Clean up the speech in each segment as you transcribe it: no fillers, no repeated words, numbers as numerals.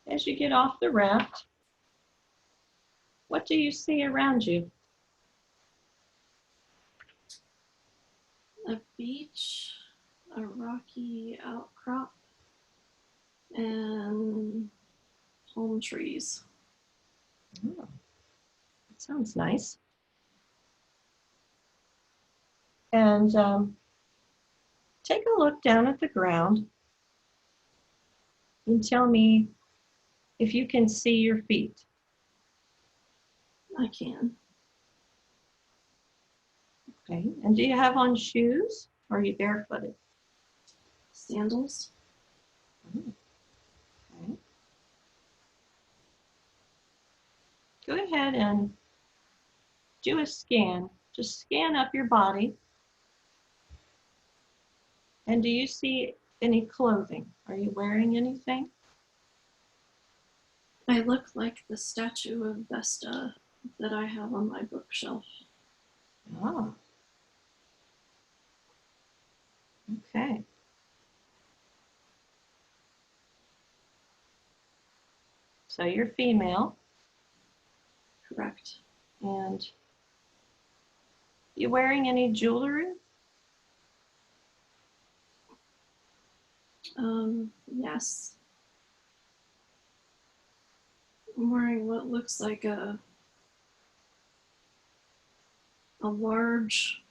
As you get off the raft, what do you see around you? A beach, a rocky outcrop, and palm trees. Oh, that sounds nice. And take a look down at the ground and tell me if you can see your feet. I can. Okay. And do you have on shoes or are you barefooted? Sandals. Okay. Go ahead and do a scan. Just scan up your body. And do you see any clothing? Are you wearing anything? I look like the statue of Vesta that I have on my bookshelf. Oh. Okay. So you're female. Correct. And you wearing any jewelry? Yes. I'm wearing what looks like a large,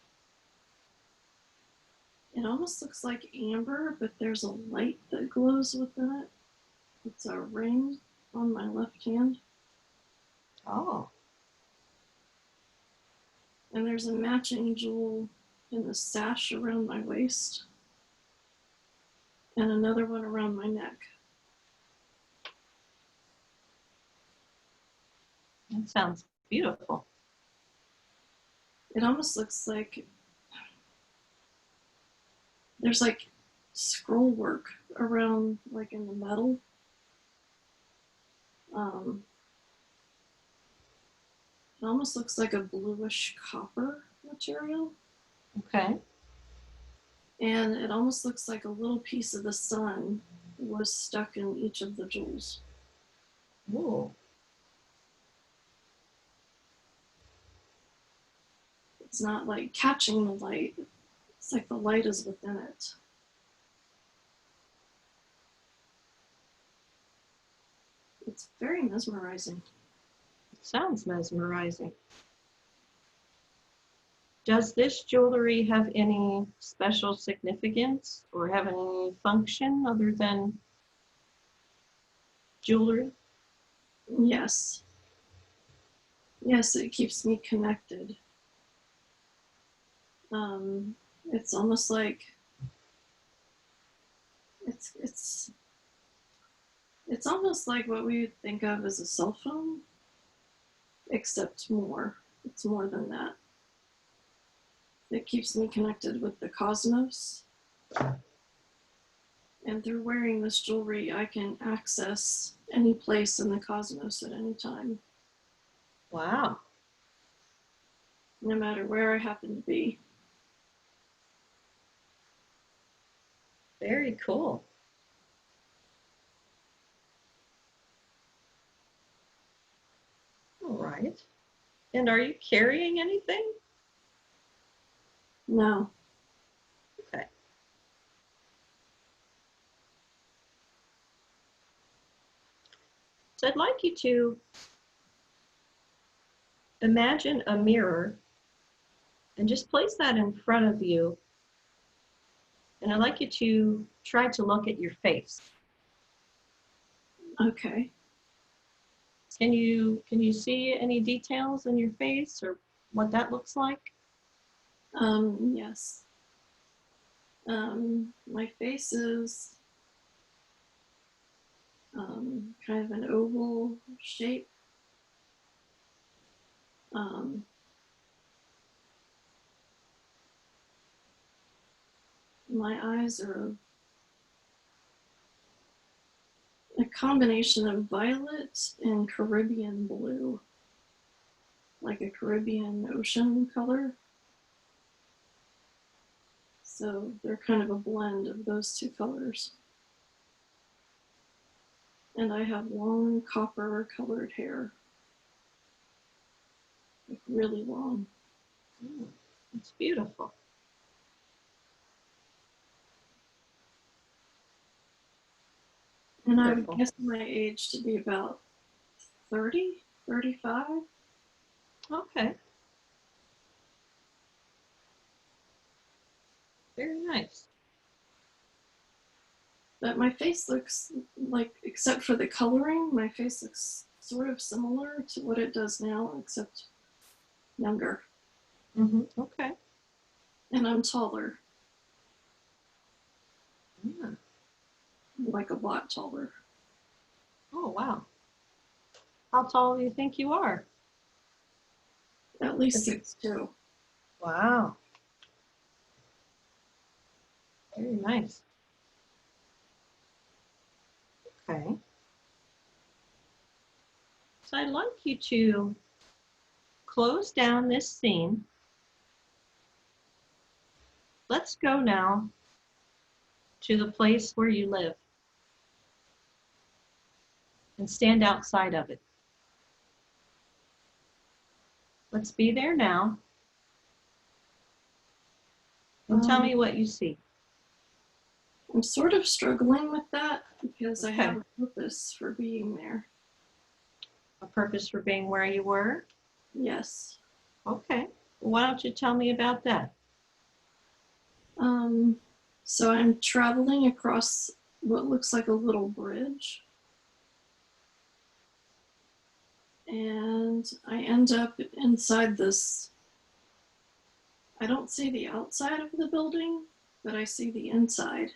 it almost looks like amber, but there's a light that glows within it. It's a ring on my left hand. Oh. And there's a matching jewel in the sash around my waist. And another one around my neck. That sounds beautiful. It almost looks like there's like scroll work around, like in the metal. It almost looks like a bluish copper material. Okay. And it almost looks like a little piece of the sun was stuck in each of the jewels. Ooh. It's not like catching the light. It's like the light is within it. It's very mesmerizing. It sounds mesmerizing. Does this jewelry have any special significance or have any function other than jewelry? Yes. Yes, it keeps me connected. It's almost like it's almost like what we would think of as a cell phone, except more. It's more than that. It keeps me connected with the cosmos. And through wearing this jewelry, I can access any place in the cosmos at any time. Wow. No matter where I happen to be. Very cool. All right. And are you carrying anything? No. Okay. So I'd like you to imagine a mirror and just place that in front of you. And I'd like you to try to look at your face. Okay. Can you see any details in your face or what that looks like? Yes. My face is kind of an oval shape. My eyes are a combination of violet and Caribbean blue, like a Caribbean ocean color. So they're kind of a blend of those two colors. And I have long copper colored hair. Like really long. Mm, it's beautiful. And I would Wonderful. guess my age to be about 30, 35. Okay. Very nice. But my face looks like, except for the coloring, my face looks sort of similar to what it does now, except younger. Okay. And I'm taller, Yeah. like a lot taller. Oh, wow. How tall do you think you are? At least Is it- 6'2". Wow. Very nice. Okay. So I'd like you to close down this scene. Let's go now to the place where you live and stand outside of it. Let's be there now and tell me what you see. I'm sort of struggling with that because I Okay. have a purpose for being there. A purpose for being where you were? Yes. Okay. Well, why don't you tell me about that? So I'm traveling across what looks like a little bridge. And I end up inside this. I don't see the outside of the building, but I see the inside.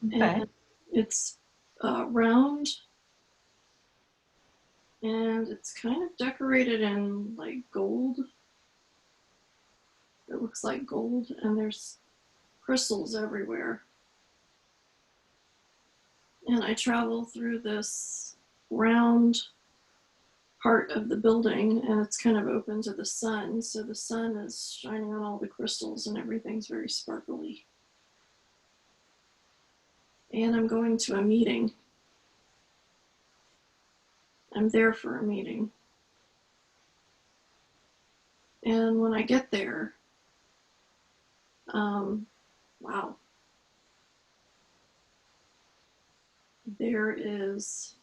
Okay. And it's round, and it's kind of decorated in like gold. It looks like gold, and there's crystals everywhere. And I travel through this round part of the building, and it's kind of open to the sun, so the sun is shining on all the crystals and everything's very sparkly. And I'm going to a meeting. I'm there for a meeting. And when I get there, wow, there is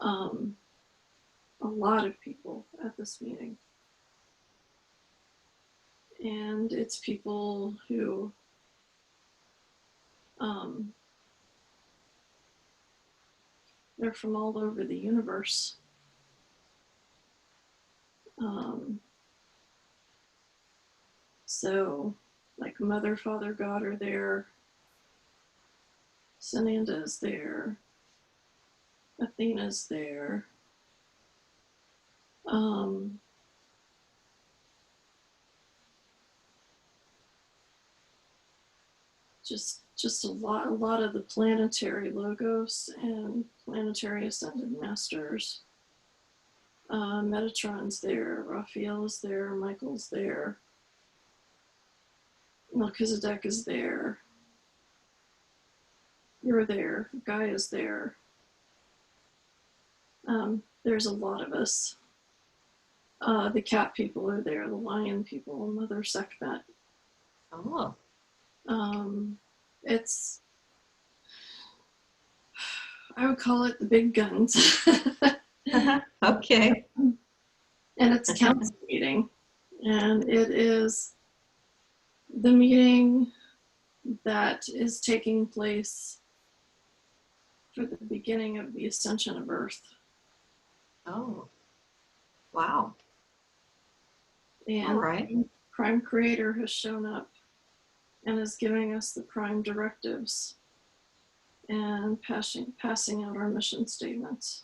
a lot of people at this meeting. And it's people who they're from all over the universe. So, like Mother, Father, God are there. Sananda is there. Athena's there. Just a lot of the planetary logos and planetary ascended masters. Metatron's there. Raphael is there. Michael's there. Melchizedek is there. You're there. Guy is there. There's a lot of us. The cat people are there. The lion people. Mother Sekhmet. Oh. It's, I would call it the big guns. Okay. And it's a council meeting. And it is the meeting that is taking place for the beginning of the ascension of Earth. Oh. Wow. And all right. Prime Creator has shown up and is giving us the prime directives and passing out our mission statements.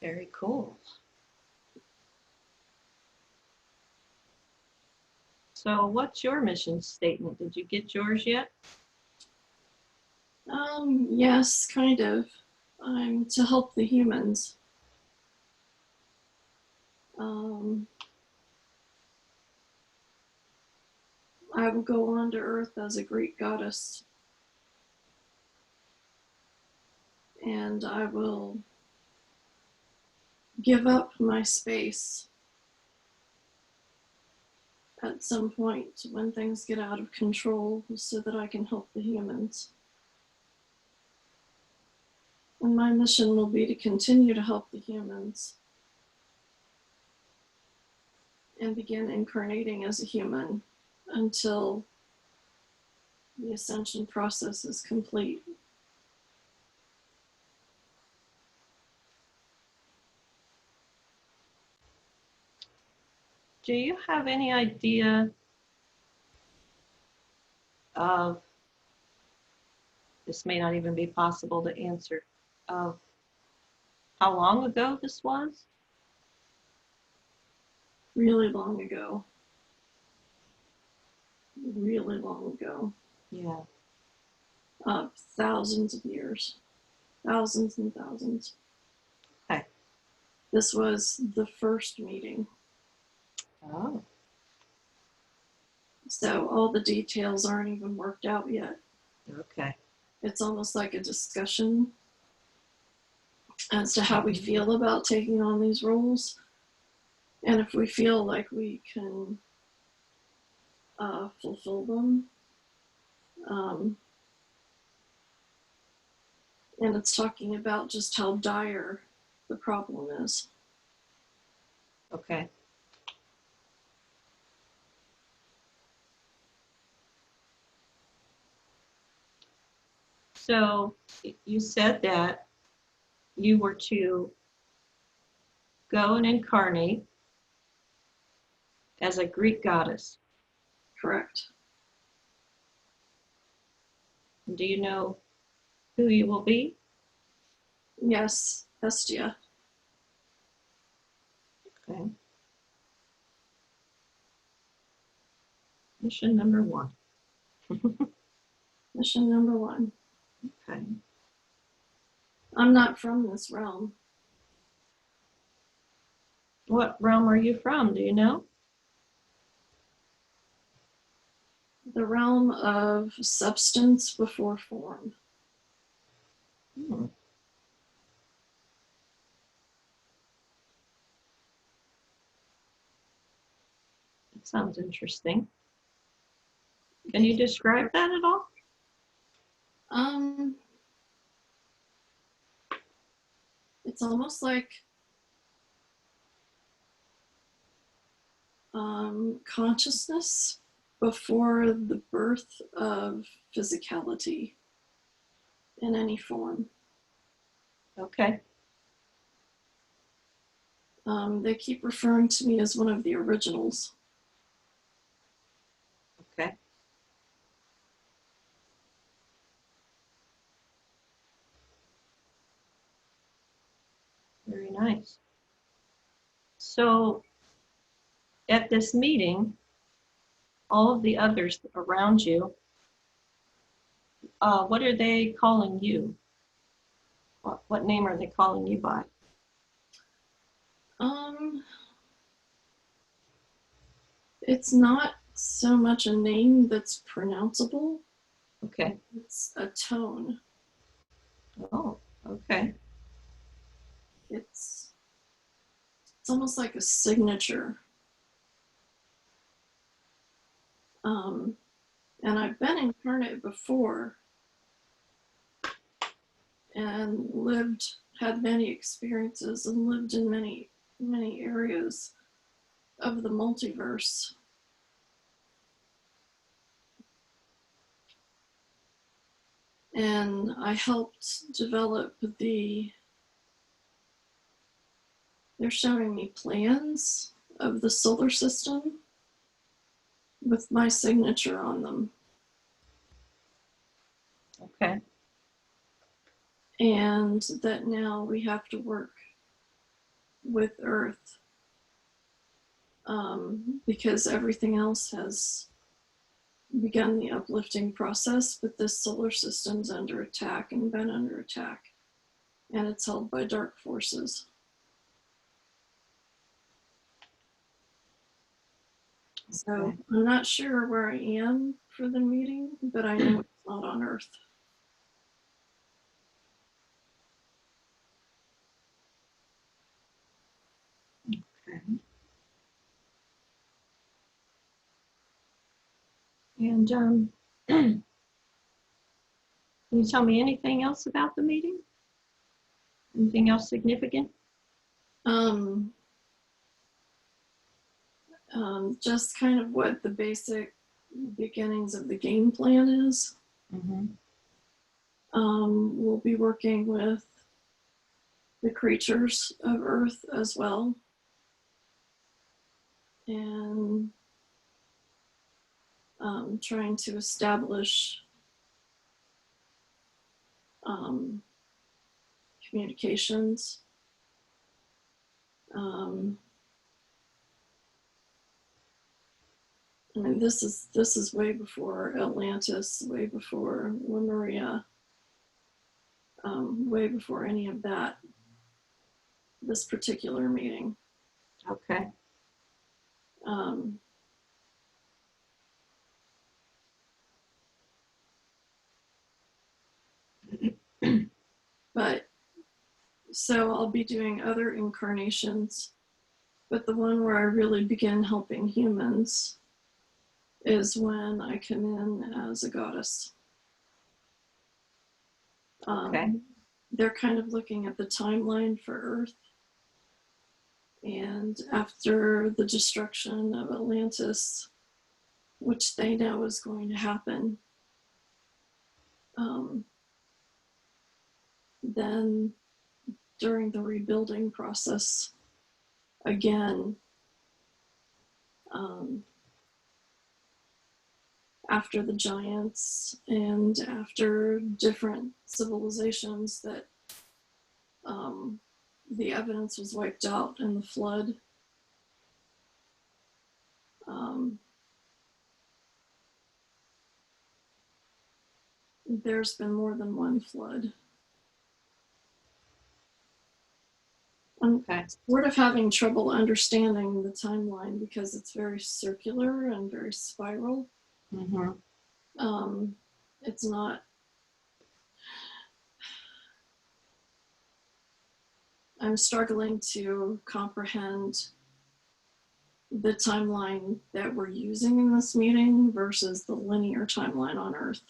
Very cool. So what's your mission statement? Did you get yours yet? Yes, kind of. I'm to help the humans. I will go on to Earth as a Greek goddess, and I will give up my space at some point when things get out of control so that I can help the humans. And my mission will be to continue to help the humans and begin incarnating as a human until the ascension process is complete. Do you have any idea of, this may not even be possible to answer, of how long ago this was? Really long ago. Really long ago. Yeah. Thousands of years. Thousands and thousands. Okay. This was the first meeting. Oh. So all the details aren't even worked out yet. Okay. It's almost like a discussion as to how we feel about taking on these roles. And if we feel like we can fulfill them. And it's talking about just how dire the problem is. Okay. So you said that you were to go and incarnate as a Greek goddess. Correct. Do you know who you will be? Yes, Hestia. Okay. Mission number 1. Mission number 1. Okay. I'm not from this realm. What realm are you from? Do you know? The realm of substance before form. Hmm. That sounds interesting. Can you describe that at all? It's almost like consciousness before the birth of physicality in any form. Okay. They keep referring to me as one of the originals. Okay. Very nice. So at this meeting, all of the others around you, what are they calling you? What name are they calling you by? It's not so much a name that's pronounceable. Okay. It's a tone. Oh, okay. It's almost like a signature. And I've been incarnate before and had many experiences and lived in many, many areas of the multiverse. And I helped develop they're showing me plans of the solar system with my signature on them. Okay. And that now we have to work with Earth because everything else has begun the uplifting process, but this solar system's under attack and been under attack, and it's held by dark forces. So Okay. I'm not sure where I am for the meeting, but I know it's not on Earth. Okay. And can you tell me anything else about the meeting? Anything else significant? Um, just kind of what the basic beginnings of the game plan is. Mm-hmm. We'll be working with the creatures of Earth as well. And trying to establish communications. I mean, this is way before Atlantis, way before Lemuria, way before any of that. This particular meeting. Okay. But so I'll be doing other incarnations, but the one where I really begin helping humans is when I come in as a goddess. Okay. They're kind of looking at the timeline for Earth. And after the destruction of Atlantis, which they know is going to happen, then during the rebuilding process, again, after the giants and after different civilizations that the evidence was wiped out in the flood. There's been more than one flood. I'm sort of having trouble understanding the timeline because it's very circular and very spiral. Mm-hmm. It's not. I'm struggling to comprehend the timeline that we're using in this meeting versus the linear timeline on Earth.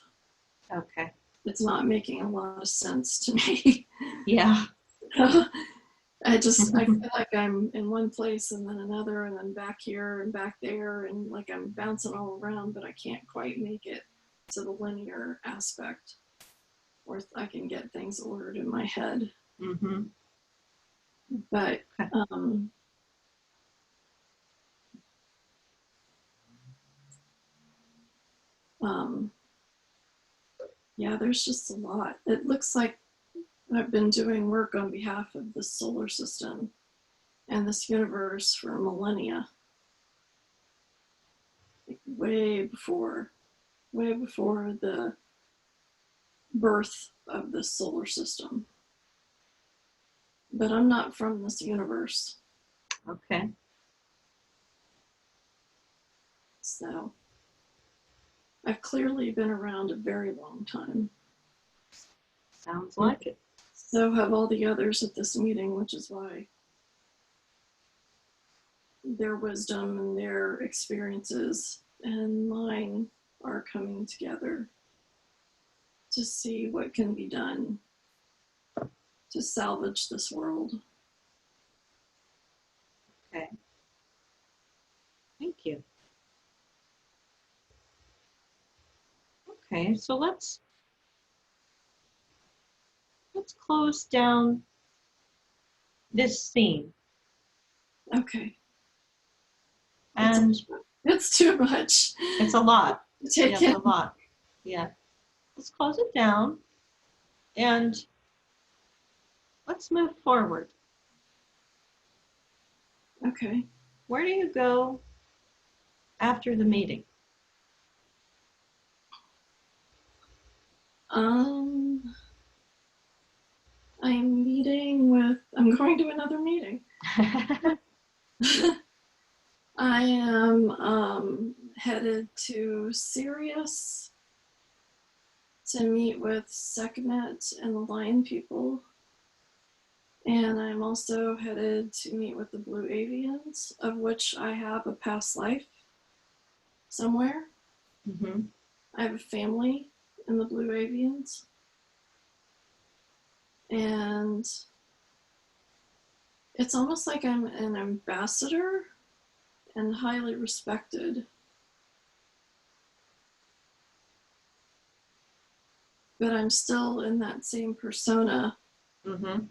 Okay. It's not making a lot of sense to me. Yeah. I feel like I'm in one place and then another and then back here and back there and like I'm bouncing all around, but I can't quite make it to the linear aspect where I can get things ordered in my head. Mm-hmm. But yeah, there's just a lot. It looks like I've been doing work on behalf of the solar system and this universe for millennia. Like way before the birth of this solar system. But I'm not from this universe. Okay. So I've clearly been around a very long time. Sounds like it. So have all the others at this meeting, which is why their wisdom and their experiences and mine are coming together to see what can be done to salvage this world. Okay. Thank you. Okay, so let's close down this scene. Okay. And it's too much. It's a lot. Take It's a lot. Yeah. Let's close it down and let's move forward. Okay. Where do you go after the meeting? I'm going to another meeting. I am headed to Sirius to meet with Sekhmet and the Lion people. And I'm also headed to meet with the Blue Avians, of which I have a past life somewhere. Mm-hmm. I have a family in the Blue Avians. And it's almost like I'm an ambassador and highly respected. But I'm still in that same persona. Mm-hmm.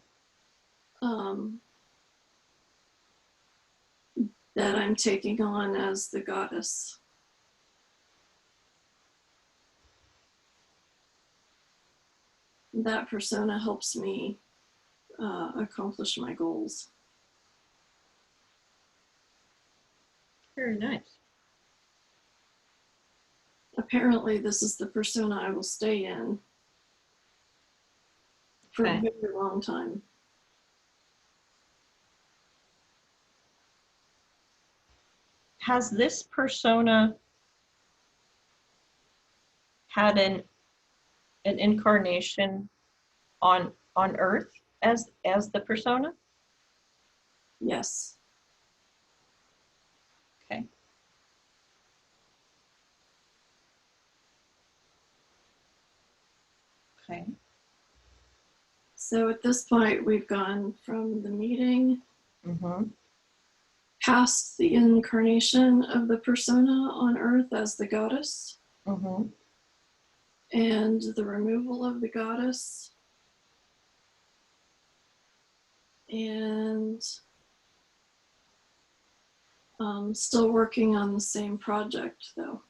That I'm taking on as the goddess. That persona helps me accomplish my goals. Very nice. Apparently, this is the persona I will stay in for a very long time. Has this persona had an incarnation on Earth as the persona? Yes. Okay. Okay. So at this point, we've gone from the meeting Mm-hmm. past the incarnation of the persona on Earth as the goddess Mm-hmm. and the removal of the goddess and still working on the same project, though,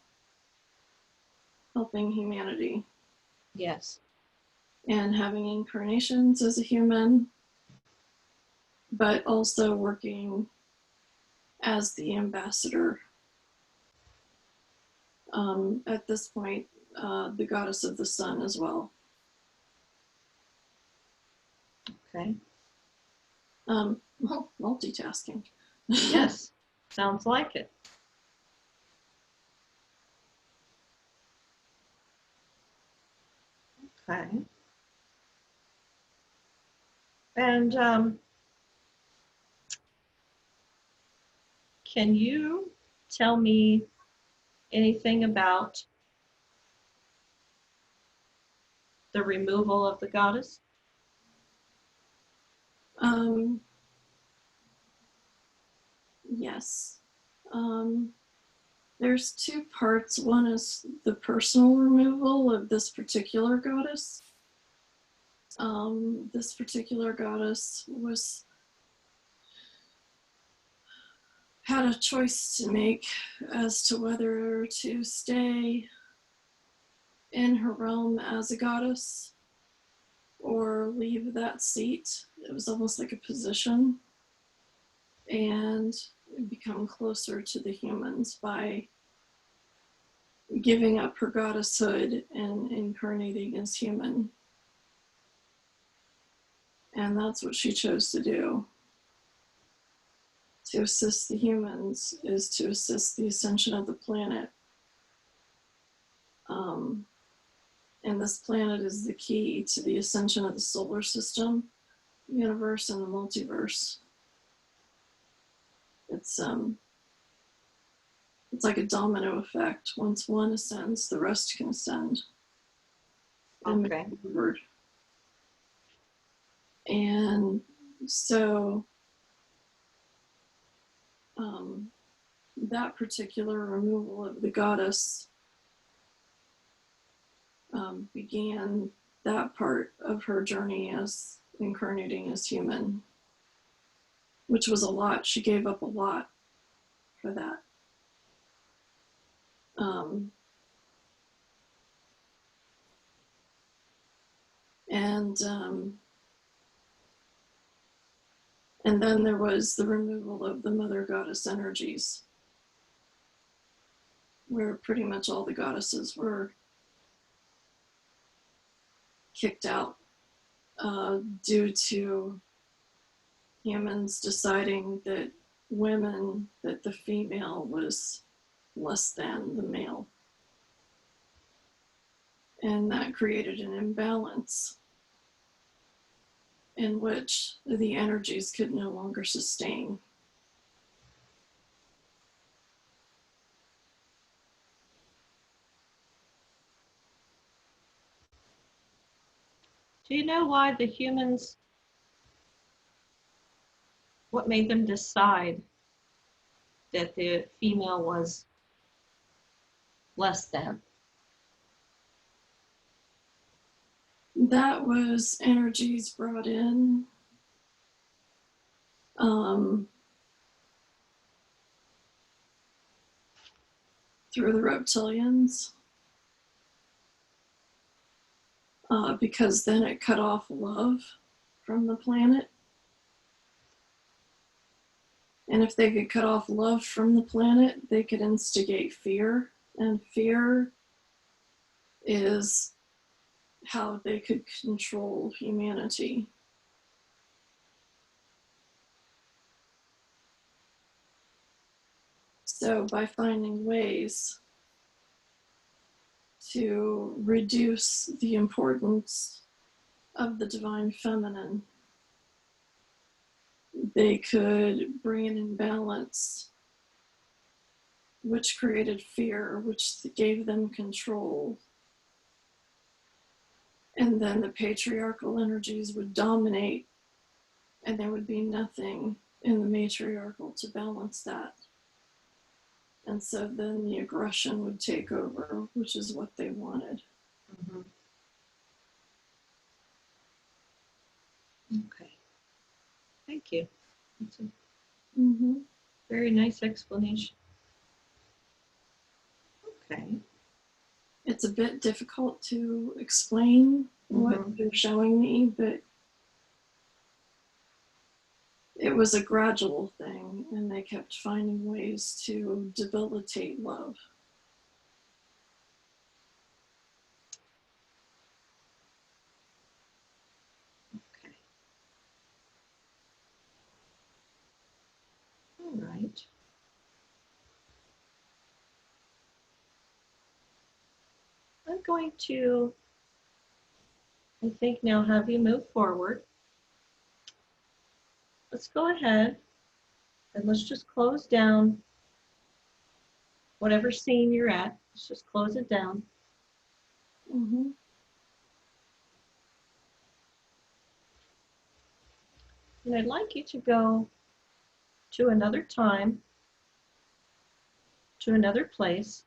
helping humanity Yes. and having incarnations as a human, but also working as the ambassador. At this point, the goddess of the sun as well. Okay. Multitasking. Yes. Sounds like it. Okay. And can you tell me anything about the removal of the goddess? Yes. There's two parts. One is the personal removal of this particular goddess. This particular goddess had a choice to make as to whether to stay in her realm as a goddess or leave that seat. It was almost like a position, and become closer to the humans by giving up her goddesshood and incarnating as human. And that's what she chose to do. To assist the humans is to assist the ascension of the planet. And this planet is the key to the ascension of the solar system, universe, and the multiverse. It's like a domino effect. Once one ascends, the rest can ascend and Okay. move forward. And so that particular removal of the goddess began that part of her journey as incarnating as human, which was a lot. She gave up a lot for that. And then there was the removal of the mother goddess energies, where pretty much all the goddesses were kicked out due to humans deciding that women that the female was less than the male. And that created an imbalance in which the energies could no longer sustain. Do you know why the humans, what made them decide that the female was less than? That was energies brought in through the reptilians, because then it cut off love from the planet. And if they could cut off love from the planet, they could instigate fear. And fear is how they could control humanity. So by finding ways to reduce the importance of the divine feminine, they could bring an imbalance, which created fear, which gave them control. And then the patriarchal energies would dominate, and there would be nothing in the matriarchal to balance that. And so then the aggression would take over, which is what they wanted. Mm-hmm. Okay. Thank you. That's a very nice explanation. Okay. It's a bit difficult to explain what they're showing me, but it was a gradual thing, and they kept finding ways to debilitate love. Okay. All right. I'm going to, I think now, have you move forward. Let's go ahead and let's just close down whatever scene you're at. Let's just close it down. Mm-hmm. And I'd like you to go to another time, to another place,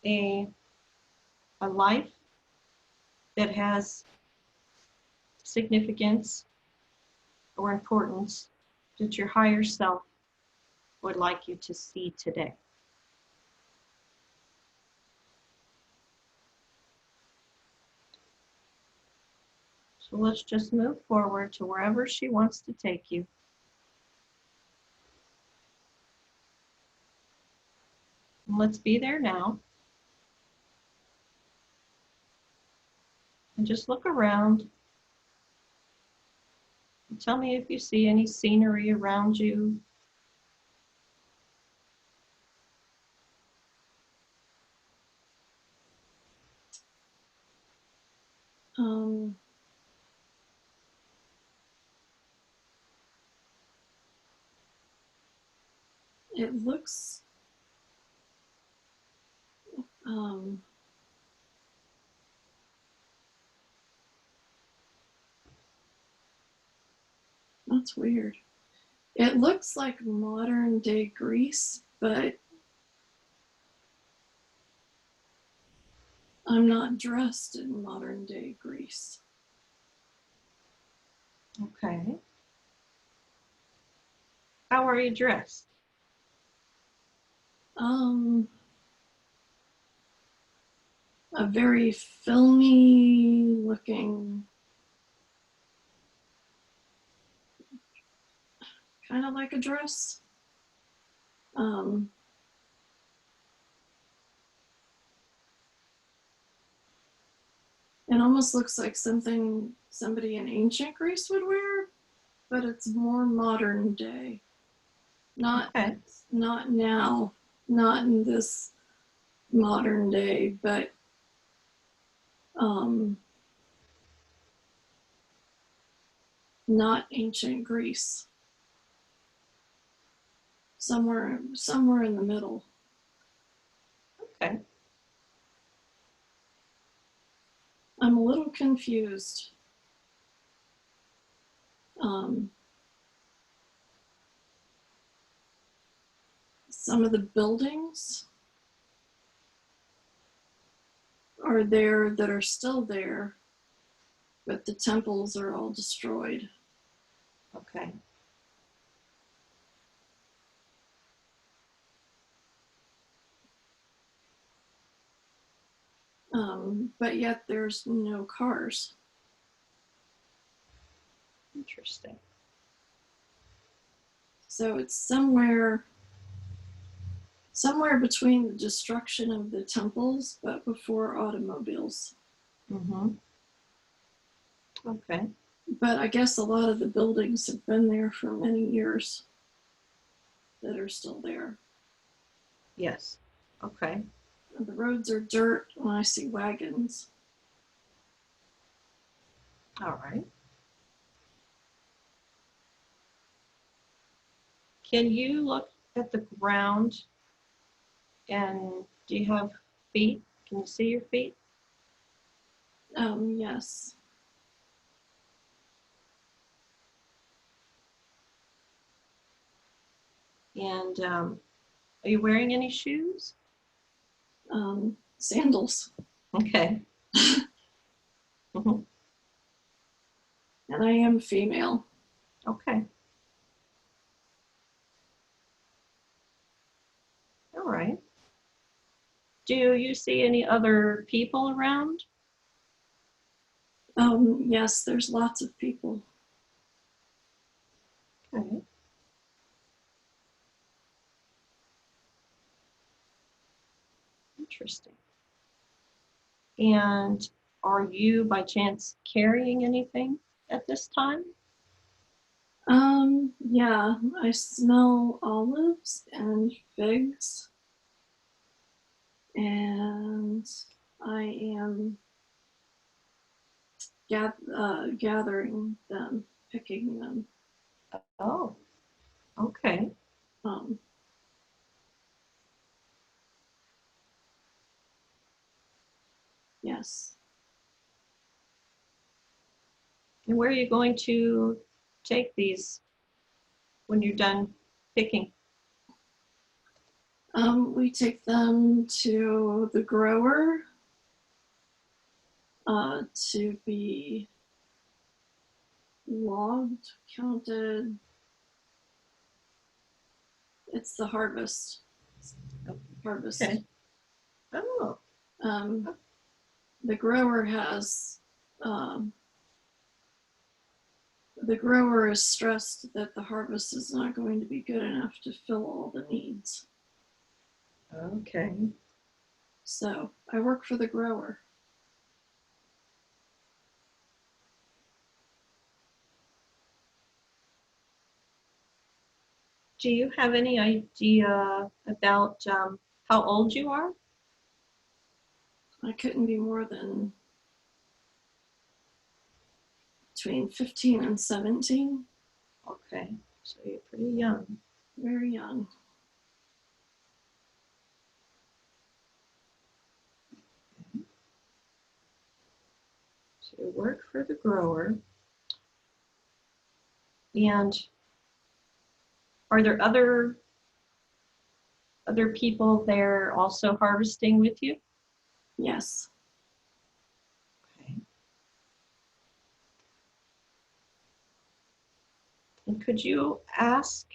a life that has significance or importance that your higher self would like you to see today. So let's just move forward to wherever she wants to take you. And let's be there now. And just look around. And tell me if you see any scenery around you. It looks that's weird. It looks like modern day Greece, but I'm not dressed in modern day Greece. Okay. How are you dressed? A very filmy looking, kind of like a dress. It almost looks like something somebody in ancient Greece would wear, but it's more modern day. Not Okay. not now, not in this modern day, but not ancient Greece. Somewhere in the middle. Okay. I'm a little confused. Some of the buildings are there that are still there, but the temples are all destroyed. Okay. But yet there's no cars. Interesting. So it's somewhere between the destruction of the temples, but before automobiles. Mm-hmm. Okay. But I guess a lot of the buildings have been there for many years that are still there. Yes. Okay. And the roads are dirt when I see wagons. All right. Can you look at the ground and do you have feet? Can you see your feet? Yes. And are you wearing any shoes? Sandals. Okay. Mhm. And I am female. Okay. All right. Do you see any other people around? Yes, there's lots of people. Okay. Interesting. And are you by chance carrying anything at this time? Yeah, I smell olives and figs, and I am gathering them, picking them. Oh, okay. Um, yes. And where are you going to take these when you're done picking? We take them to the grower to be logged, counted. It's the harvest. Harvest. Okay. Oh, The grower has the grower is stressed that the harvest is not going to be good enough to fill all the needs. okay. So I work for the grower. Do you have any idea about how old you are? I couldn't be more than between 15 and 17. Okay, so you're pretty young. Very young. So you work for the grower. And are there other people there also harvesting with you? Yes. Okay. And could you ask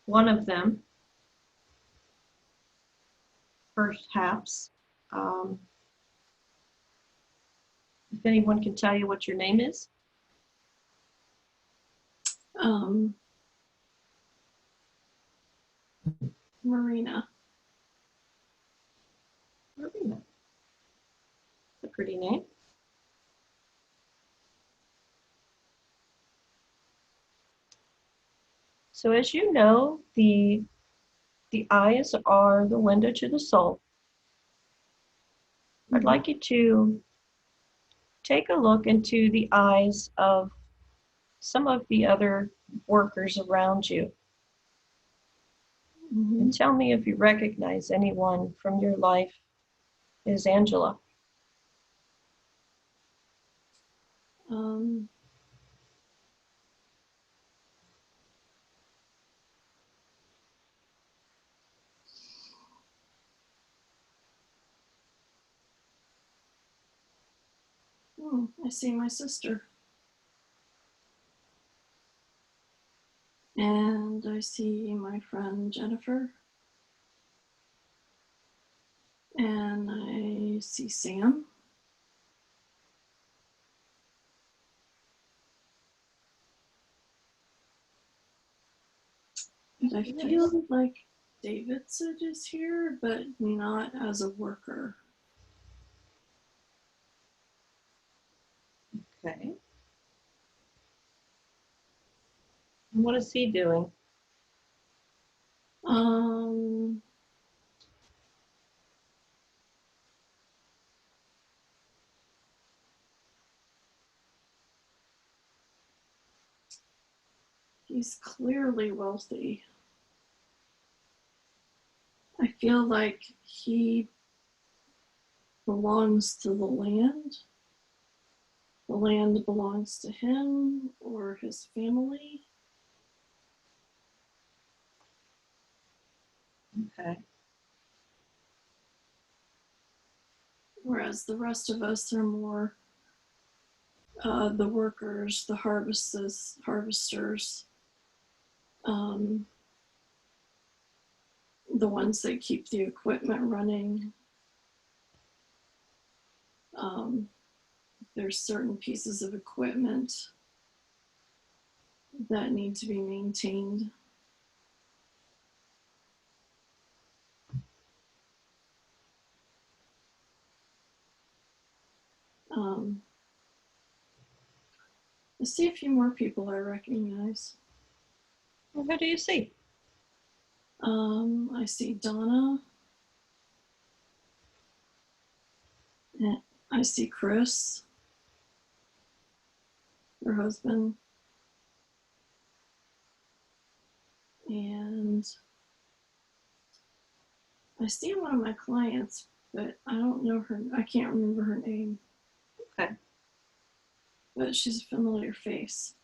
one of them, perhaps, if anyone can tell you what your name is? Um, Marina. Marina. That's a pretty name. So as you know, the eyes are the window to the soul. I'd like you to take a look into the eyes of some of the other workers around you and tell me if you recognize anyone from your life as Angela. I see my sister. And I see my friend Jennifer. And I see Sam. And I feel like Davidson is here, but not as a worker. Okay. And what is he doing? He's clearly wealthy. I feel like he belongs to the land. The land belongs to him or his family. Okay. Whereas the rest of us are more the workers, the harvesters, the ones that keep the equipment running. There's certain pieces of equipment that need to be maintained. I see a few more people I recognize. Well, who do you see? I see Donna. And I see Chris, her husband. And I see one of my clients, but I don't know her. I can't remember her name. Okay. But she's a familiar face.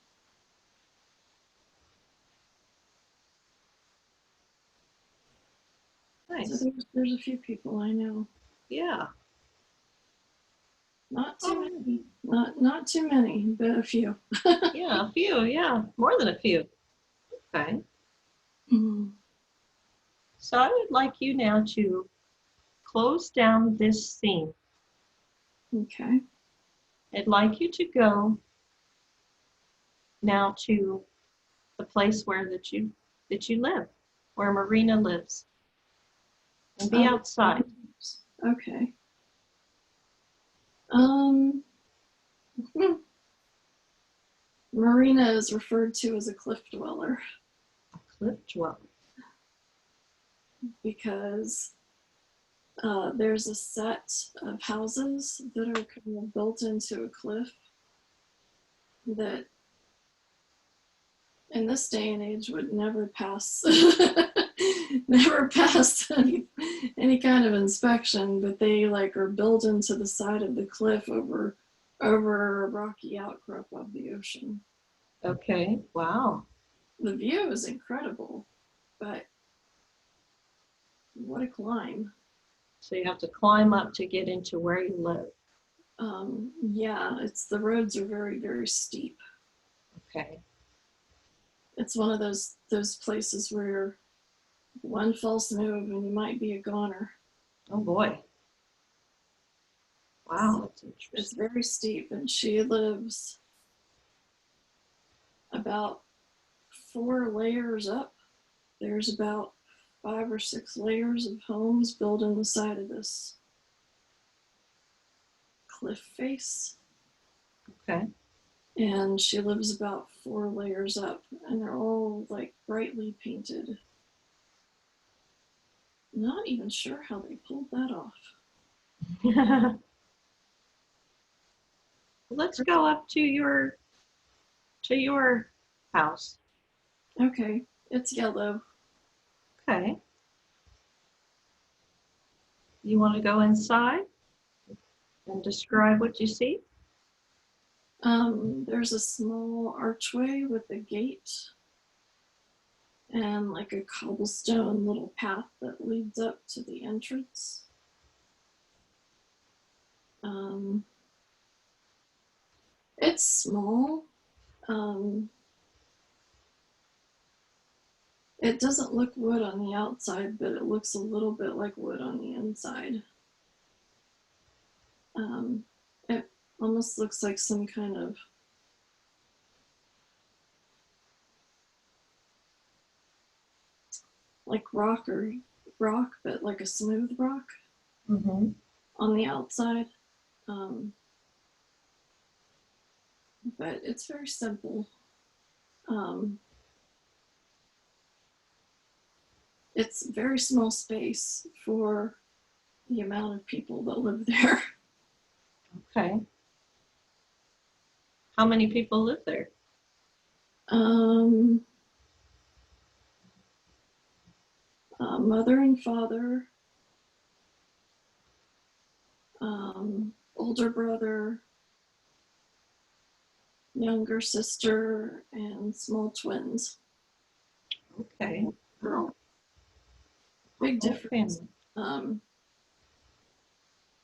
Nice. So there's a few people I know. Yeah. Not too many. Not too many, but a few. Yeah, a few. Yeah, more than a few. Okay. So I would like you now to close down this scene. Okay. I'd like you to go now to the place where that you live, where Marina lives, and be outside. Okay. Marina is referred to as a cliff dweller. A cliff dweller. Because there's a set of houses that are kind of built into a cliff that in this day and age would never pass any kind of inspection, but they like are built into the side of the cliff over a rocky outcrop of the ocean. Okay. Wow. The view is incredible, but what a climb. So you have to climb up to get into where you live. Yeah, the roads are very, very steep. Okay. It's one of those places where one false move and you might be a goner. Oh boy. Wow, that's interesting. It's very steep, and she lives about 4 layers up. There's about 5 or 6 layers of homes built in the side of this cliff face. Okay. And she lives about 4 layers up, and they're all like brightly painted. Not even sure how they pulled that off. Let's go up to your house. Okay, it's yellow. Okay. You want to go inside and describe what you see? There's a small archway with a gate and like a cobblestone little path that leads up to the entrance. It's small. It doesn't look wood on the outside, but it looks a little bit like wood on the inside. It almost looks like some kind of like rock, but like a smooth rock on the outside. But it's very simple. It's very small space for the amount of people that live there. Okay. How many people live there? Mother and father, older brother, younger sister, and small twins. Okay. Oh, Big whole difference. family.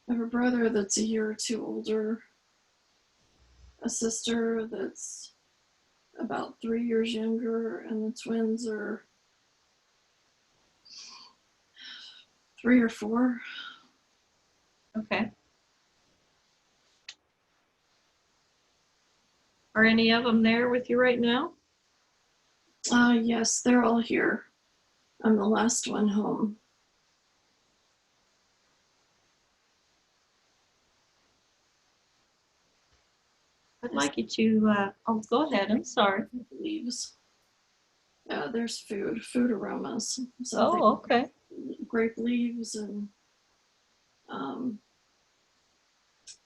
I have a brother that's a year or two older, a sister that's about 3 years younger, and the twins are 3 or 4. Okay. Are any of them there with you right now? Yes, they're all here. I'm the last one home. I'd like you to, oh, go ahead. I'm sorry. Leaves. There's food aromas. Oh, okay. Grape leaves and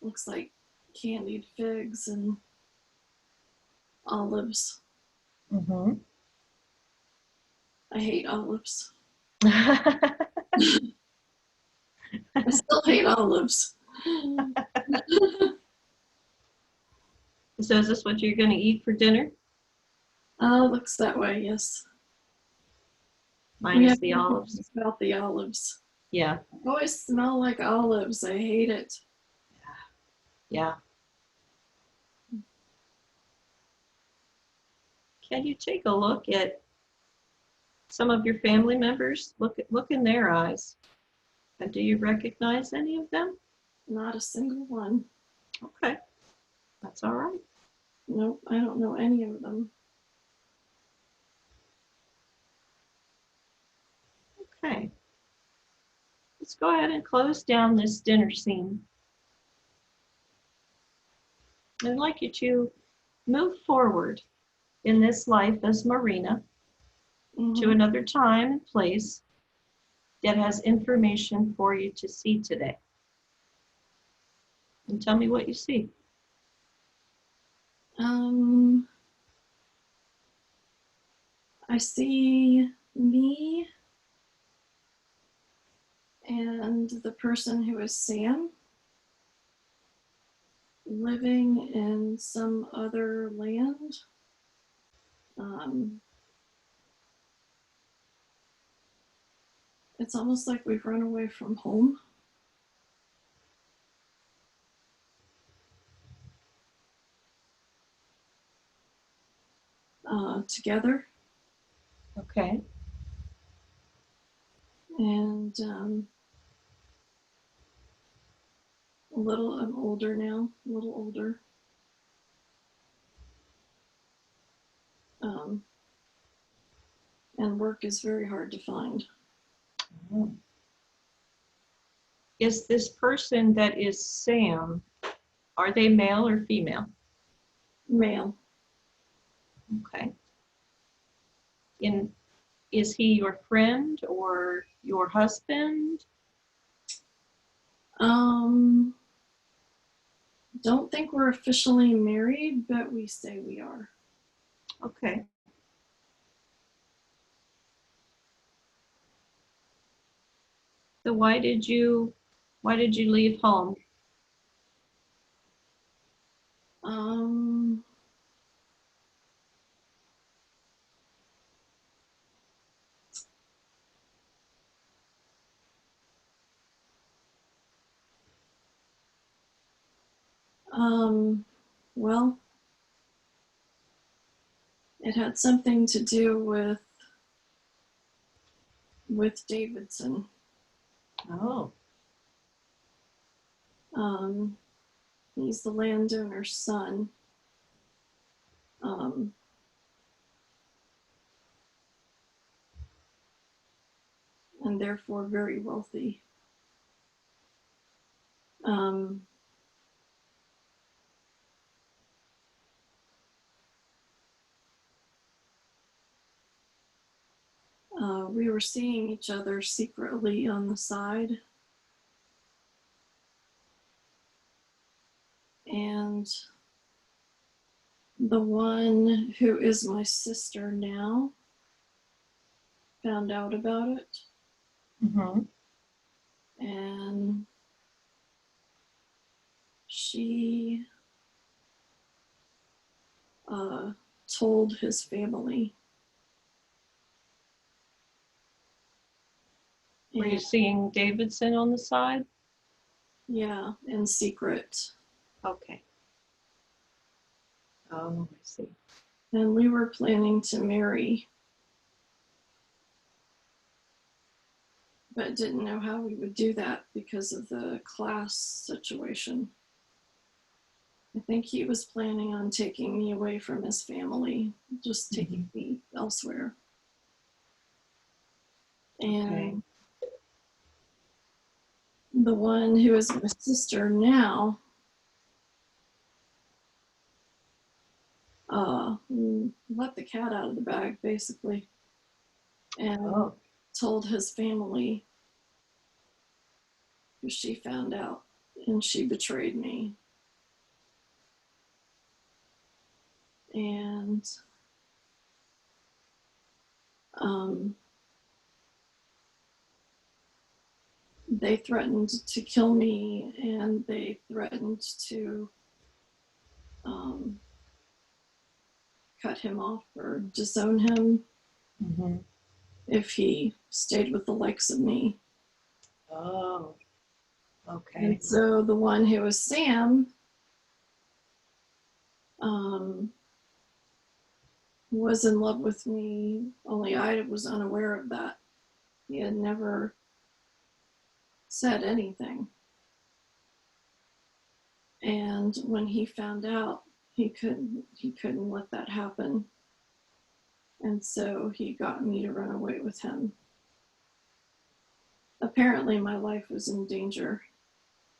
looks like candied figs and olives. Mm-hmm. I hate olives. So I still hate olives. is this what you're going to eat for dinner? Looks that way, yes. Minus the olives. About the olives. Yeah. They always smell like olives. I hate it. Yeah. Can you take a look at some of your family members? Look in their eyes. And do you recognize any of them? Not a single one. Okay. That's all right. Nope, I don't know any of them. Okay. Let's go ahead and close down this dinner scene. I'd like you to move forward in this life as Marina to another time and place that has information for you to see today. And tell me what you see. I see me and the person who is Sam living in some other land. It's almost like we've run away from home. Together. Okay. And I'm older now, a little older. And work is very hard to find. Is this person that is Sam, are they male or female? Male. Okay. Is he your friend or your husband? Don't think we're officially married, but we say we are. Okay. So why did you leave home? Well, it had something to do with Davidson. Oh. He's the landowner's son. And therefore very wealthy. We were seeing each other secretly on the side. And the one who is my sister now found out about it. Mm-hmm. And she told his family. Were you seeing Davidson on the side? Yeah, in secret. Okay. Oh, I see. And we were planning to marry, but didn't know how we would do that because of the class situation. I think he was planning on taking me away from his family, just taking me elsewhere. And the one who is my sister now let the cat out of the bag, basically, and told his family because she found out and she betrayed me. And they threatened to kill me, and they threatened to cut him off or disown him if he stayed with the likes of me. Oh, okay. And so the one who was Sam was in love with me, only I was unaware of that. He had never said anything. And when he found out, he couldn't let that happen. And so he got me to run away with him. Apparently my life was in danger,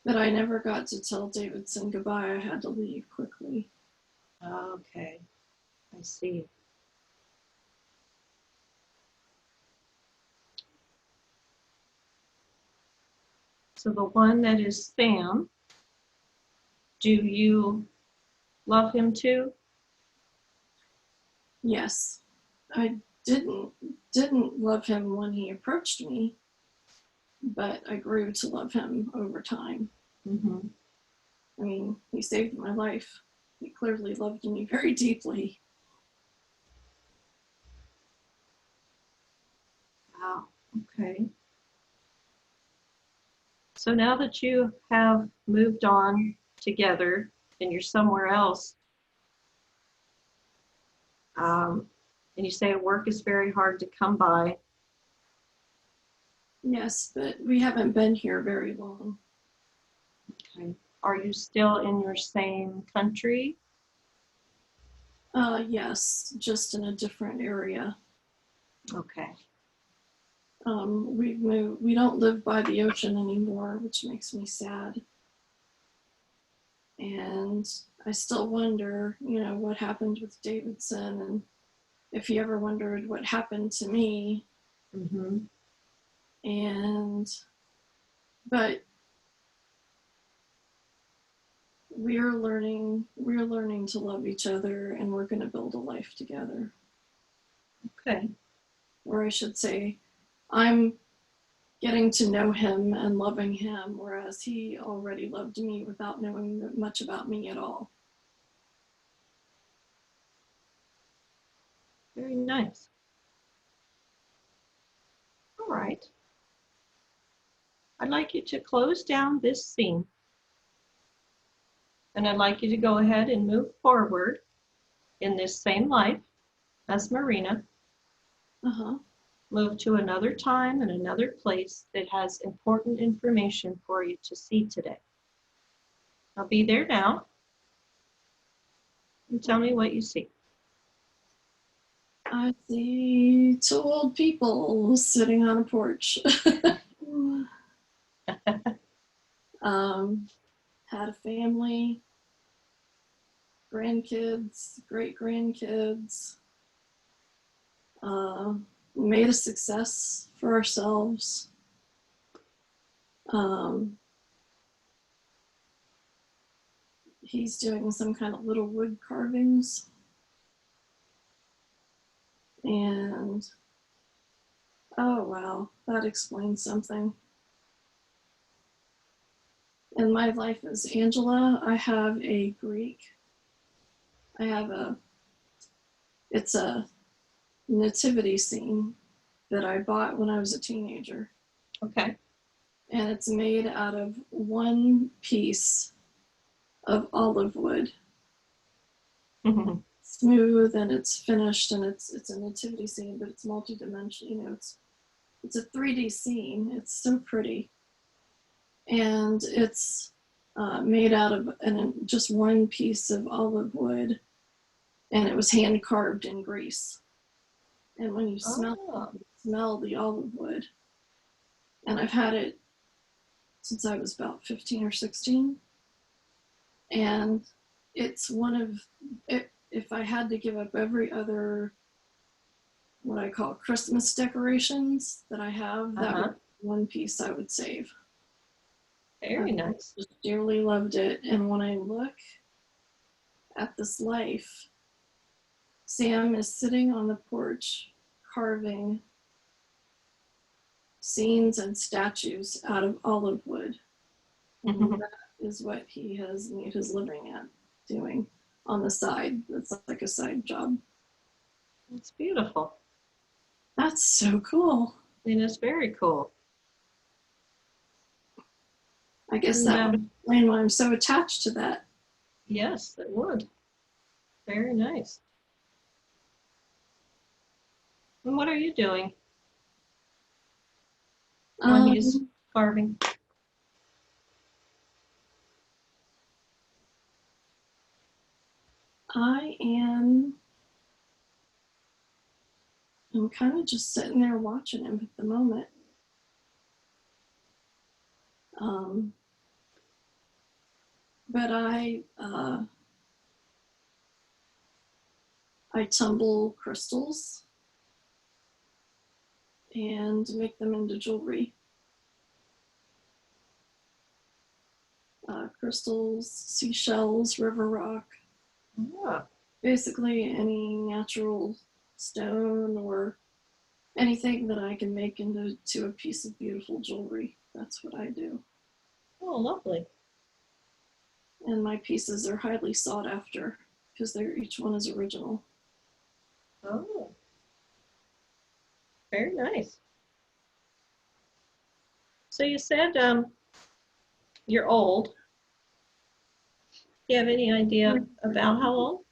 but I never got to tell Davidson goodbye. I had to leave quickly. Okay, I see. So the one that is Sam, do you love him too? Yes, I didn't love him when he approached me, but I grew to love him over time. I mean, he saved my life. He clearly loved me very deeply. Wow, okay. So now that you have moved on together and you're somewhere else, and you say work is very hard to come by. Yes, but we haven't been here very long. Okay. Are you still in your same country? Yes, just in a different area. Okay. We've moved. We don't live by the ocean anymore, which makes me sad. And I still wonder, what happened with Davidson, and if he ever wondered what happened to me. Mm-hmm. But we're learning to love each other, and we're going to build a life together. Okay. Or I should say, I'm getting to know him and loving him, whereas he already loved me without knowing much about me at all. Very nice. All right. I'd like you to close down this scene. And I'd like you to go ahead and move forward in this same life as Marina. Uh-huh. Move to another time and another place that has important information for you to see today. I'll be there now. And tell me what you see. I see two old people sitting on a porch. Had a family, grandkids, great-grandkids. Made a success for ourselves. He's doing some kind of little wood carvings. And, oh wow, that explains something. In my life as Angela, I have a Greek. It's a nativity scene that I bought when I was a teenager. Okay. And it's made out of one piece of olive wood. Smooth, and it's finished, and it's a nativity scene, but it's multi-dimensional. It's a 3D scene. It's so pretty. And it's made out of just one piece of olive wood, and it was hand carved in Greece. And when you smell the olive wood, and I've had it since I was about 15 or 16, and it's one of it. If I had to give up every other, what I call Christmas decorations that I have, that would be one piece I would save. Very nice. Just dearly loved it. And when I look at this life, Sam is sitting on the porch carving scenes and statues out of olive wood. And that is what he has made his living at doing on the side. It's like a side job. It's beautiful. That's so cool. And it's very cool. I guess that would explain why I'm so attached to that. Yes, it would. Very nice. And what are you doing when he's carving? I'm kind of just sitting there watching him at the moment. But I tumble crystals and make them into jewelry. Crystals, seashells, river rock. Yeah. Basically any natural stone or anything that I can make into a piece of beautiful jewelry. That's what I do. Oh, lovely. And my pieces are highly sought after because each one is original. Oh, very nice. So you said you're old. Do you have any idea about how old?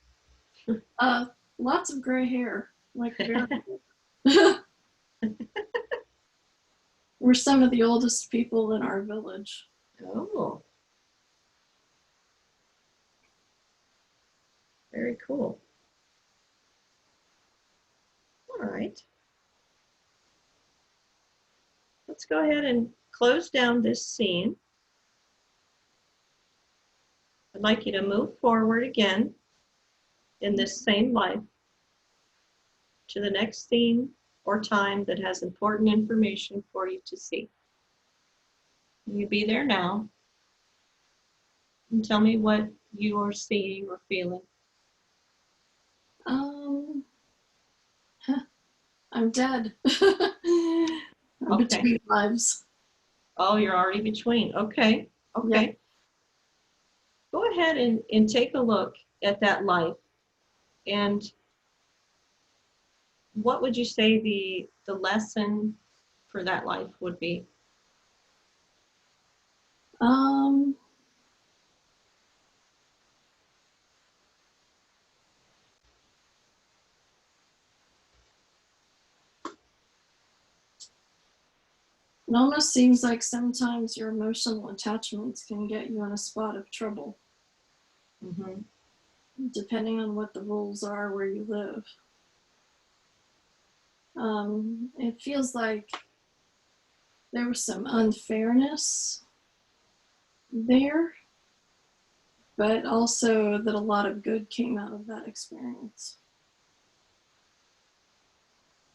Lots of gray hair, like very. We're some of the oldest people in our village. Oh, very cool. All right. Let's go ahead and close down this scene. I'd like you to move forward again in this same life to the next theme or time that has important information for you to see. You be there now and tell me what you are seeing or feeling. I'm dead. I'm Okay. between lives. Oh, you're already between. Okay. Okay. Yeah. Go ahead and take a look at that life. And what would you say the lesson for that life would be? It almost seems like sometimes your emotional attachments can get you in a spot of trouble, depending on what the rules are where you live. It feels like there was some unfairness there, but also that a lot of good came out of that experience.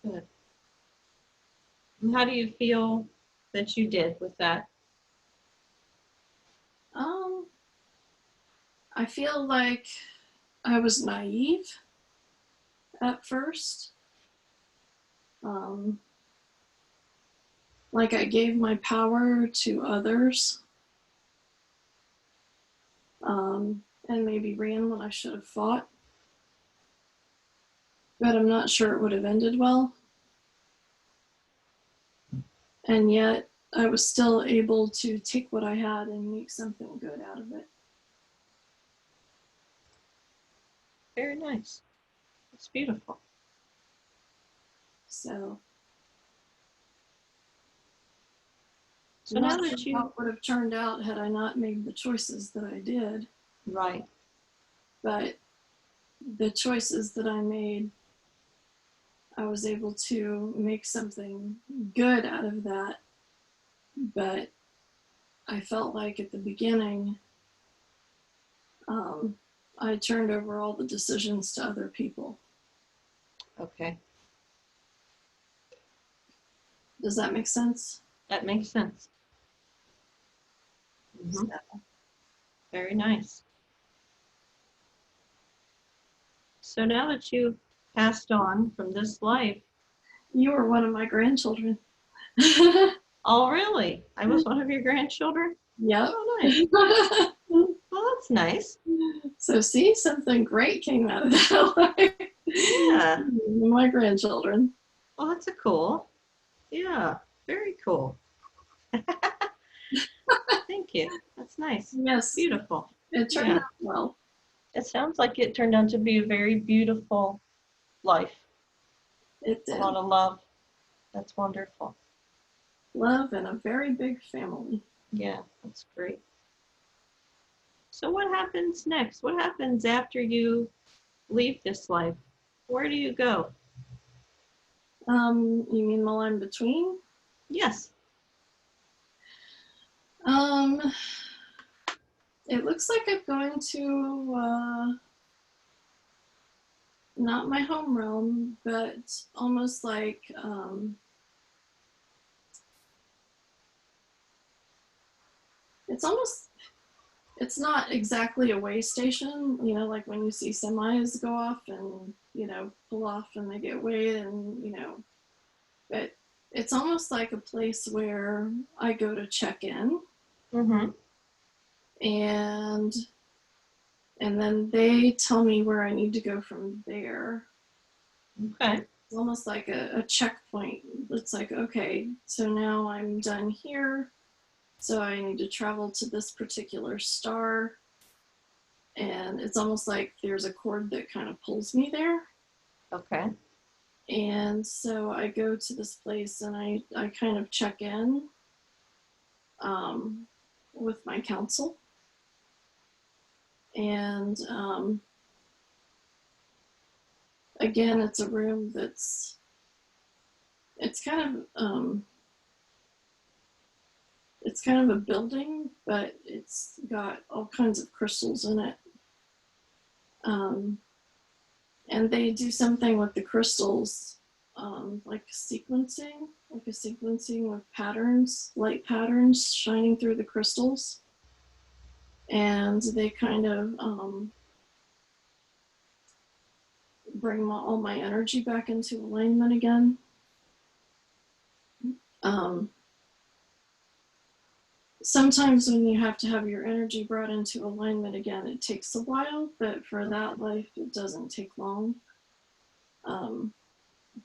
Good. And how do you feel that you did with that? I feel like I was naive at first. Like I gave my power to others, and maybe ran when I should have fought. But I'm not sure it would have ended well. And yet I was still able to take what I had and make something good out of it. Very nice. It's beautiful. So Now that you... how it would have turned out had I not made the choices that I did. Right. But the choices that I made, I was able to make something good out of that. But I felt like at the beginning, I turned over all the decisions to other people. Okay. Does that make sense? That makes sense. So, very nice. So now that you've passed on from this life... You were one of my grandchildren. Oh, really? I was one of your grandchildren? Yep. Oh, nice. Well, that's nice. So see, something great came out of that. Yeah. My grandchildren. Well, that's cool. Yeah, very cool. Thank you. That's nice. Yes. Beautiful. It turned out well. It sounds like it turned out to be a very beautiful life. It did. A lot of love. That's wonderful. Love and a very big family. Yeah, that's great. So what happens next? What happens after you leave this life? Where do you go? You mean while I'm between? Yes. It looks like I'm going to not my home realm, but almost like it's not exactly a way station, you know, like when you see semis go off and, you know, pull off and they get weighed and, you know, but it's almost like a place where I go to check in. And then they tell me where I need to go from there. Okay. It's almost like a checkpoint. It's like, okay, so now I'm done here. So I need to travel to this particular star. And it's almost like there's a cord that kind of pulls me there. Okay. And so I go to this place and I kind of check in with my counsel. And again, it's a room it's it's kind of a building, but it's got all kinds of crystals in it. And they do something with the crystals, like sequencing with patterns, light patterns shining through the crystals. And they kind of bring all my energy back into alignment again. Sometimes when you have to have your energy brought into alignment again, it takes a while, but for that life, it doesn't take long.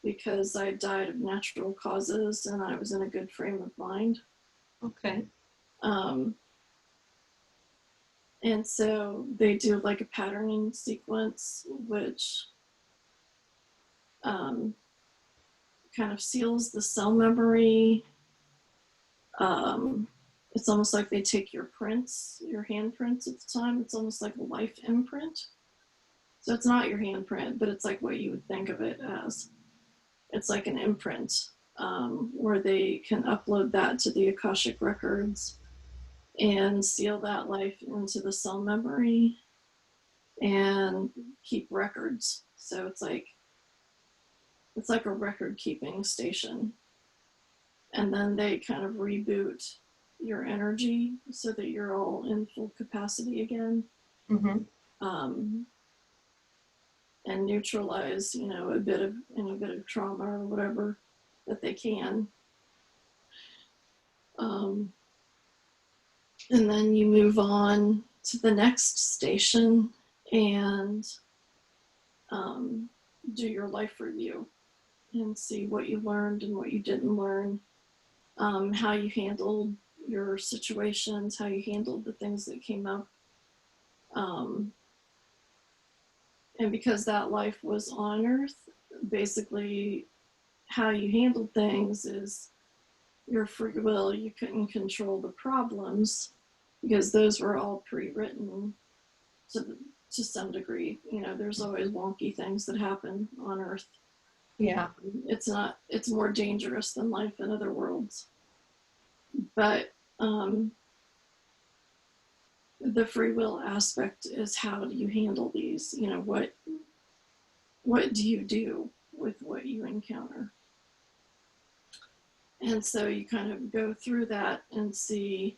Because I died of natural causes and I was in a good frame of mind. Okay. And so they do like a patterning sequence, which kind of seals the cell memory. It's almost like they take your prints, your handprints at the time. It's almost like a life imprint. So it's not your handprint, but it's like what you would think of it as. It's like an imprint where they can upload that to the Akashic records and seal that life into the cell memory and keep records. So it's like a record keeping station. And then they kind of reboot your energy so that you're all in full capacity again. And neutralize, any bit of trauma or whatever that they can. And then you move on to the next station and do your life review and see what you learned and what you didn't learn, how you handled your situations, how you handled the things that came up. And because that life was on Earth, basically how you handled things is your free will. You couldn't control the problems because those were all pre-written to some degree. There's always wonky things that happen on Earth. Yeah. It's more dangerous than life in other worlds. But the free will aspect is how do you handle these? What do you do with what you encounter? And so you kind of go through that and see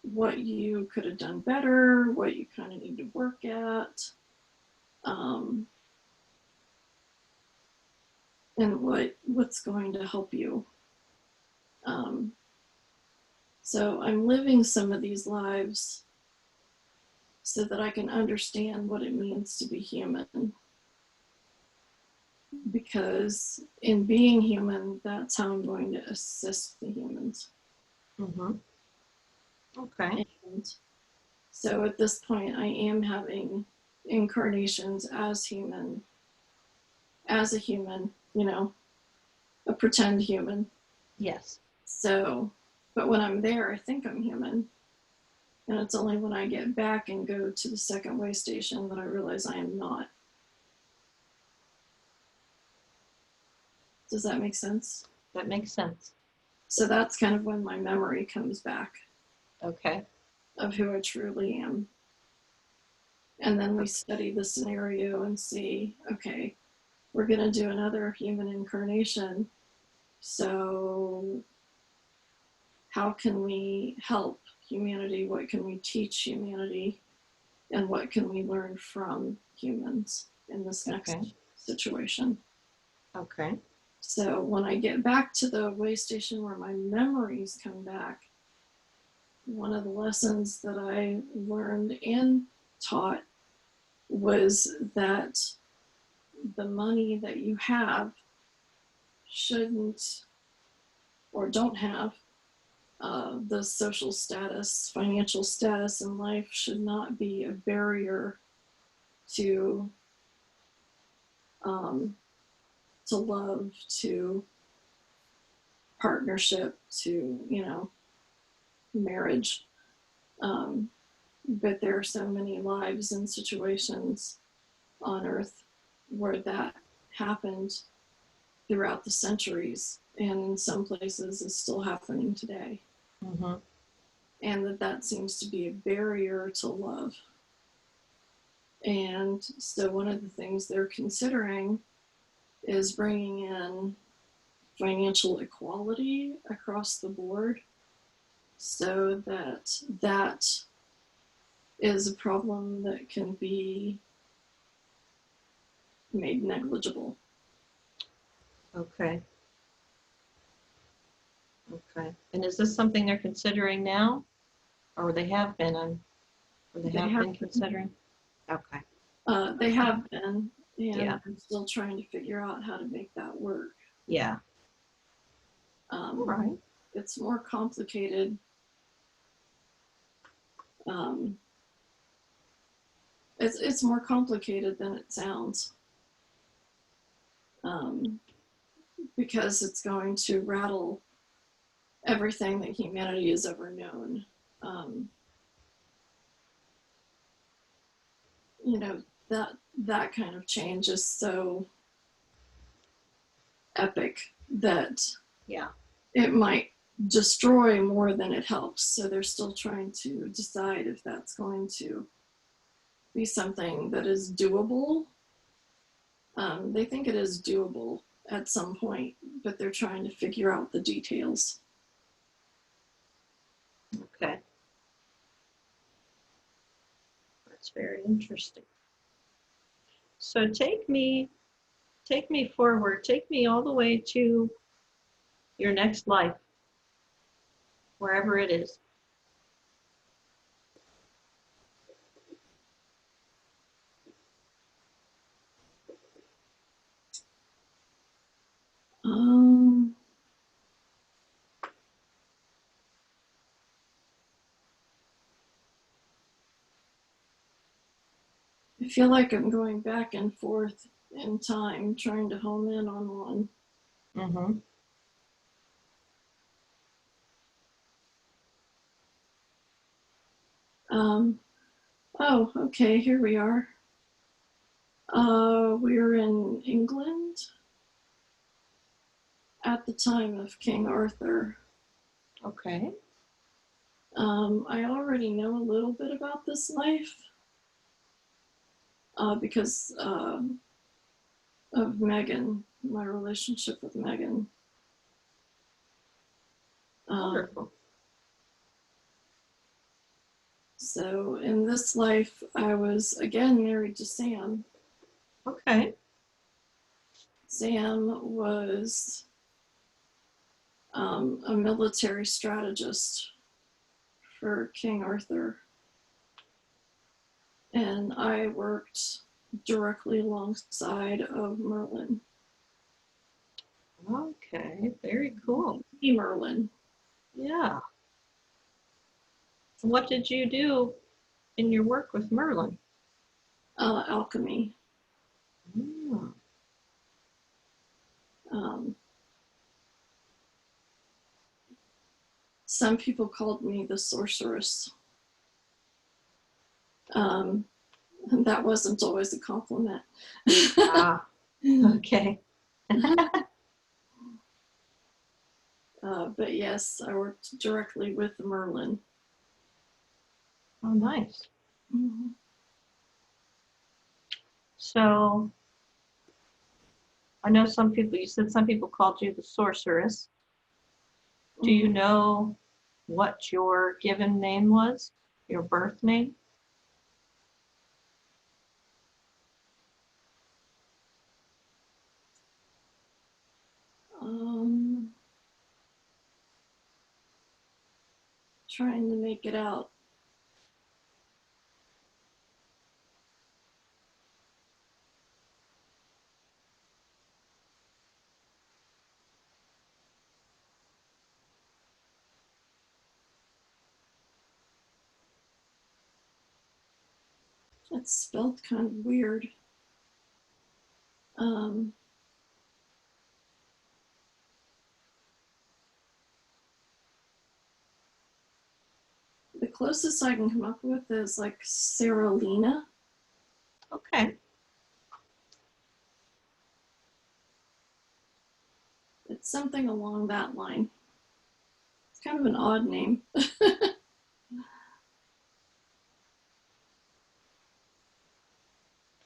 what you could have done better, what you kind of need to work at, and what's going to help you. So I'm living some of these lives so that I can understand what it means to be human. Because in being human, that's how I'm going to assist the humans. Okay. And so at this point, I am having incarnations as a human, a pretend human. Yes. So, but when I'm there, I think I'm human. And it's only when I get back and go to the second way station that I realize I am not. Does that make sense? That makes sense. So that's kind of when my memory comes back. Okay. Of who I truly am. And then we study the scenario and see, okay, we're going to do another human incarnation. So how can we help humanity? What can we teach humanity? And what can we learn from humans in this next situation? Okay. So when I get back to the way station where my memories come back, one of the lessons that I learned and taught was that the money that you have shouldn't or don't have, the social status, financial status in life should not be a barrier to love, to partnership, to, marriage. But there are so many lives and situations on Earth where that happened throughout the centuries. and in some places is still happening today. Mm-hmm. And that seems to be a barrier to love. And so one of the things they're considering is bringing in financial equality across the board, so that is a problem that can be made negligible. Okay. Okay. And is this something they're considering now, or they have been on, or they have been considering? Okay. They have been, and Yeah. I'm still trying to figure out how to make that work. Yeah. All right. It's more complicated. It's more complicated than it sounds, because it's going to rattle everything that humanity has ever known. You know, that kind of change is so epic that Yeah. it might destroy more than it helps. So they're still trying to decide if that's going to be something that is doable. They think it is doable at some point, but they're trying to figure out the details. Okay. That's very interesting. So take me forward, take me all the way to your next life, wherever it is. I feel like I'm going back and forth in time, trying to home in on one. Mm-hmm. Oh, okay, here we are. We're in England at the time of King Arthur. Okay. I already know a little bit about this life because of Megan, my relationship with Megan. Wonderful. So in this life, I was again married to Sam. Okay. Sam was a military strategist for King Arthur. And I worked directly alongside of Merlin. Okay, very cool. Merlin. Yeah. What did you do in your work with Merlin? Alchemy. Mm. Some people called me the sorceress. That wasn't always a compliment. Ah, okay. But yes, I worked directly with Merlin. Oh, nice. Mm-hmm. So I know some people, you said some people called you the sorceress. Do you know what your given name was? Your birth name? Trying to make it out. It's spelled kind of weird. The closest I can come up with is like Saralina. Okay. It's something along that line. It's kind of an odd name.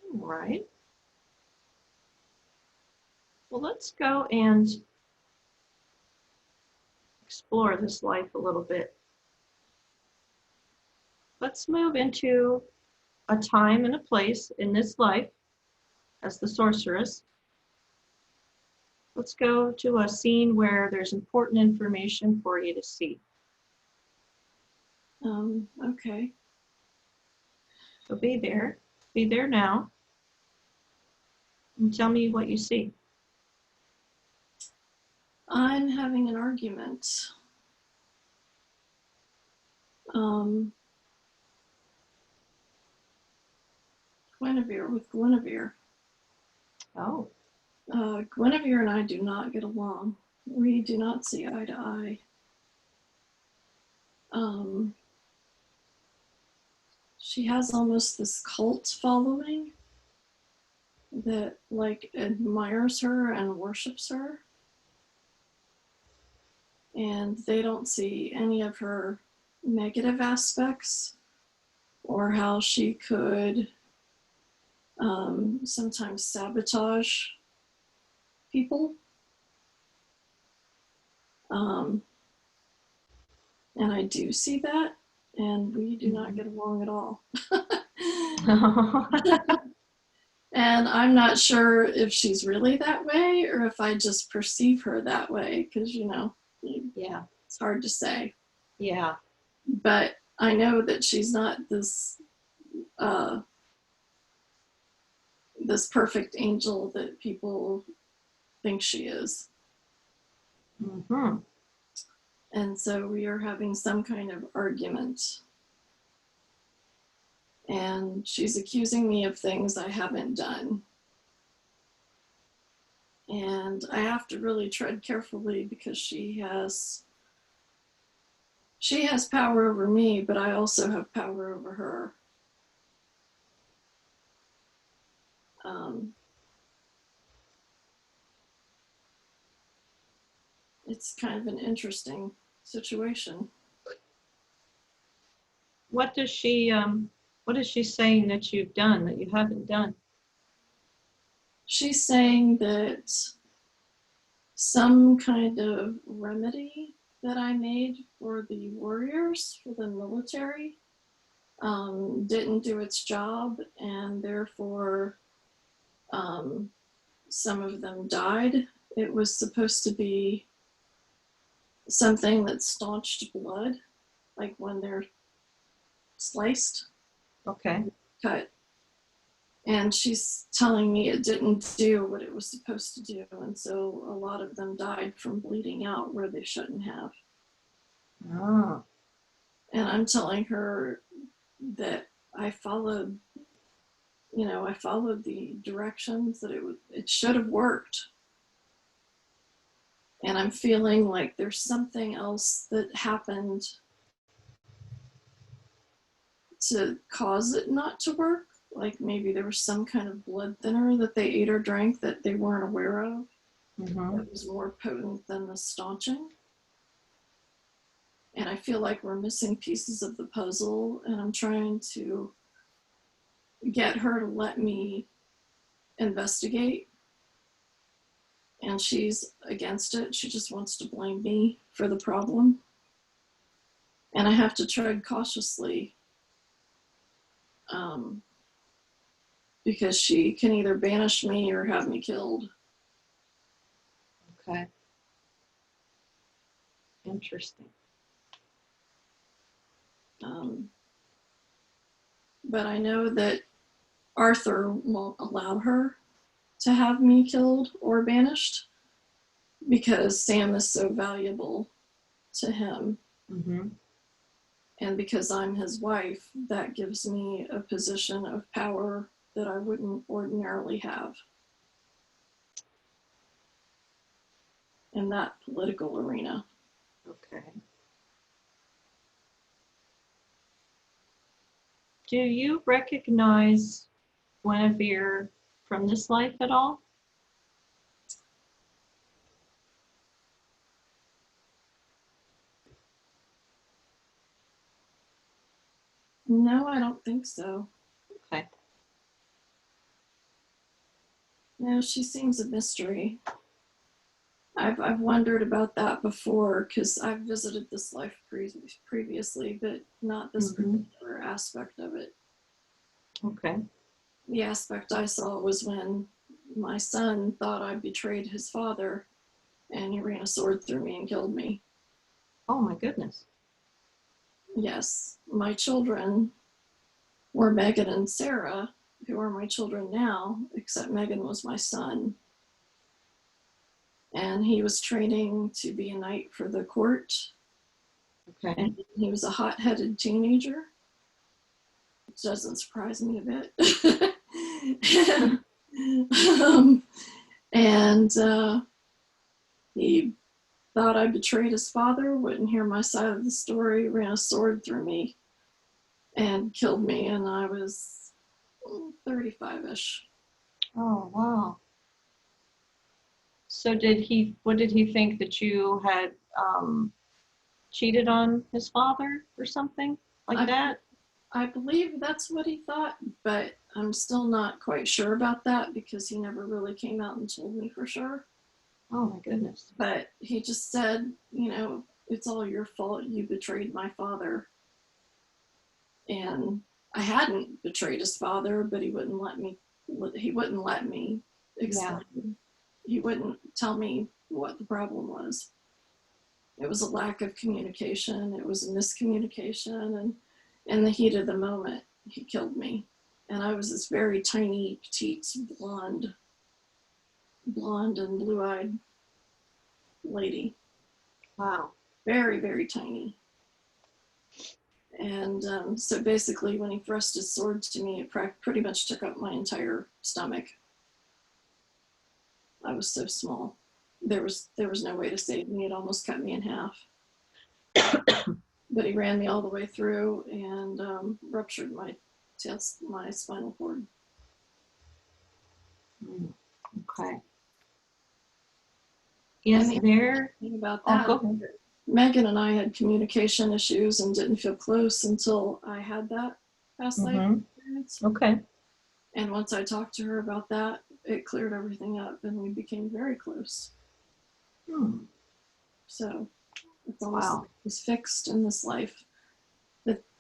All right. Well, let's go and explore this life a little bit. Let's move into a time and a place in this life as the sorceress. Let's go to a scene where there's important information for you to see. Okay. So be there. Be there now. And tell me what you see. I'm having an argument. With Guinevere. Oh. Guinevere and I do not get along. We do not see eye to eye. She has almost this cult following that like admires her and worships her. And they don't see any of her negative aspects or how she could sometimes sabotage people. And I do see that, and we do not get along at all. And I'm not sure if she's really that way or if I just perceive her that way, because, you know, Yeah. it's hard to say. Yeah. But I know that she's not this this perfect angel that people think she is. Mm-hmm. And so we are having some kind of argument. And she's accusing me of things I haven't done. And I have to really tread carefully because she has power over me, but I also have power over her. It's kind of an interesting situation. What is she saying that you've done that you haven't done? She's saying that some kind of remedy that I made for the warriors, for the military, didn't do its job, and therefore some of them died. It was supposed to be something that staunched blood, like when they're sliced, Okay. cut. And she's telling me it didn't do what it was supposed to do, and so a lot of them died from bleeding out where they shouldn't have. Oh. And I'm telling her that I followed the directions, that it should have worked. And I'm feeling like there's something else that happened to cause it not to work. Like maybe there was some kind of blood thinner that they ate or drank that they weren't aware of. Mm-hmm. That was more potent than the staunching. And I feel like we're missing pieces of the puzzle, and I'm trying to get her to let me investigate. And she's against it. She just wants to blame me for the problem. And I have to tread cautiously because she can either banish me or have me killed. Okay. Interesting. But I know that Arthur won't allow her to have me killed or banished because Sam is so valuable to him. Mm-hmm. And because I'm his wife, that gives me a position of power that I wouldn't ordinarily have in that political arena. Okay. Do you recognize Guinevere from this life at all? No, I don't think so. Okay. No, she seems a mystery. I've wondered about that before because I've visited this life previously, but not this particular aspect of it. Okay. The aspect I saw was when my son thought I betrayed his father and he ran a sword through me and killed me. Oh my goodness. Yes, my children were Megan and Sarah, who are my children now, except Megan was my son. And he was training to be a knight for the court. Okay. And he was a hot-headed teenager. Which doesn't surprise me a bit. He thought I betrayed his father, wouldn't hear my side of the story, ran a sword through me and killed me, and I was 35-ish. Oh, wow. So what did he think, that you had cheated on his father or something like that? I believe that's what he thought, but I'm still not quite sure about that because he never really came out and told me for sure. Oh my goodness. But he just said, it's all your fault. You betrayed my father. And I hadn't betrayed his father, but he wouldn't let me explain. Yeah. He wouldn't tell me what the problem was. It was a lack of communication. It was a miscommunication. And in the heat of the moment, he killed me. And I was this very tiny, petite, blonde and blue-eyed lady. Wow. Very, very tiny. And so basically, when he thrust his sword to me, it pretty much took up my entire stomach. I was so small. There was no way to save me. It almost cut me in half. But he ran me all the way through and ruptured my spinal cord. Okay. Is there? About that, go ahead. Megan and I had communication issues and didn't feel close until I had that past life experience. Okay. And once I talked to her about that, it cleared everything up and we became very close. So it's almost like it's fixed in this life.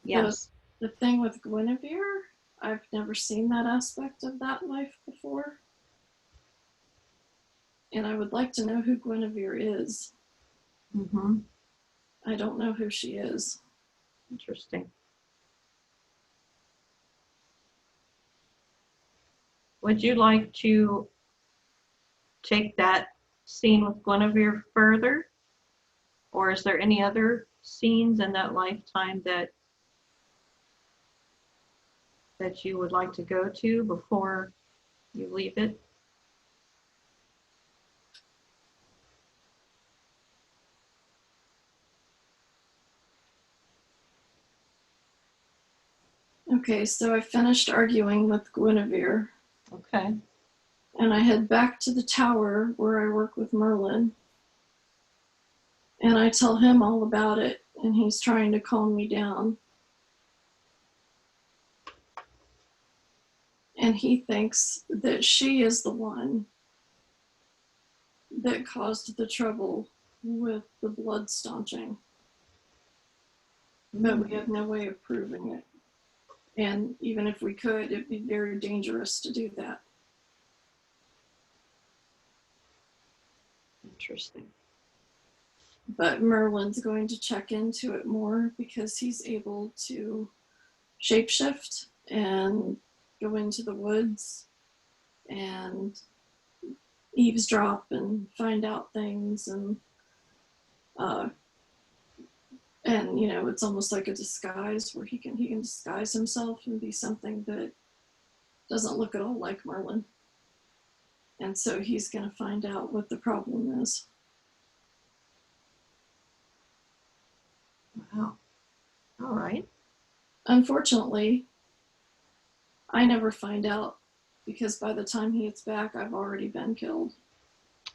Yes. The thing with Guinevere, I've never seen that aspect of that life before. And I would like to know who Guinevere is. I don't know who she is. Interesting. Would you like to take that scene with Guinevere further? Or is there any other scenes in that lifetime that you would like to go to before you leave it? Okay, so I finished arguing with Guinevere. Okay. And I head back to the tower where I work with Merlin. And I tell him all about it, and he's trying to calm me down. And he thinks that she is the one that caused the trouble with the blood staunching. But we have no way of proving it. And even if we could, it'd be very dangerous to do that. Interesting. But Merlin's going to check into it more because he's able to shapeshift and go into the woods and eavesdrop and find out things and it's almost like a disguise where he can disguise himself and be something that doesn't look at all like Merlin. And so he's going to find out what the problem is. Wow. All right. Unfortunately, I never find out because by the time he gets back, I've already been killed.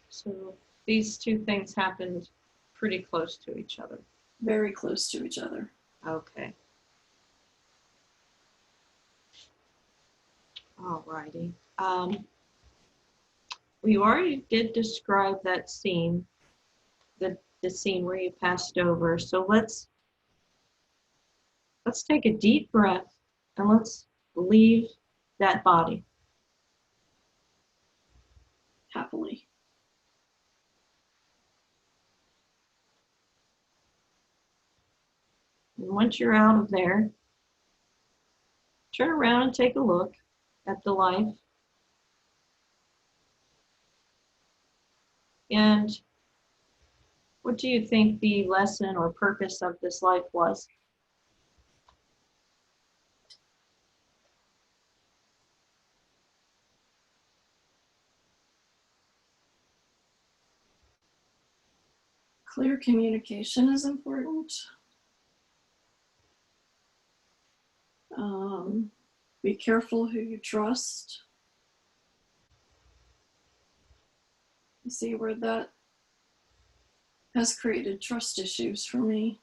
So these two things happened pretty close to each other. Very close to each other. Okay. All righty. We already did describe that scene, the scene where you passed over. So let's take a deep breath and let's leave that body. Happily. And once you're out of there, turn around and take a look at the life. And what do you think the lesson or purpose of this life was? Clear communication is important. Be careful who you trust. You see where that has created trust issues for me.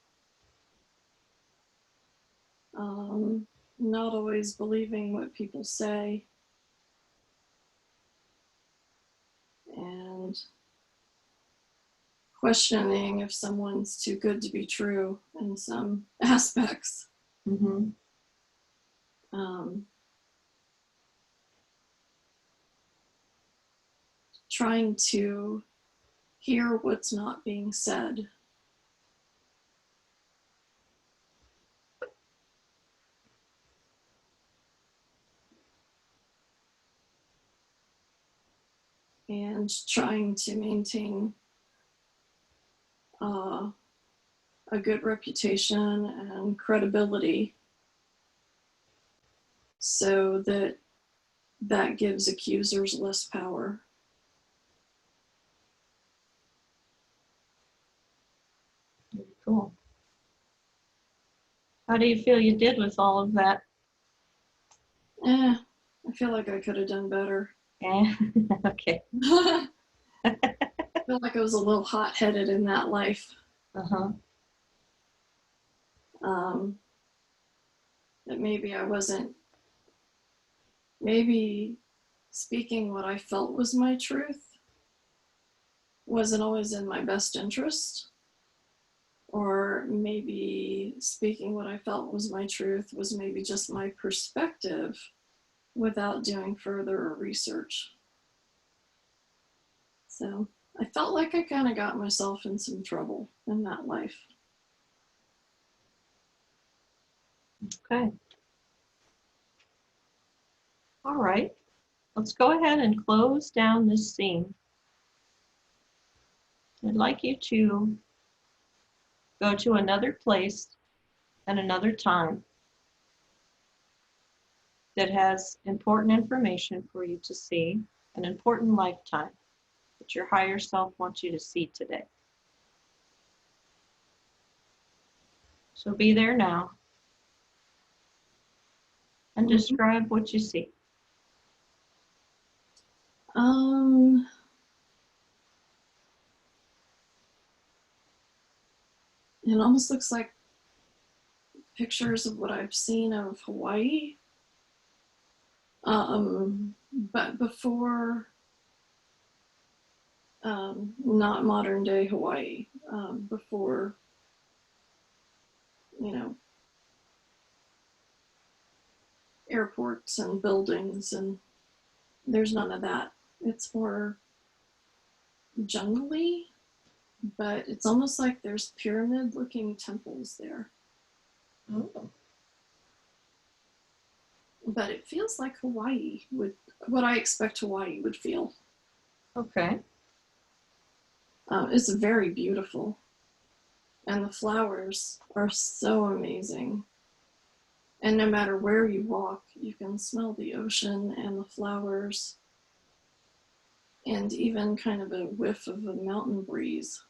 Not always believing what people say. And questioning if someone's too good to be true in some aspects. Mm-hmm. Trying to hear what's not being said. And trying to maintain a good reputation and credibility so that gives accusers less power. Very cool. How do you feel you did with all of that? I feel like I could have done better. Okay. I feel like I was a little hot-headed in that life. Uh-huh. That maybe I wasn't, maybe speaking what I felt was my truth wasn't always in my best interest. Or maybe speaking what I felt was my truth was maybe just my perspective without doing further research. So I felt like I kind of got myself in some trouble in that life. Okay. All right. Let's go ahead and close down this scene. I'd like you to go to another place and another time that has important information for you to see, an important lifetime that your higher self wants you to see today. So be there now and describe what you see. It almost looks like pictures of what I've seen of Hawaii. But before, not modern day Hawaii, before, airports and buildings, and there's none of that. It's more jungly, but it's almost like there's pyramid-looking temples there. Oh. But it feels like Hawaii what I expect Hawaii would feel. Okay. It's very beautiful. And the flowers are so amazing. And no matter where you walk, you can smell the ocean and the flowers, and even kind of a whiff of a mountain breeze.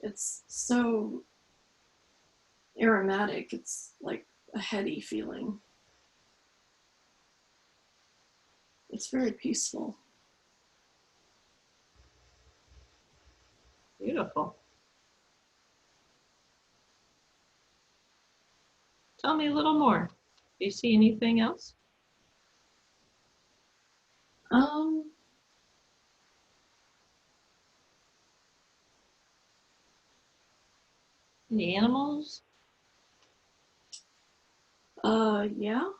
It's so aromatic. It's like a heady feeling. It's very peaceful. Beautiful. Tell me a little more. Do you see anything else? Um, Any animals? yeah.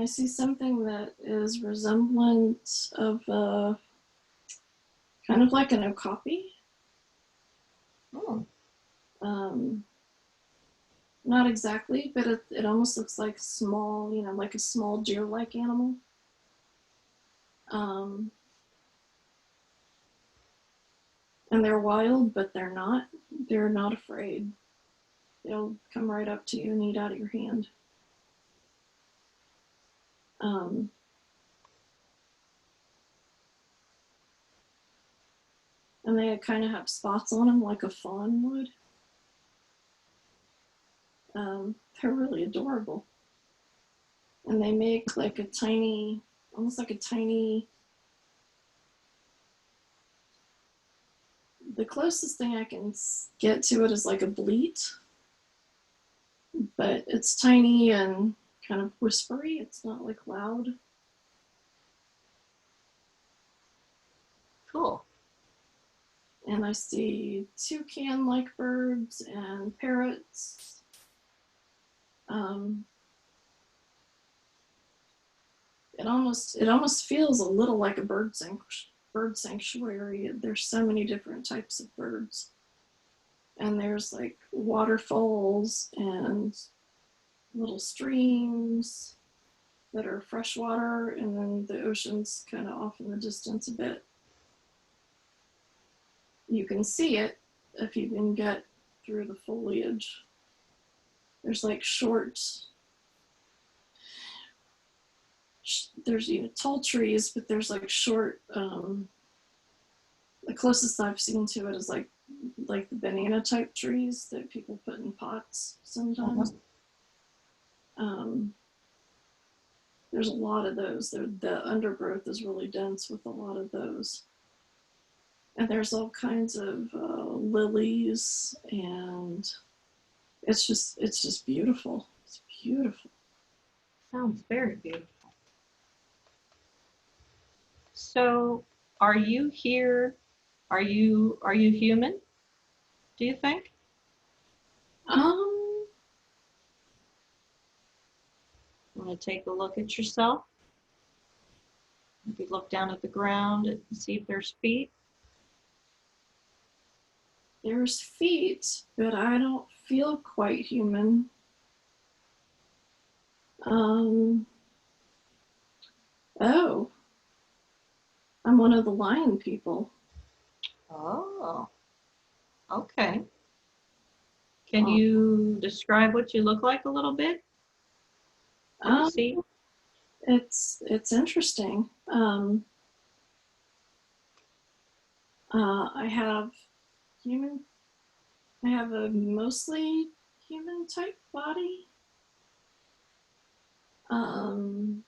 I see something that is resemblant of kind of like an okapi. Oh, Um, not exactly, but it almost looks like small, you know, like a small deer-like animal. Um, and they're wild, but they're not. They're not afraid. They'll come right up to you and eat out of your hand. Um, and they kind of have spots on them like a fawn would. They're really adorable. And they make like a tiny, almost like a tiny, the closest thing I can get to it is like a bleat, but it's tiny and kind of whispery. It's not like loud. cool. And I see toucan-like birds and parrots. Um, it almost feels a little like a bird sanctuary. There's so many different types of birds, and there's like waterfalls and little streams that are freshwater, and then the ocean's kind of off in the distance a bit. You can see it if you can get through the foliage. There's like there's tall trees, but there's like short. The closest I've seen to it is like the banana type trees that people put in pots sometimes. Um, there's a lot of those. The undergrowth is really dense with a lot of those. And there's all kinds of lilies, and it's just beautiful. It's beautiful. Sounds very beautiful. So, are you here? Are you human? Do you think? Um, Want to take a look at yourself? Maybe look down at the ground and see if there's feet. there's feet, but I don't feel quite human. Um, oh, I'm one of the lion people. Oh, okay. Can Um, you describe what you look like a little bit? Let me um, see. it's interesting. I have human. I have a mostly human type body. Um,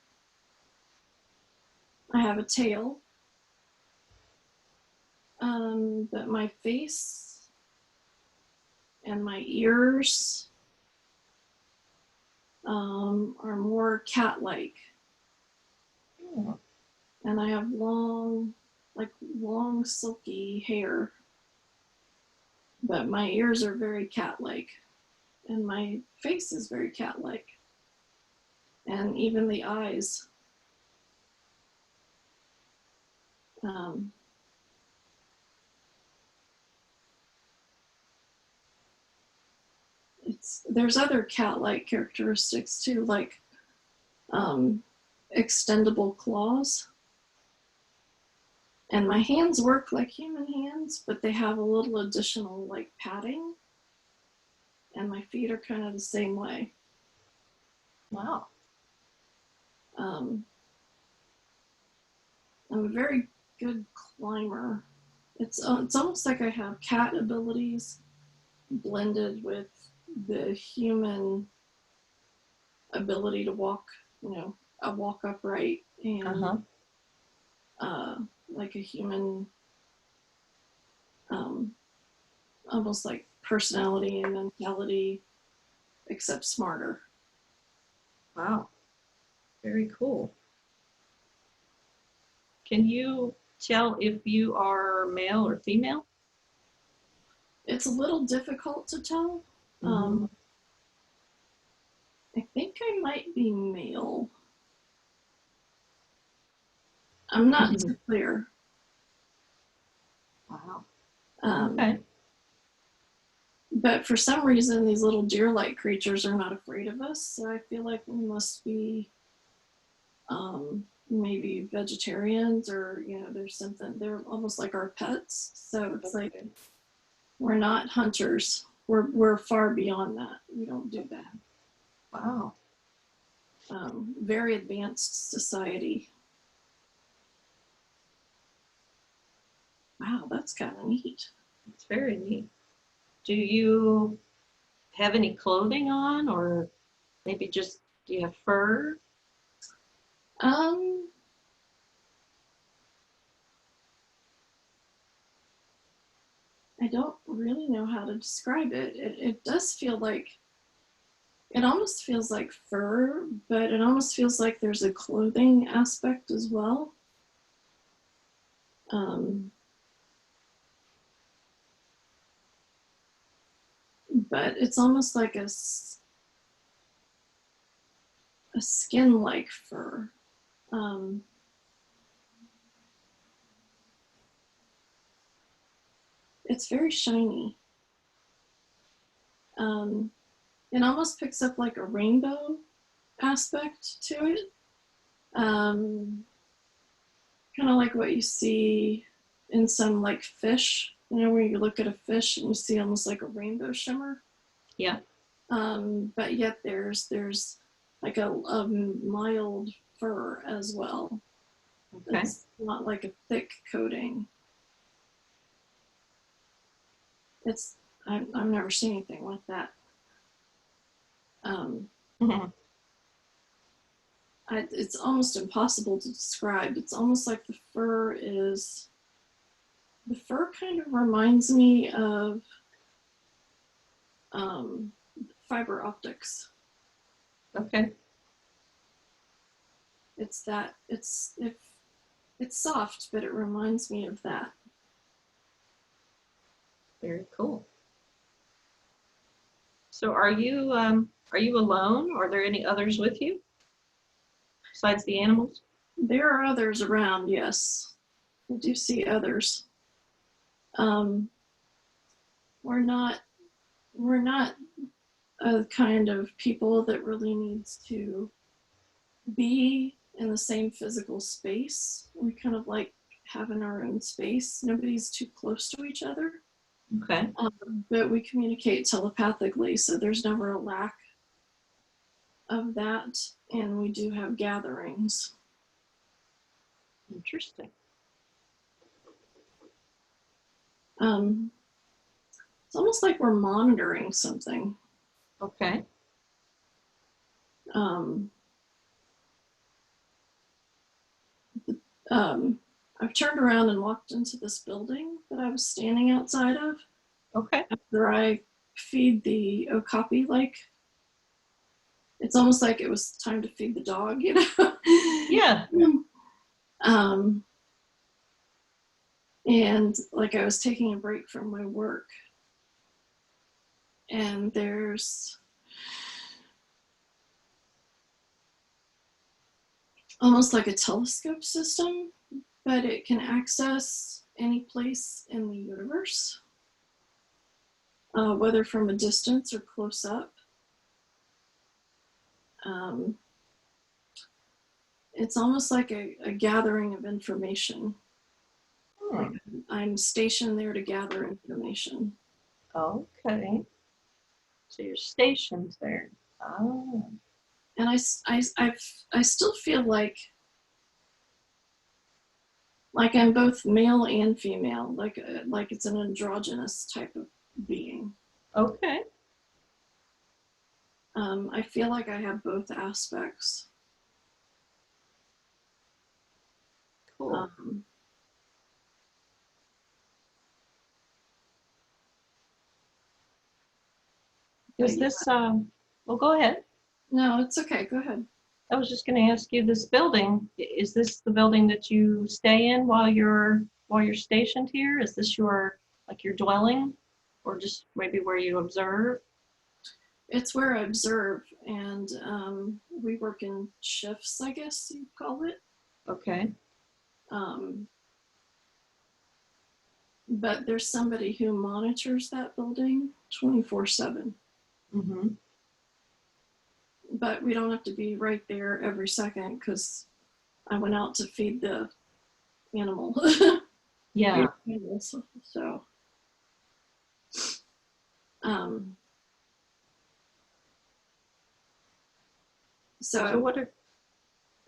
I have a tail. But my face and my ears are more cat-like, Oh, and I have long, silky hair. But my ears are very cat-like, and my face is very cat-like, and even the eyes. Um, there's other cat-like characteristics too, like um, extendable claws. And my hands work like human hands, but they have a little additional like padding. And my feet are kind of the same way. wow. Um, I'm a very good climber. It's almost like I have cat abilities blended with the human ability to walk. I walk upright and Uh-huh. uh, like a human, um, almost like personality and mentality, except smarter. Wow. Very cool. Can you tell if you are male or female? It's a little difficult to tell. I think I might be male. I'm not too clear. Wow. Um, Okay. But for some reason, these little deer-like creatures are not afraid of us. So I feel like we must be maybe vegetarians, or there's something. They're almost like our pets. So it's like we're not hunters. We're far beyond that. We don't do that. Wow. Very advanced society. Wow, that's kind of neat. It's very neat. Do you have any clothing on, or maybe just do you have fur? I don't really know how to describe it. It does feel like, it almost feels like fur, but it almost feels like there's a clothing aspect as well. But it's almost like a skin-like fur. It's very shiny. It almost picks up like a rainbow aspect to it. Kind of like what you see in some like fish, where you look at a fish and you see almost like a rainbow shimmer. Yeah. But yet there's like a mild fur as well. Okay. It's not like a thick coating. I've never seen anything like that. It's almost impossible to describe. It's almost like the fur kind of reminds me of fiber optics. Okay. It's soft, but it reminds me of that. Very cool. So are you alone? Are there any others with you besides the animals? There are others around, yes. I do see others. We're not a kind of people that really needs to be in the same physical space. We kind of like having our own space. Nobody's too close to each other. Okay. But we communicate telepathically, so there's never a lack of that. And we do have gatherings. Interesting. It's almost like we're monitoring something. Okay. I've turned around and walked into this building that I was standing outside of. Okay. After I feed the okapi, it's almost like it was time to feed the dog, Yeah. And like I was taking a break from my work, and there's almost like a telescope system, but it can access any place in the universe, whether from a distance or close up. It's almost like a gathering of information. Like I'm stationed there to gather information. Okay. So you're stationed there. Oh. And I still feel like I'm both male and female, like it's an androgynous type of being. Okay. I feel like I have both aspects. Cool. Is this well, go ahead. No, it's okay. Go ahead. I was just going to ask you, this building, is this the building that you stay in while you're stationed here? Is this your like your dwelling, or just maybe where you observe? It's where I observe, and we work in shifts, I guess you'd call it. Okay. Um, but there's somebody who monitors that building 24/7. Mm-hmm. But we don't have to be right there every second because I went out to feed the animal. Yeah. Animals. So, um, So so what are?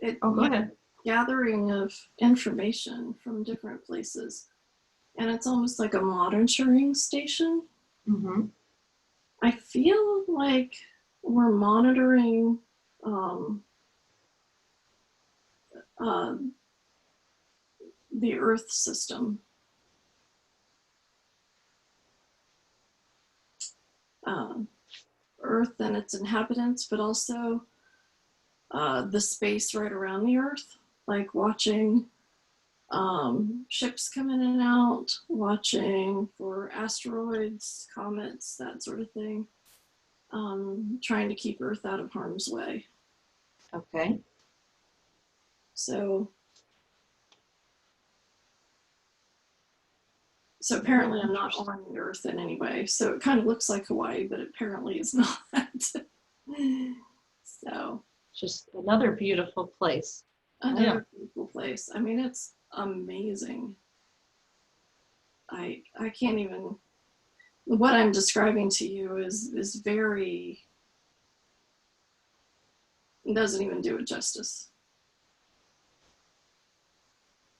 it Oh, go ahead. gathering of information from different places, and it's almost like a monitoring station. Mm-hmm. I feel like we're monitoring um, uh, the Earth system, uh, Earth and its inhabitants, but also the space right around the Earth, like watching ships come in and out, watching for asteroids, comets, that sort of thing, trying to keep Earth out of harm's way. Okay. So apparently I'm not on the Earth in any way. So it kind of looks like Hawaii, but apparently it's not. So Just another beautiful place. another beautiful place. I mean, it's amazing. I can't even. What I'm describing to you is very, doesn't even do it justice.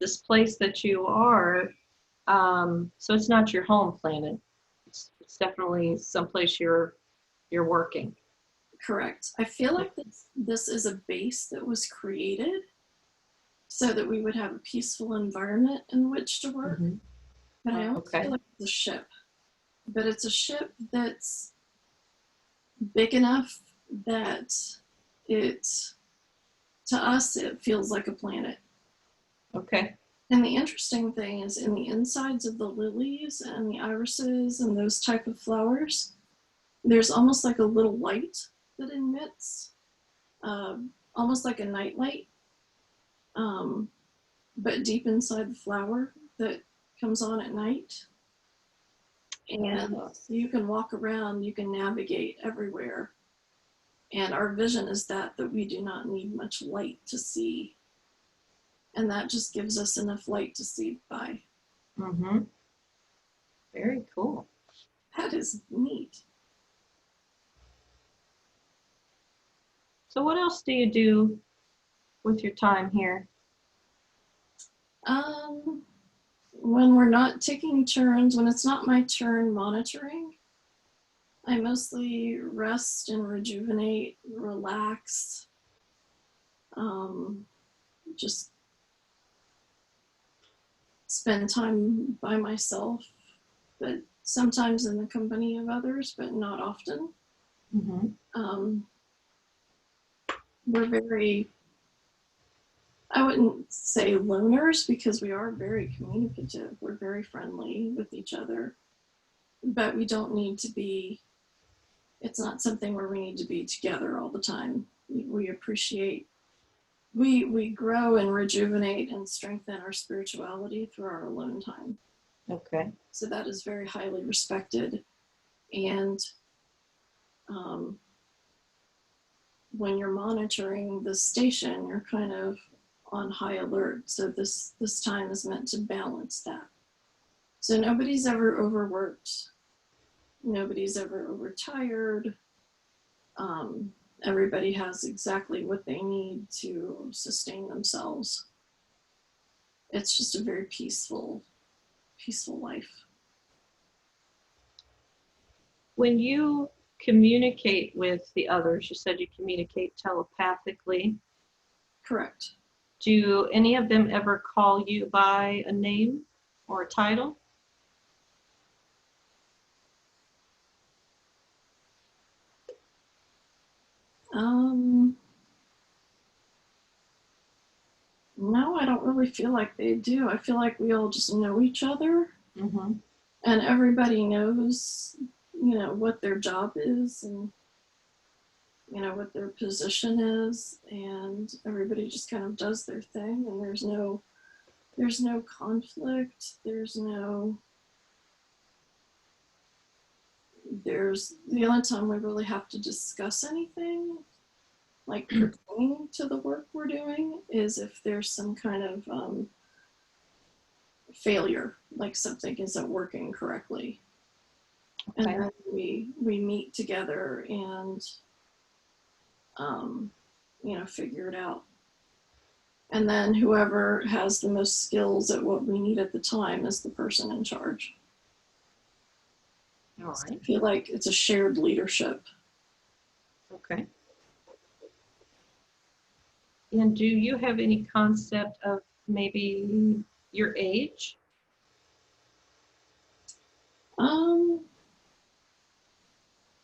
This place that you are, so it's not your home planet. It's definitely someplace you're working. Correct. I feel like this is a base that was created so that we would have a peaceful environment in which to work. Mm-hmm. But I almost Okay. feel like it's a ship. But it's a ship that's big enough that it, to us, it feels like a planet. Okay. And the interesting thing is in the insides of the lilies and the irises and those type of flowers, there's almost like a little light that emits, almost like a nightlight, but deep inside the flower that comes on at night. And you can walk around, you can navigate everywhere. And our vision is that we do not need much light to see. And that just gives us enough light to see by. Mm-hmm. Very cool. That is neat. So what else do you do with your time here? When we're not taking turns, when it's not my turn monitoring, I mostly rest and rejuvenate, relax, just spend time by myself, but sometimes in the company of others, but not often. Mm-hmm. We're very, I wouldn't say loners because we are very communicative. We're very friendly with each other, but we don't need to be, it's not something where we need to be together all the time. We appreciate, we grow and rejuvenate and strengthen our spirituality through our alone time. Okay. So that is very highly respected. And when you're monitoring the station, you're kind of on high alert. So this time is meant to balance that. So nobody's ever overworked. Nobody's ever overtired. Everybody has exactly what they need to sustain themselves. It's just a very peaceful life. When you communicate with the others, you said you communicate telepathically. Correct. Do any of them ever call you by a name or a title? really feel like they do. I feel like we all just know each other, Mm-hmm. and everybody knows, what their job is and, what their position is, and everybody just kind of does their thing, and there's no conflict. There's the only time we really have to discuss anything like pertaining to the work we're doing is if there's some kind of failure, like something isn't working correctly. Okay. And then we meet together and figure it out. And then whoever has the most skills at what we need at the time is the person in charge. All So right. I feel like it's a shared leadership. Okay. And do you have any concept of maybe your age?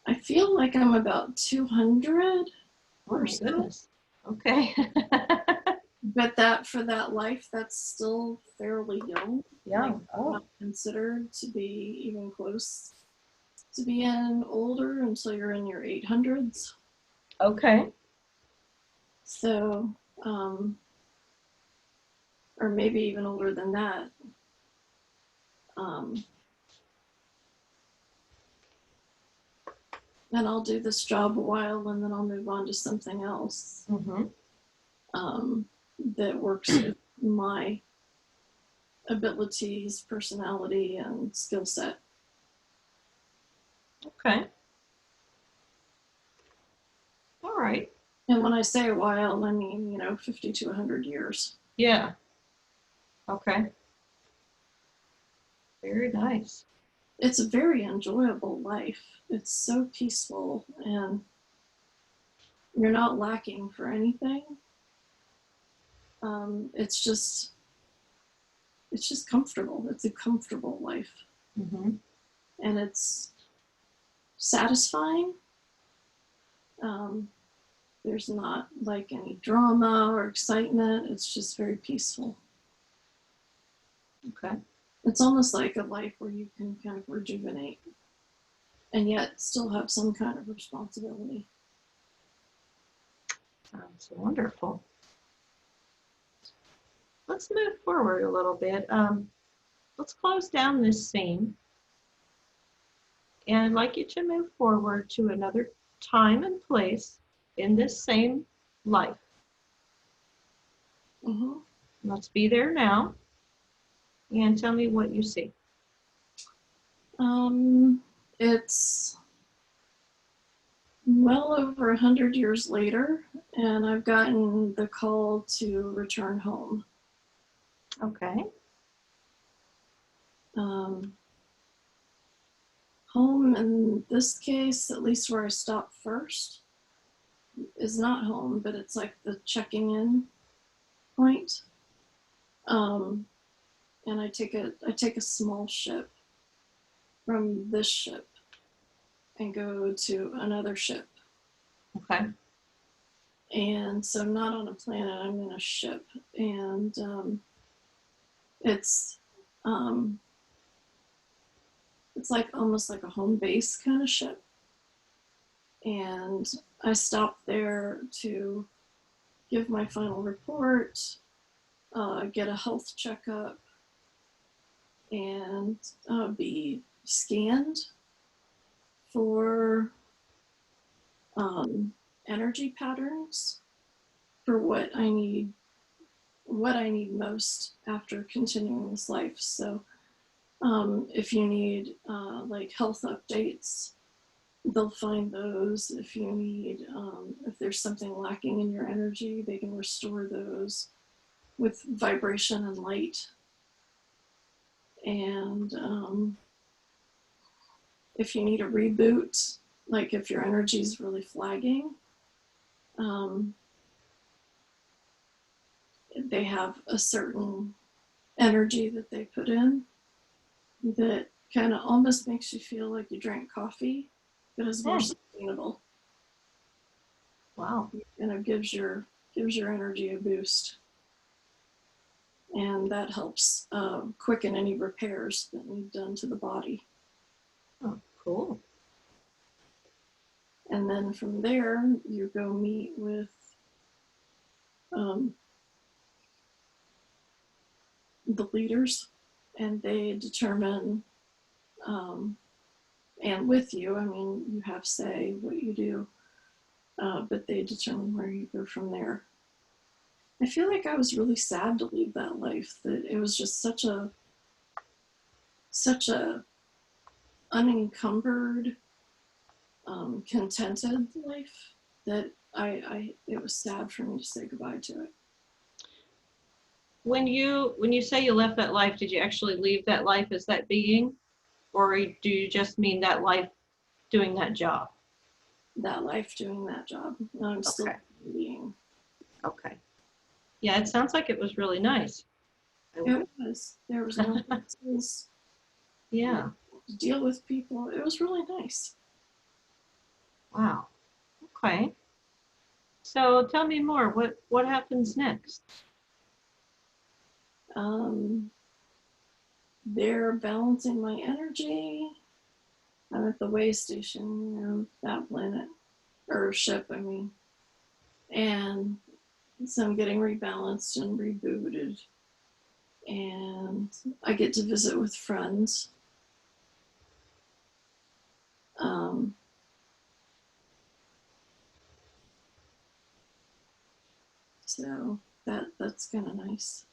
I feel like I'm about 200. Oh my goodness. Okay. But that for that life, that's still fairly young. Yeah. Like, Oh. not considered to be even close to being older until you're in your 800s. Okay. So, or maybe even older than that. And I'll do this job a while and then I'll move on to something else Mm-hmm. that works with my abilities, personality, and skill set. Okay. All right. And when I say a while, I mean, 50 to 100 years. Yeah. Okay. Very nice. It's a very enjoyable life. It's so peaceful and you're not lacking for anything. It's just comfortable. It's a comfortable life. Mm-hmm. And it's satisfying. There's not like any drama or excitement. It's just very peaceful. Okay. It's almost like a life where you can kind of rejuvenate and yet still have some kind of responsibility. Sounds wonderful. Let's move forward a little bit. Let's close down this scene. And I'd like you to move forward to another time and place in this same life. Mm-hmm. Let's be there now. And tell me what you see. It's well over 100 years later, and I've gotten the call to return home. Okay. Home in this case, at least where I stopped first, is not home, but it's like the checking in point. And I take a small ship from this ship and go to another ship. Okay. And so I'm not on a planet, I'm in a ship. And it's like almost like a home base kind of ship. And I stopped there to give my final report, get a health checkup, and be scanned for energy patterns for what I need most after continuing this life. So if you need like health updates, they'll find those. If you need, if there's something lacking in your energy, they can restore those with vibration and light. And if you need a reboot, like if your energy is really flagging, they have a certain energy that they put in that kind of almost makes you feel like you drank coffee, but is more sustainable. Wow. And it gives your energy a boost. and that helps quicken any repairs that need done to the body. Oh, cool. And then from there, you go meet with the leaders, and they determine, and with you, I mean, you have say what you do, but they determine where you go from there. I feel like I was really sad to leave that life, that it was just such a unencumbered, contented life that it was sad for me to say goodbye to it. When you say you left that life, did you actually leave that life as that being, or do you just mean that life doing that job? That life doing that job. I'm still being. Okay. Yeah, it sounds like it was really nice. It was. There was no hassles. Yeah. To deal with people. It was really nice. Wow. Okay. So tell me more. What happens next? They're balancing my energy. I'm at the way station, that planet, or ship, I mean. And so I'm getting rebalanced and rebooted. And I get to visit with friends. So that's kind of nice.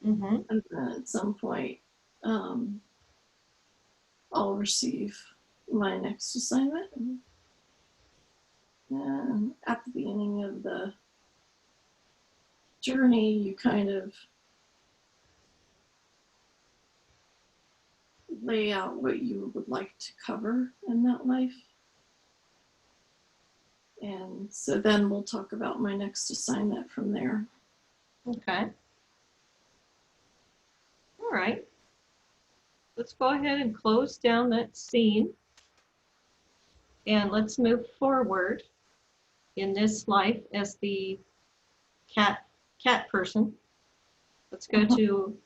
Mm-hmm. And then at some point, I'll receive my next assignment. And at the beginning of the journey, you kind of lay out what you would like to cover in that life. And so then we'll talk about my next assignment from there. Okay. All right. Let's go ahead and close down that scene. And let's move forward in this life as the cat person. Let's go to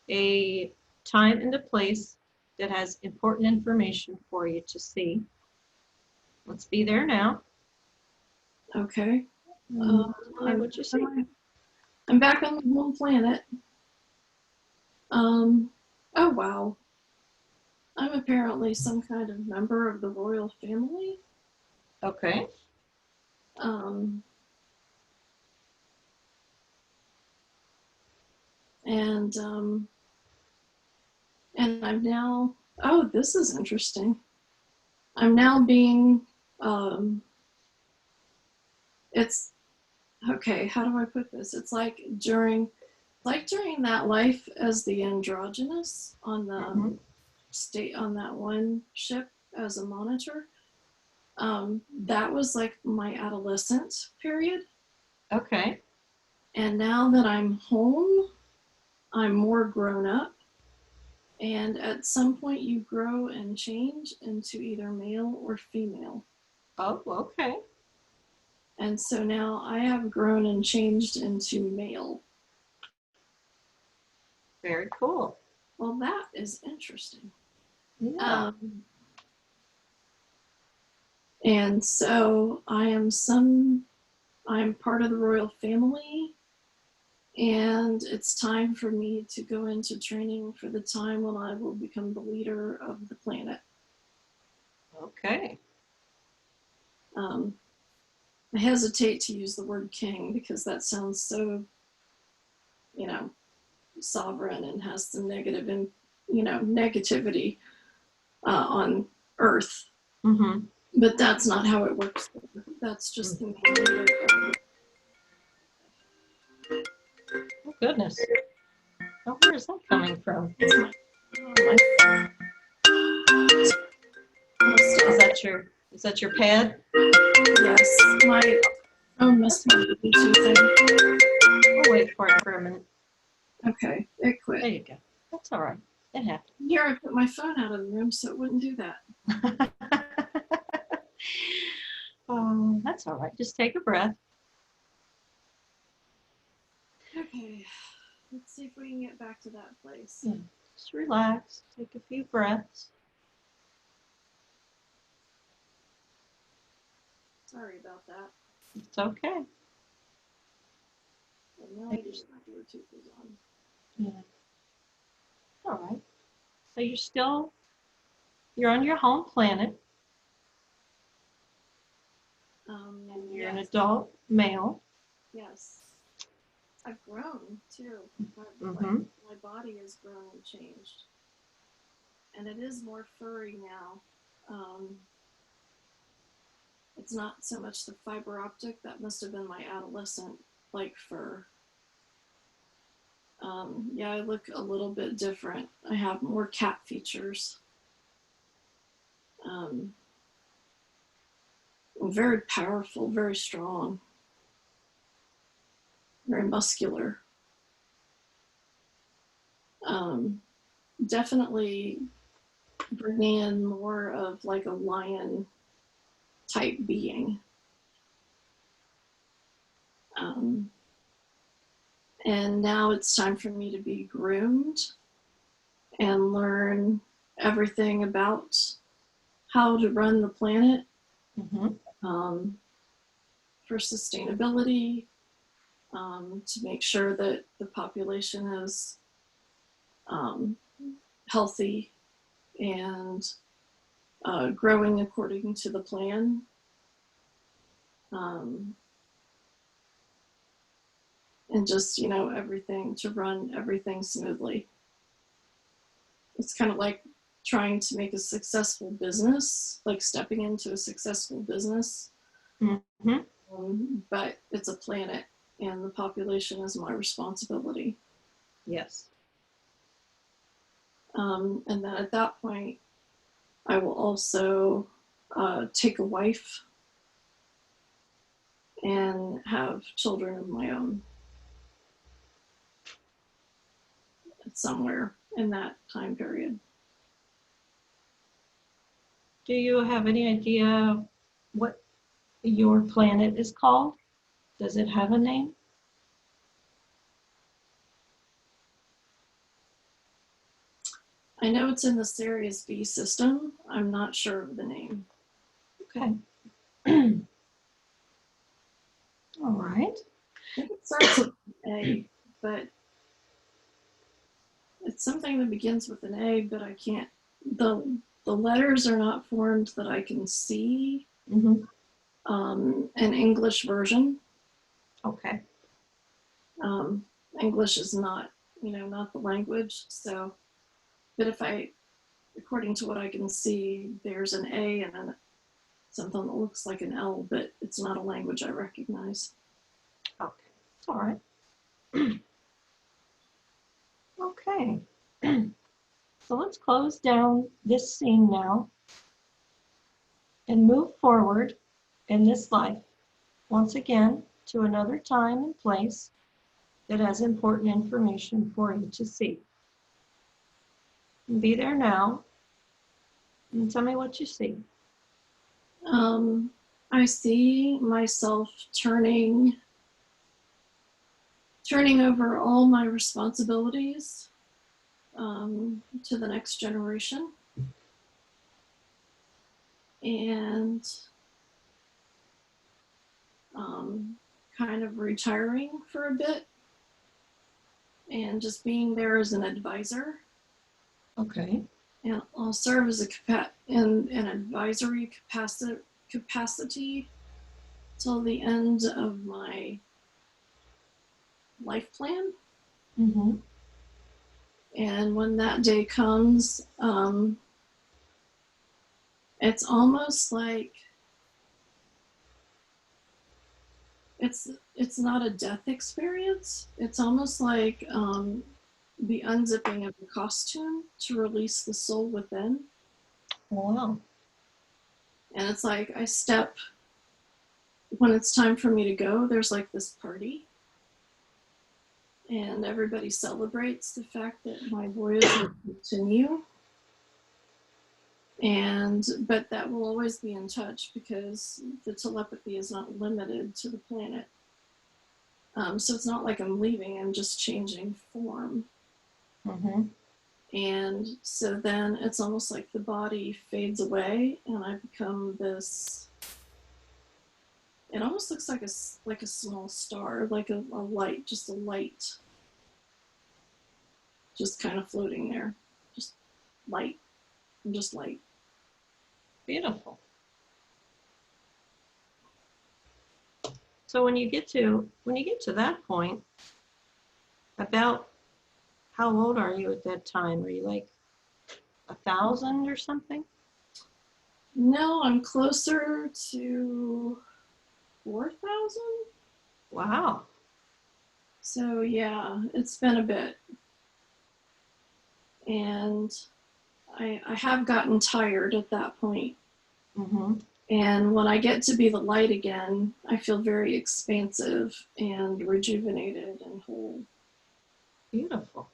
a time and a place that has important information for you to see. Let's be there now. Okay. Tell me what you see. I'm back on the home planet. Oh wow. I'm apparently some kind of member of the royal family. Okay. And I'm now, oh, this is interesting. I'm now being, it's, okay, how do I put this? It's like during that life as the androgynous on the state, on that one ship as a monitor, that was like my adolescent period. Okay. And now that I'm home, I'm more grown up. And at some point you grow and change into either male or female. Oh, okay. And so now I have grown and changed into male. Very cool. Well, that is interesting. Yeah. And so I'm part of the royal family, and it's time for me to go into training for the time when I will become the leader of the planet. Okay. I hesitate to use the word king because that sounds so, sovereign and has some negative, negativity on Earth. Mm-hmm. But that's not how it works. That's just the main leader. Oh, goodness. Oh, where is that coming from? Is that your pad? Yes, my phone must have a Bluetooth thing. I'll wait for it for a minute. Okay, it quit. There you go. That's all right. It happened. Here, I put my phone out of the room so it wouldn't do that. Oh, that's all right. Just take a breath. Okay. let's see if we can get back to that place. Yeah. Just relax, take a few breaths. Sorry about that. It's okay. And now I just my Bluetooth is on. Yeah. All right. So you're on your home planet. And you're an Yes. adult male. Yes. I've grown too. Mm-hmm. My body has grown and changed. And it is more furry now. It's not so much the fiber optic. That must have been my adolescent like fur. Yeah, I look a little bit different. I have more cat features. Very powerful, very strong, very muscular. Definitely bringing in more of like a lion type being. And now it's time for me to be groomed and learn everything about how to run the planet for sustainability, to make sure that the population is healthy and growing according to the plan. And just, everything to run everything smoothly. It's kind of like trying to make a successful business, like stepping into a successful business. But it's a planet and the population is my responsibility. Yes. And then at that point, I will also take a wife and have children of my own somewhere in that time period. Do you have any idea what your planet is called? Does it have a name? I know it's in the Sirius B system. I'm not sure of the name. Okay. All right. I think it starts with an A, but it's something that begins with an A, but I can't, the letters are not formed that I can see. An English version. Okay. English is not, not the language. So, but if according to what I can see, there's an A and then something that looks like an L, but it's not a language I recognize. Okay. It's all right. Okay. So let's close down this scene now and move forward in this life once again to another time and place that has important information for you to see. And be there now and tell me what you see. I see myself turning over all my responsibilities to the next generation, and kind of retiring for a bit and just being there as an advisor. Okay. And I'll serve as an advisory capacity till the end of my life plan. And when that day comes, it's almost like it's not a death experience. It's almost like the unzipping of the costume to release the soul within. Wow. And it's like when it's time for me to go, there's like this party. And everybody celebrates the fact that my voyage will continue. But that will always be in touch because the telepathy is not limited to the planet. So it's not like I'm leaving, I'm just changing form. Mm-hmm. And so then it's almost like the body fades away and I become this, it almost looks like a small star, like a light, just a light, just kind of floating there. Just light. I'm just light. Beautiful. So when you get to that point, about how old are you at that time? Are you like 1,000 or something? No, I'm closer to 4,000. Wow. So yeah, it's been a bit. And I have gotten tired at that point. Mm-hmm. And when I get to be the light again, I feel very expansive and rejuvenated and whole. Beautiful.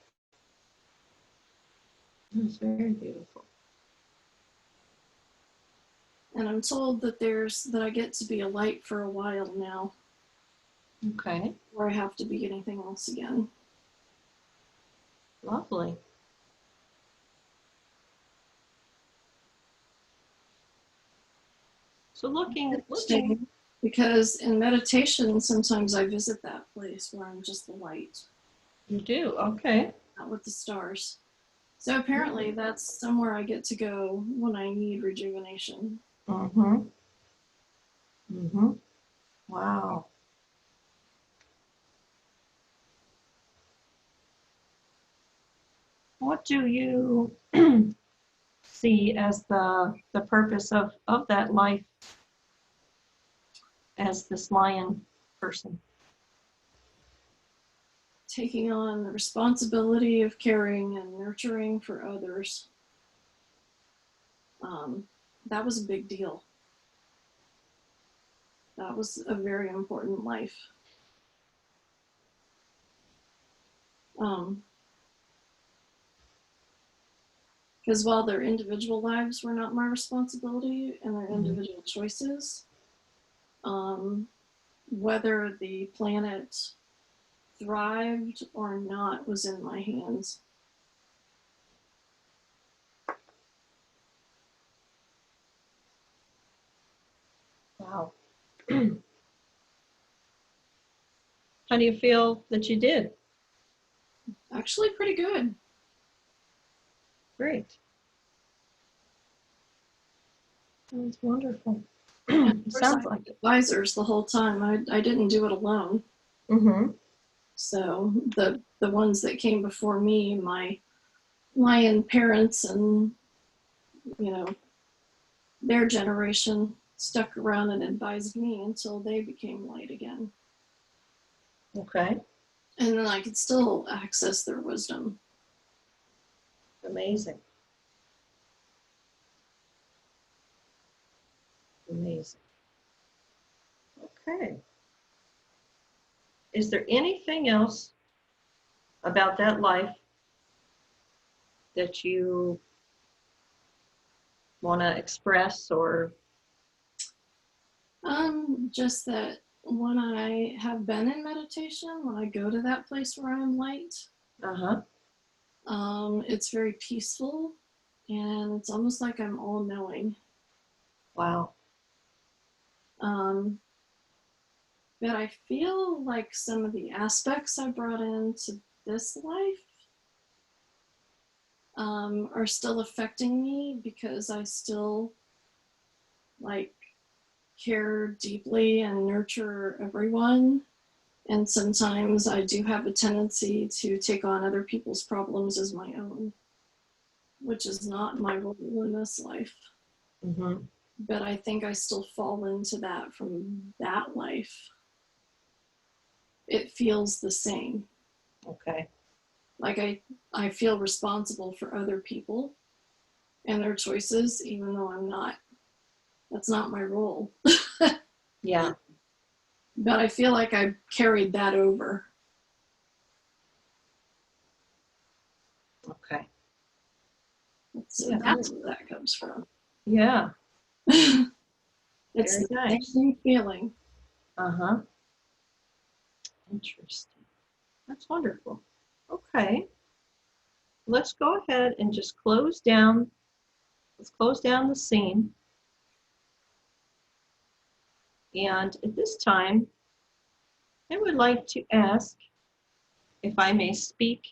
It's very beautiful. And I'm told that that I get to be a light for a while now, Okay. where I have to be anything else again. Lovely. So looking. Because in meditation, sometimes I visit that place where I'm just the light. You do? Okay. Not with the stars. So apparently that's somewhere I get to go when I need rejuvenation. Mm-hmm. Mm-hmm. Wow. What do you see as the purpose of that life as this lion person? Taking on the responsibility of caring and nurturing for others. That was a big deal. That was a very important life. Because while their individual lives were not my responsibility and their individual choices, whether the planet thrived or not was in my hands. Wow. How do you feel that you did? Actually, pretty good. Great. That's wonderful. It sounds like it. Advisors the whole time. I didn't do it alone. Mm-hmm. So the ones that came before me, my lion parents and, you know, their generation stuck around and advised me until they became light again. Okay. And then I could still access their wisdom. Amazing. Amazing. Okay. Is there anything else about that life that you want to express or? Just that when I have been in meditation, when I go to that place where I'm light, Uh-huh. it's very peaceful and it's almost like I'm all knowing. Wow. But I feel like some of the aspects I brought into this life are still affecting me because I still like care deeply and nurture everyone. And sometimes I do have a tendency to take on other people's problems as my own, which is not my role in this life. Mm-hmm. But I think I still fall into that from that life. It feels the same. Okay. Like I feel responsible for other people and their choices, even though I'm not. That's not my role. Yeah. But I feel like I carried that over. Okay. So yeah. that's where that comes from. Yeah. It's Very the nice. same feeling. Uh-huh. Interesting. That's wonderful. Okay. Let's go ahead and just close down. Let's close down the scene. And at this time, I would like to ask if I may speak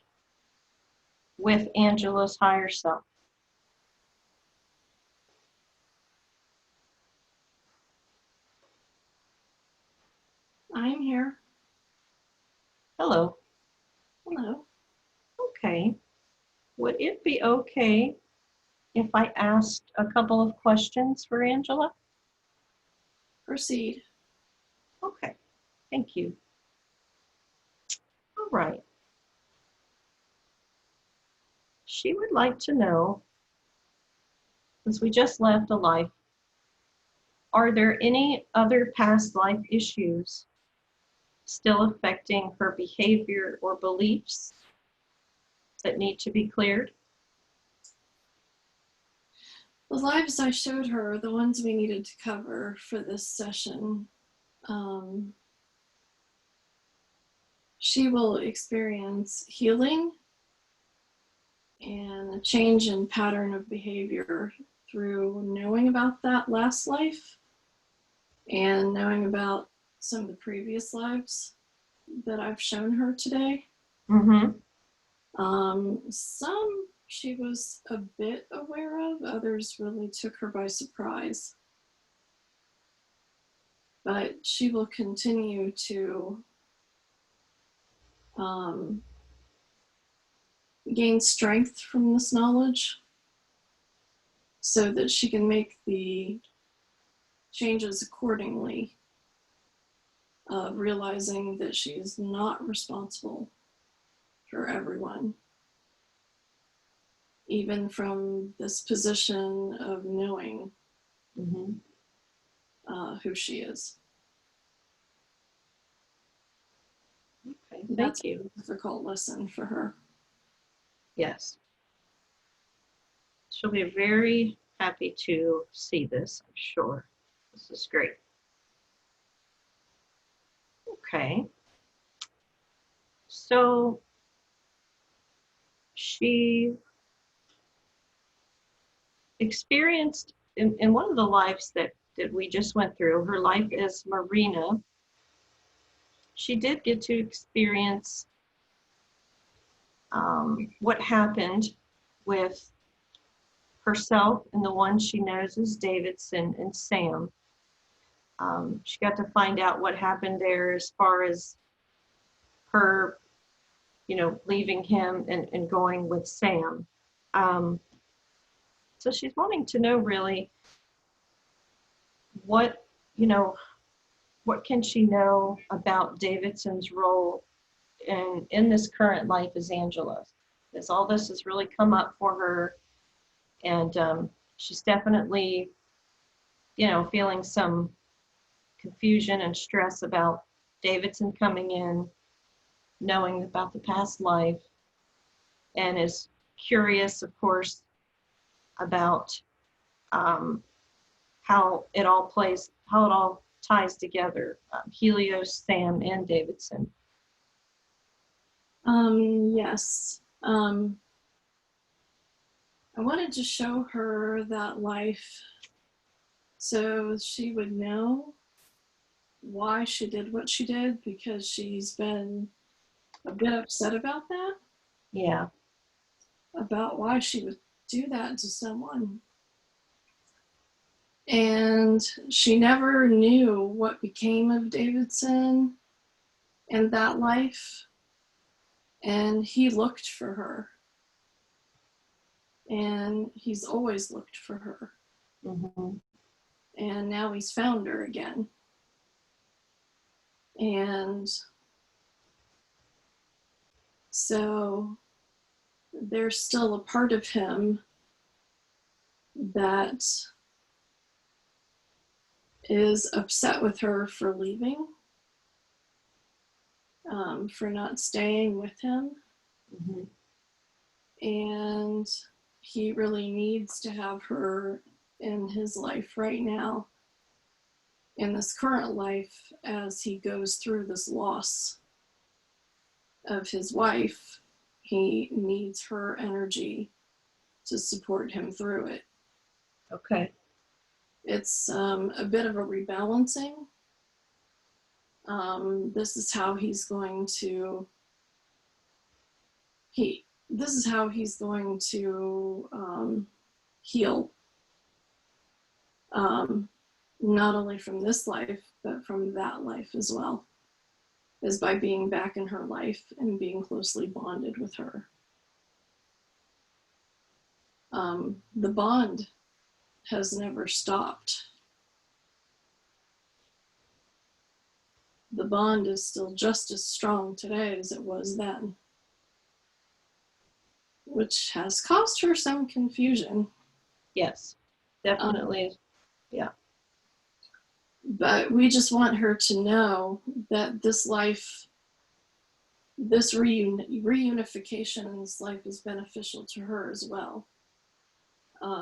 with Angela's higher self. I'm here. Hello. Hello. Okay. Would it be okay if I asked a couple of questions for Angela? Proceed. Okay. Thank you. All right. She would like to know, since we just left a life, are there any other past life issues still affecting her behavior or beliefs that need to be cleared? The lives I showed her, the ones we needed to cover for this session, she will experience healing and a change in pattern of behavior through knowing about that last life and knowing about some of the previous lives that I've shown her today. Mm-hmm. Some she was a bit aware of, others really took her by surprise. But she will continue to gain strength from this knowledge so that she can make the changes accordingly, realizing that she is not responsible for everyone, even from this position of knowing who she is. Okay, That's thank you. a difficult lesson for her. Yes. She'll be very happy to see this, I'm sure. This is great. Okay. So she experienced in one of the lives that we just went through, her life as Marina, she did get to experience what happened with herself and the one she knows as Davidson and Sam. She got to find out what happened there as far as her, leaving him and going with Sam. So she's wanting to know really what can she know about Davidson's role in this current life as Angela. As all this has really come up for her, and she's definitely, feeling some confusion and stress about Davidson coming in, knowing about the past life, and is curious, of course, about how it all ties together, Helios, Sam, and Davidson. Yes. I wanted to show her that life so she would know why she did what she did, because she's been a bit upset about that. Yeah. About why she would do that to someone. And she never knew what became of Davidson in that life. And he looked for her. And he's always looked for her. Mm-hmm. And now he's found her again. And so there's still a part of him that is upset with her for leaving, for not staying with him. Mm-hmm. And he really needs to have her in his life right now, in this current life, as he goes through this loss of his wife, he needs her energy to support him through it. Okay. It's a bit of a rebalancing. This is how he's going to heal, not only from this life, but from that life as well, is by being back in her life and being closely bonded with her. The bond has never stopped. The bond is still just as strong today as it was then, which has caused her some confusion. Yes, definitely. Yeah. But we just want her to know that this life, this reunification in this life is beneficial to her as well.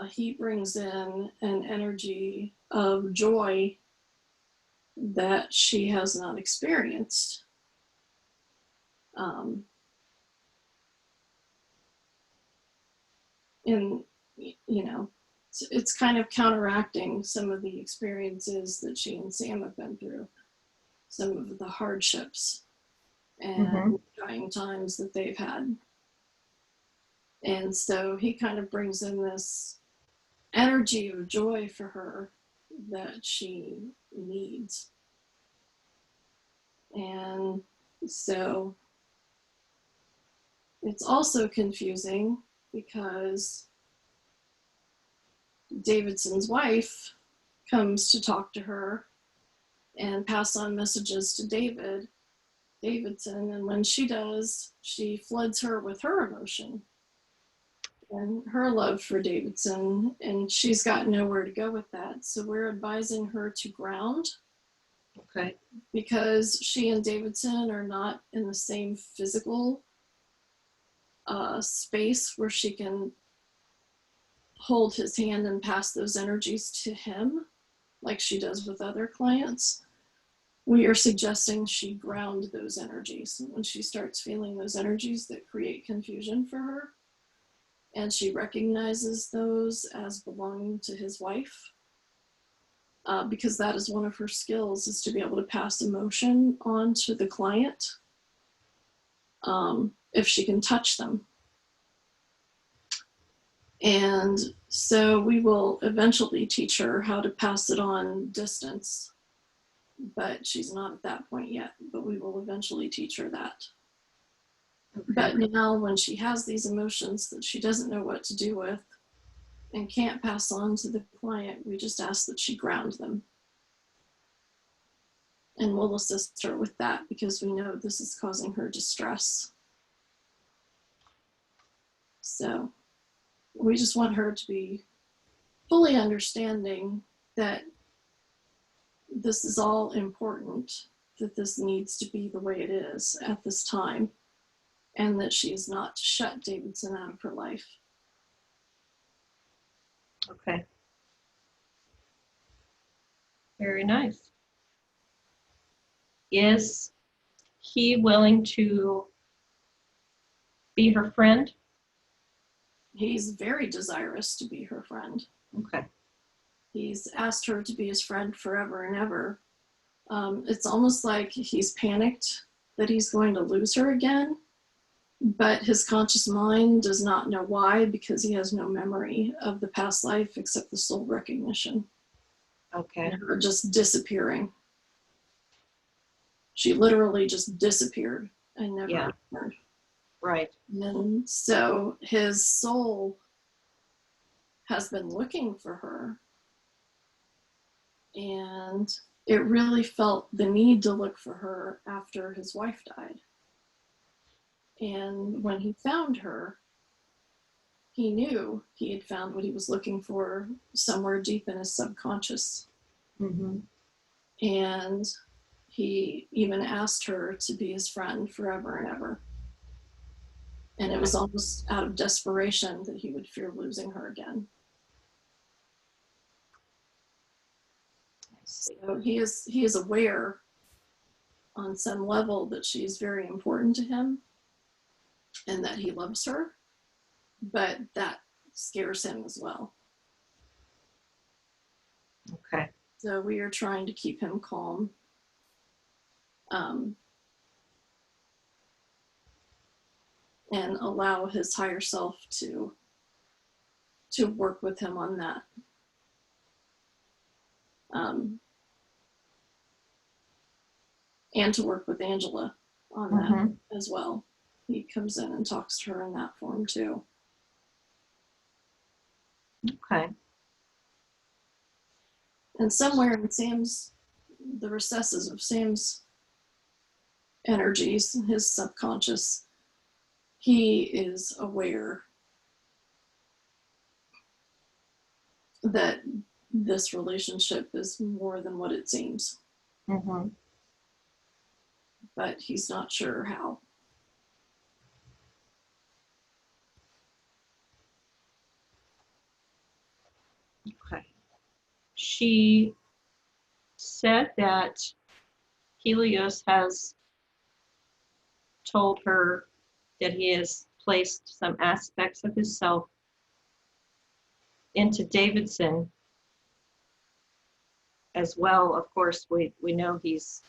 He brings in an energy of joy that she has not experienced. And, you know, it's kind of counteracting some of the experiences that she and Sam have been through, some of the hardships and trying times that they've had. And so he kind of brings in this energy of joy for her that she needs. And so it's also confusing because Davidson's wife comes to talk to her and pass on messages to Davidson, and when she does, she floods her with her emotion and her love for Davidson, and she's got nowhere to go with that. So we're advising her to ground. Okay. Because she and Davidson are not in the same physical space where she can hold his hand and pass those energies to him like she does with other clients. We are suggesting she ground those energies when she starts feeling those energies that create confusion for her, and she recognizes those as belonging to his wife, because that is one of her skills, is to be able to pass emotion on to the client if she can touch them. And so we will eventually teach her how to pass it on distance, but she's not at that point yet, but we will eventually teach her that. Okay. But now when she has these emotions that she doesn't know what to do with and can't pass on to the client, we just ask that she ground them. And we'll assist her with that because we know this is causing her distress. So we just want her to be fully understanding that this is all important, that this needs to be the way it is at this time, and that she is not to shut Davidson out of her life. Okay. Very nice. Is he willing to be her friend? He's very desirous to be her friend. Okay. He's asked her to be his friend forever and ever. It's almost like he's panicked that he's going to lose her again, but his conscious mind does not know why, because he has no memory of the past life except the soul recognition. Okay. And her just disappearing. She literally just disappeared and never returned. Right. And so his soul has been looking for her, and it really felt the need to look for her after his wife died. And when he found her, he knew he had found what he was looking for somewhere deep in his subconscious. Mm-hmm. And he even asked her to be his friend forever and ever. And it was almost out of desperation that he would fear losing her again. So he is aware on some level that she is very important to him. and that he loves her, but that scares him as well. Okay. So we are trying to keep him calm. And allow his higher self to work with him on that. And to work with Angela on that as well. He comes in and talks to her in that form too. Okay. And somewhere in the recesses of Sam's energies, his subconscious, he is aware that this relationship is more than what it seems. But he's not sure how. Okay. She said that Helios has told her that he has placed some aspects of himself into Davidson as well. Of course, we know he's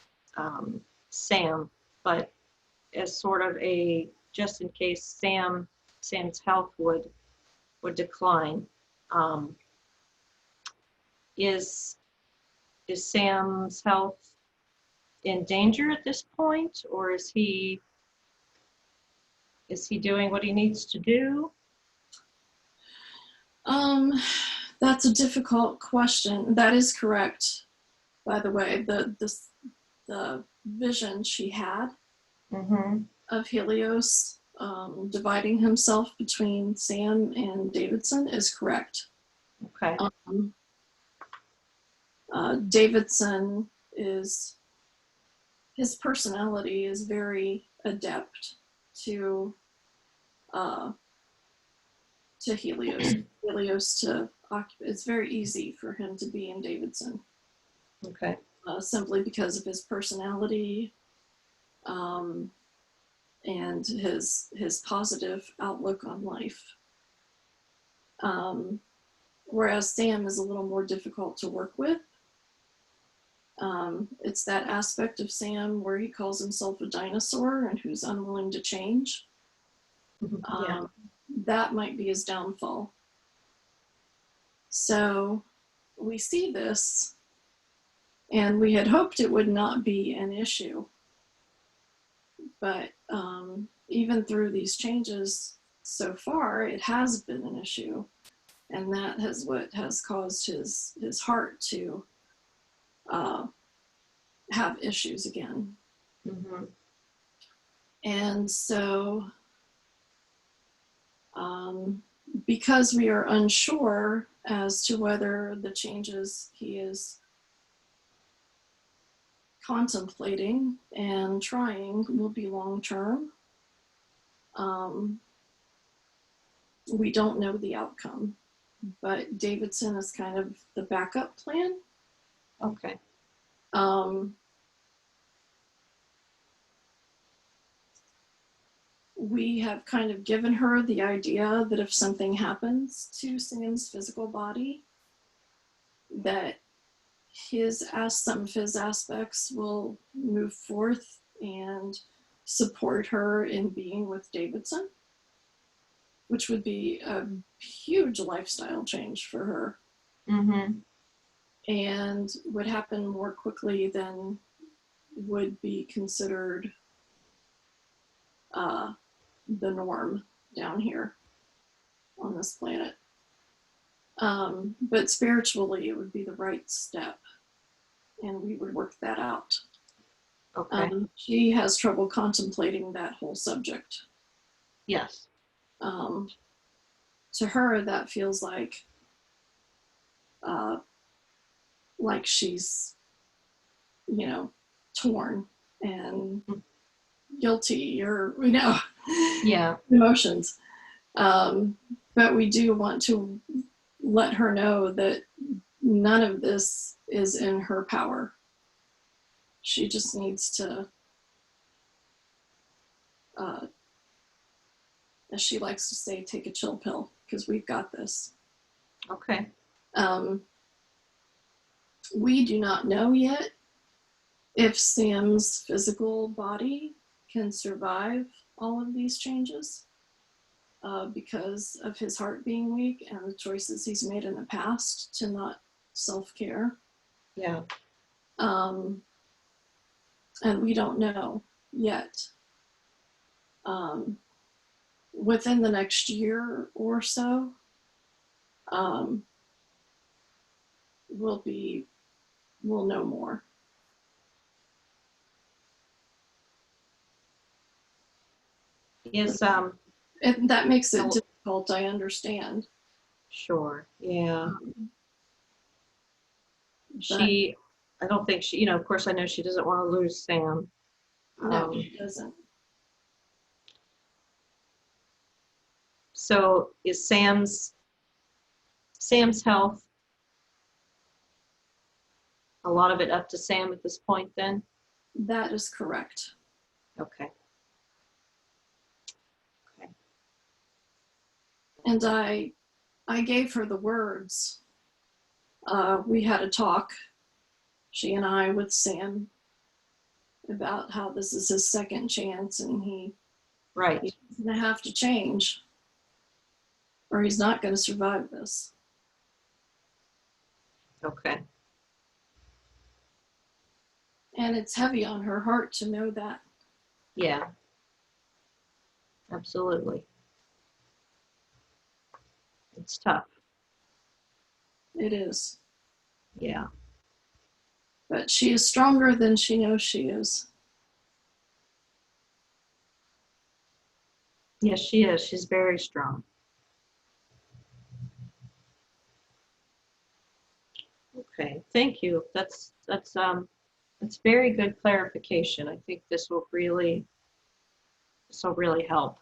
Sam, but as sort of a, just in case Sam's health would decline. Is Sam's health in danger at this point, or is he doing what he needs to do? That's a difficult question. That is correct, by the way. The vision she had of Helios dividing himself between Sam and Davidson is correct. Okay. Davidson his personality is very adept to Helios. It's very easy for him to be in Davidson. Okay. Simply because of his personality and his positive outlook on life. Whereas Sam is a little more difficult to work with. It's that aspect of Sam where he calls himself a dinosaur and who's unwilling to change. Yeah. That might be his downfall. So we see this, and we had hoped it would not be an issue. But even through these changes so far, it has been an issue. And that is what has caused his heart to have issues again. And so because we are unsure as to whether the changes he is contemplating and trying will be long-term, we don't know the outcome, but Davidson is kind of the backup plan. Okay. We have kind of given her the idea that if something happens to Sam's physical body, that some of his aspects will move forth and support her in being with Davidson, which would be a huge lifestyle change for her. And would happen more quickly than would be considered the norm down here on this planet. But spiritually, it would be the right step, and we would work that out. Okay. She has trouble contemplating that whole subject. Yes. To her, that feels like she's, torn and guilty, or Yeah. emotions. But we do want to let her know that none of this is in her power. She just needs to as she likes to say, take a chill pill, because we've got this. Okay. We do not know yet if Sam's physical body can survive all of these changes because of his heart being weak and the choices he's made in the past to not self-care. Yeah. And we don't know yet. Within the next year or so, we'll know more. And that makes it difficult, I understand. Sure, yeah. I don't think she, of course I know she doesn't want to lose Sam. No, she doesn't. So is Sam's health, a lot of it up to Sam at this point then? That is correct. Okay. And I gave her the words. We had a talk, she and I, with Sam, about how this is his second chance and he's going to have to change or he's not going to survive this. Okay. And it's heavy on her heart to know that. Yeah. Absolutely. It's tough. It is. Yeah. But she is stronger than she knows she is. Yes, she is. She's very strong. Okay, thank you. That's very good clarification. I think this will really help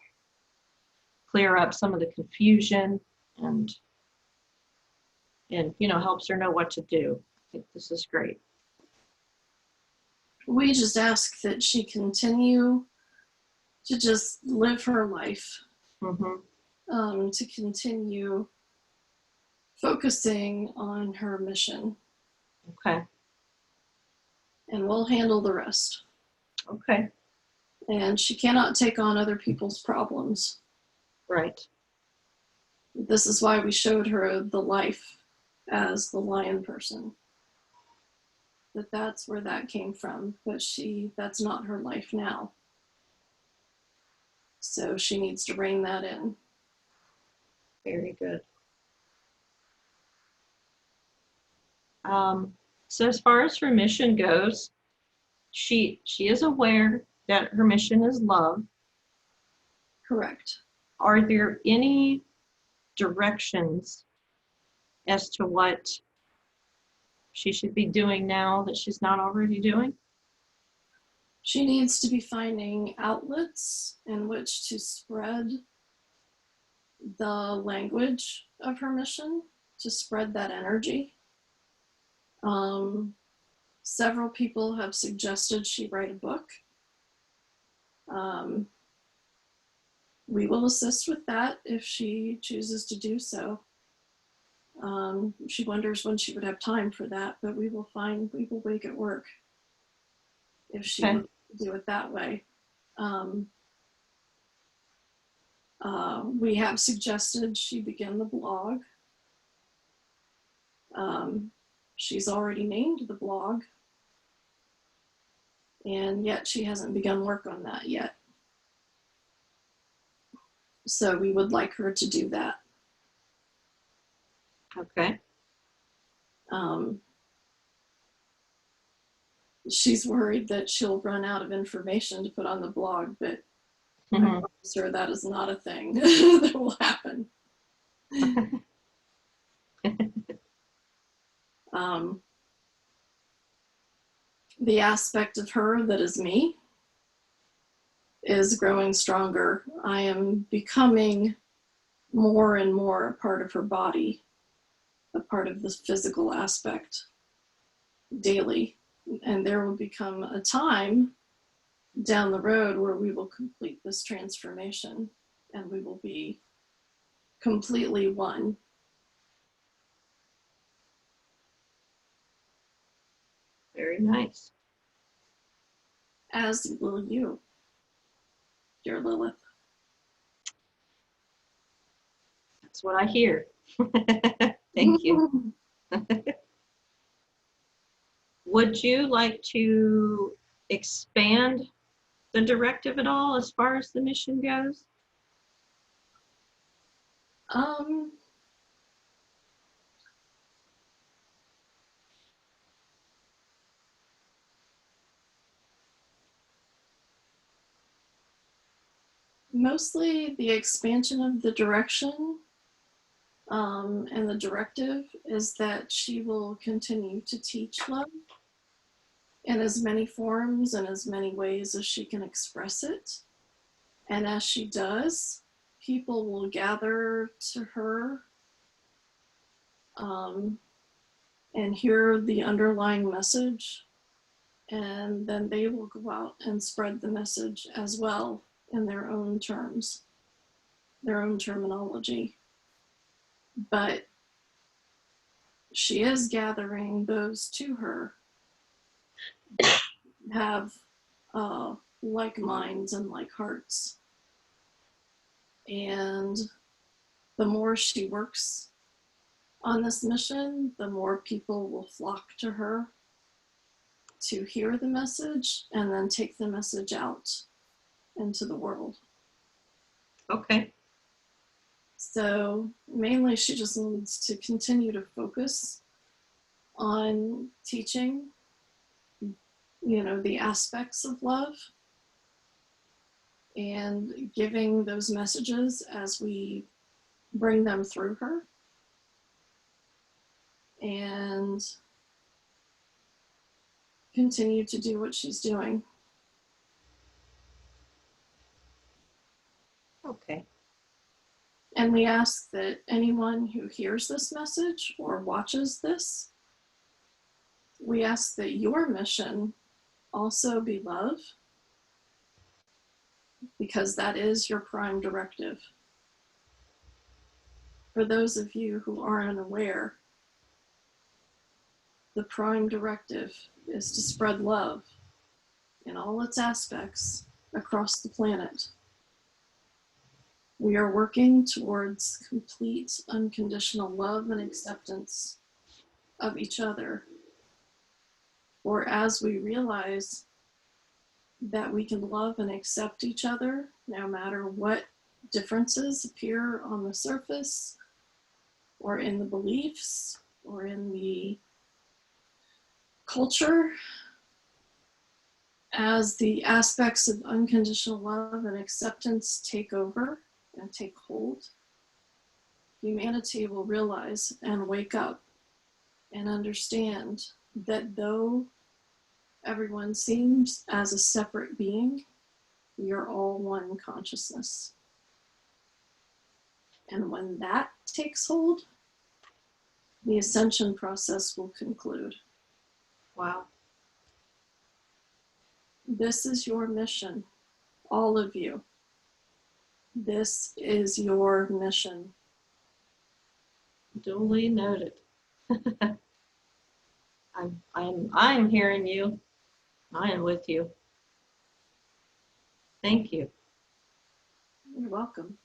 clear up some of the confusion and helps her know what to do. I think this is great. We just ask that she continue to just live her life, to continue focusing on her mission. Okay. And we'll handle the rest. Okay. And she cannot take on other people's problems. Right. This is why we showed her the life as the lion person. That's where that came from, but that's not her life now. So she needs to rein that in. Very good. So as far as her mission goes, she is aware that her mission is love. Correct. Are there any directions as to what she should be doing now that she's not already doing? She needs to be finding outlets in which to spread the language of her mission, to spread that energy. Several people have suggested she write a book. We will assist with that if she chooses to do so. She wonders when she would have time for that, but we will make it work if she would do it that way. We have suggested she begin the blog. She's already named the blog, and yet she hasn't begun work on that yet. So we would like her to do that. Okay. She's worried that she'll run out of information to put on the blog, but I promise her that is not a thing that will happen. The aspect of her that is me is growing stronger. I am becoming more and more a part of her body, a part of this physical aspect daily. And there will become a time down the road where we will complete this transformation. and we will be completely one. Very nice. As will you, dear Lilith. That's what I hear. Thank you. Would you like to expand the directive at all as far as the mission goes? Mostly the expansion of the direction and the directive is that she will continue to teach love in as many forms and as many ways as she can express it. And as she does, people will gather to her and hear the underlying message, and then they will go out and spread the message as well in their own terms, their own terminology. But she is gathering those to her, have like minds and like hearts. And the more she works on this mission, the more people will flock to her to hear the message and then take the message out into the world. Okay. So mainly she just needs to continue to focus on teaching, the aspects of love and giving those messages as we bring them through her. And continue to do what she's doing. Okay. And we ask that anyone who hears this message or watches this, we ask that your mission also be love, because that is your prime directive. For those of you who are unaware, the prime directive is to spread love in all its aspects across the planet. We are working towards complete unconditional love and acceptance of each other. Or as we realize that we can love and accept each other no matter what differences appear on the surface or in the beliefs or in the culture, as the aspects of unconditional love and acceptance take over and take hold, humanity will realize and wake up and understand that though everyone seems as a separate being, we are all one consciousness. And when that takes hold, the ascension process will conclude. Wow. This is your mission, all of you. This is your mission. Duly noted. I'm hearing you. I am with you. Thank you. You're welcome.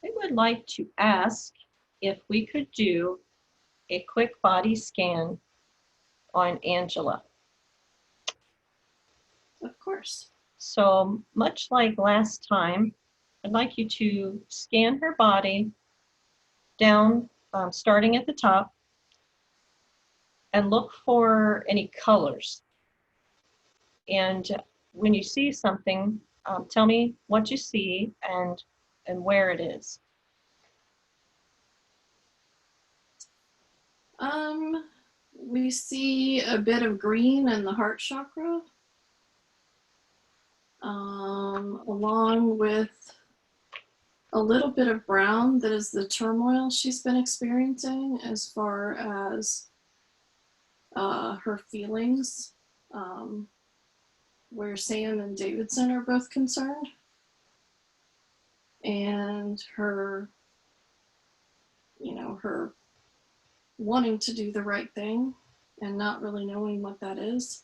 I would like to ask if we could do a quick body scan on Angela. Of course. So much like last time, I'd like you to scan her body down, starting at the top, and look for any colors. And when you see something, tell me what you see and where it is. We see a bit of green in the heart chakra, along with a little bit of brown that is the turmoil she's been experiencing as far as her feelings where Sam and Davidson are both concerned. And her, her wanting to do the right thing and not really knowing what that is.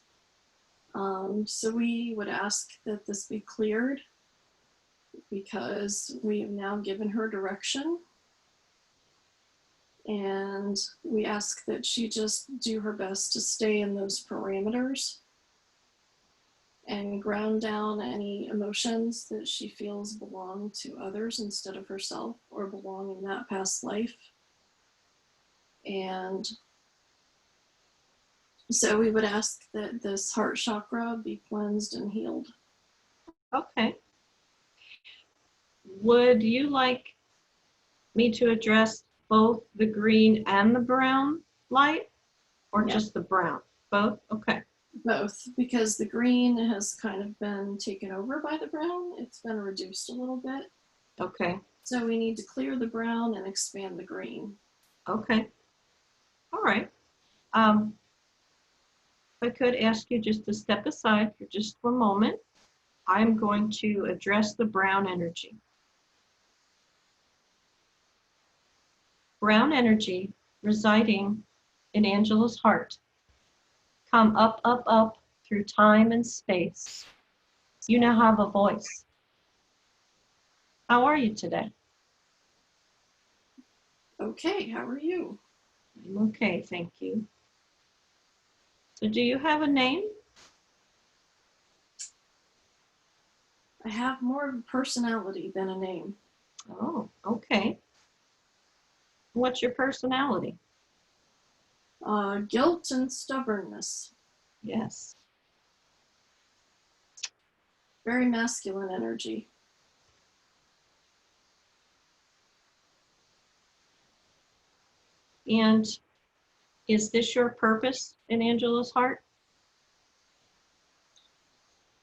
So we would ask that this be cleared because we have now given her direction. And we ask that she just do her best to stay in those parameters and ground down any emotions that she feels belong to others instead of herself or belong in that past life. And so we would ask that this heart chakra be cleansed and healed. Okay. Would you like me to address both the green and the brown light, or just the brown? Both? Okay. Both, because the green has kind of been taken over by the brown. It's been reduced a little bit. Okay. So we need to clear the brown and expand the green. Okay. All right. If I could ask you just to step aside for just one moment, I'm going to address the brown energy. Brown energy residing in Angela's heart. Come up, up, up through time and space. You now have a voice. How are you today? Okay, how are you? I'm okay, thank you. So do you have a name? I have more of a personality than a name. Oh, okay. What's your personality? Guilt and stubbornness. Yes. Very masculine energy. And is this your purpose in Angela's heart?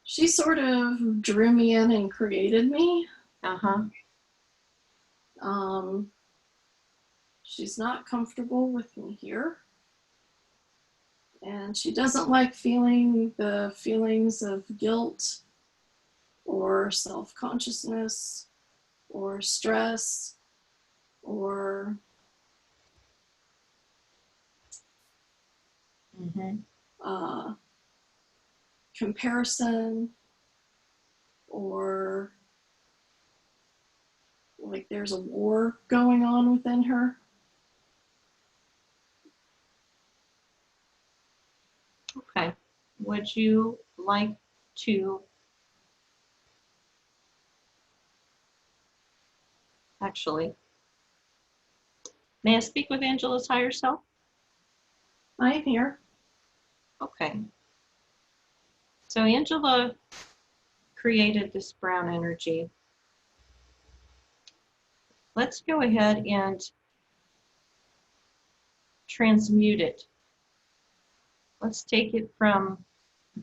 She sort of drew me in and created me. Uh-huh. She's not comfortable with me here. And she doesn't like feeling the feelings of guilt or self-consciousness or stress or comparison, or like there's a war going on within her. Okay. Would you like to actually, may I speak with Angela's higher self? I am here. Okay. So Angela created this brown energy. Let's go ahead and transmute it. Let's take it from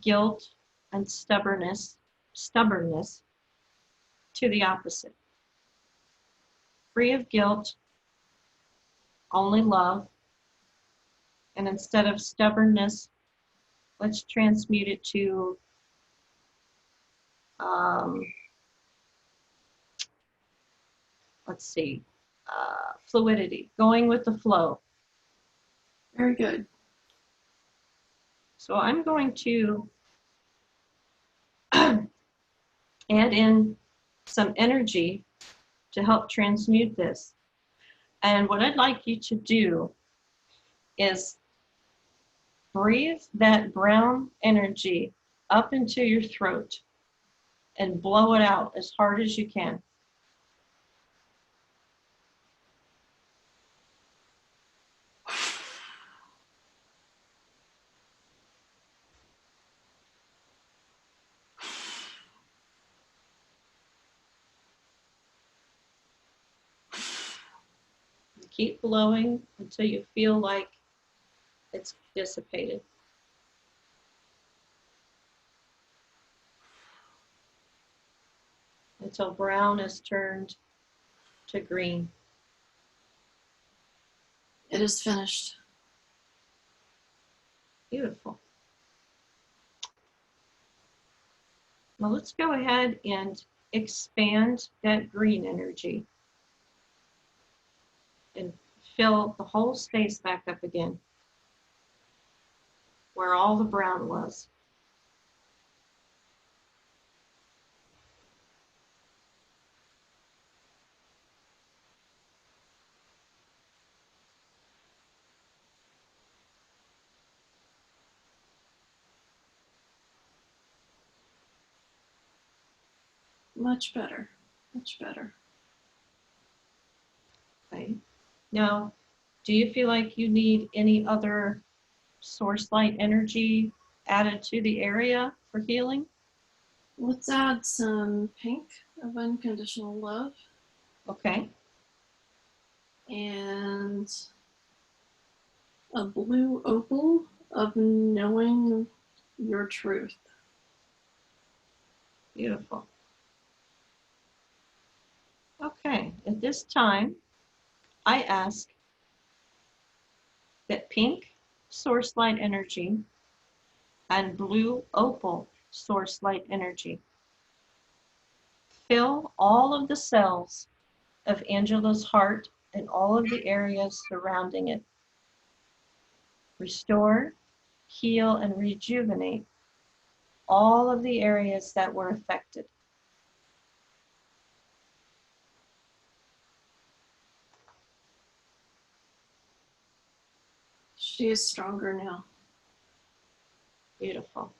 guilt and stubbornness to the opposite. Free of guilt, only love. And instead of stubbornness, let's transmute it to let's see, fluidity, going with the flow. Very good. So I'm going to add in some energy to help transmute this. And what I'd like you to do is breathe that brown energy up into your throat and blow it out as hard as you can. Keep blowing until you feel like it's dissipated. Until brown is turned to green. It is finished. Beautiful. Now let's go ahead and expand that green energy and fill the whole space back up again where all the brown was. Much better, much better. Okay. Now, do you feel like you need any other source light energy added to the area for healing? Let's add some pink of unconditional love. Okay. And a blue opal of knowing your truth. Beautiful. Okay, at this time, I ask that pink source light energy and blue opal source light energy fill all of the cells of Angela's heart and all of the areas surrounding it. Restore, heal, and rejuvenate all of the areas that were affected. She is stronger now. Beautiful.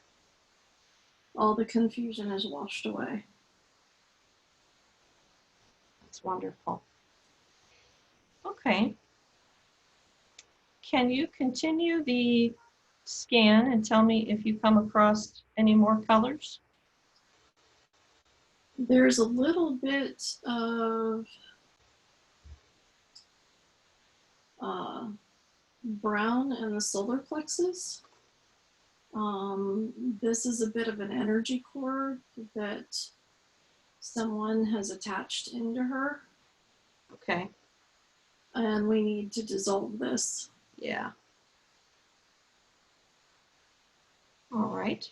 All the confusion is washed away. That's wonderful. Okay. Can you continue the scan and tell me if you come across any more colors? There's a little bit of brown in the solar plexus. This is a bit of an energy cord that someone has attached into her, Okay. and we need to dissolve this. Yeah. All right.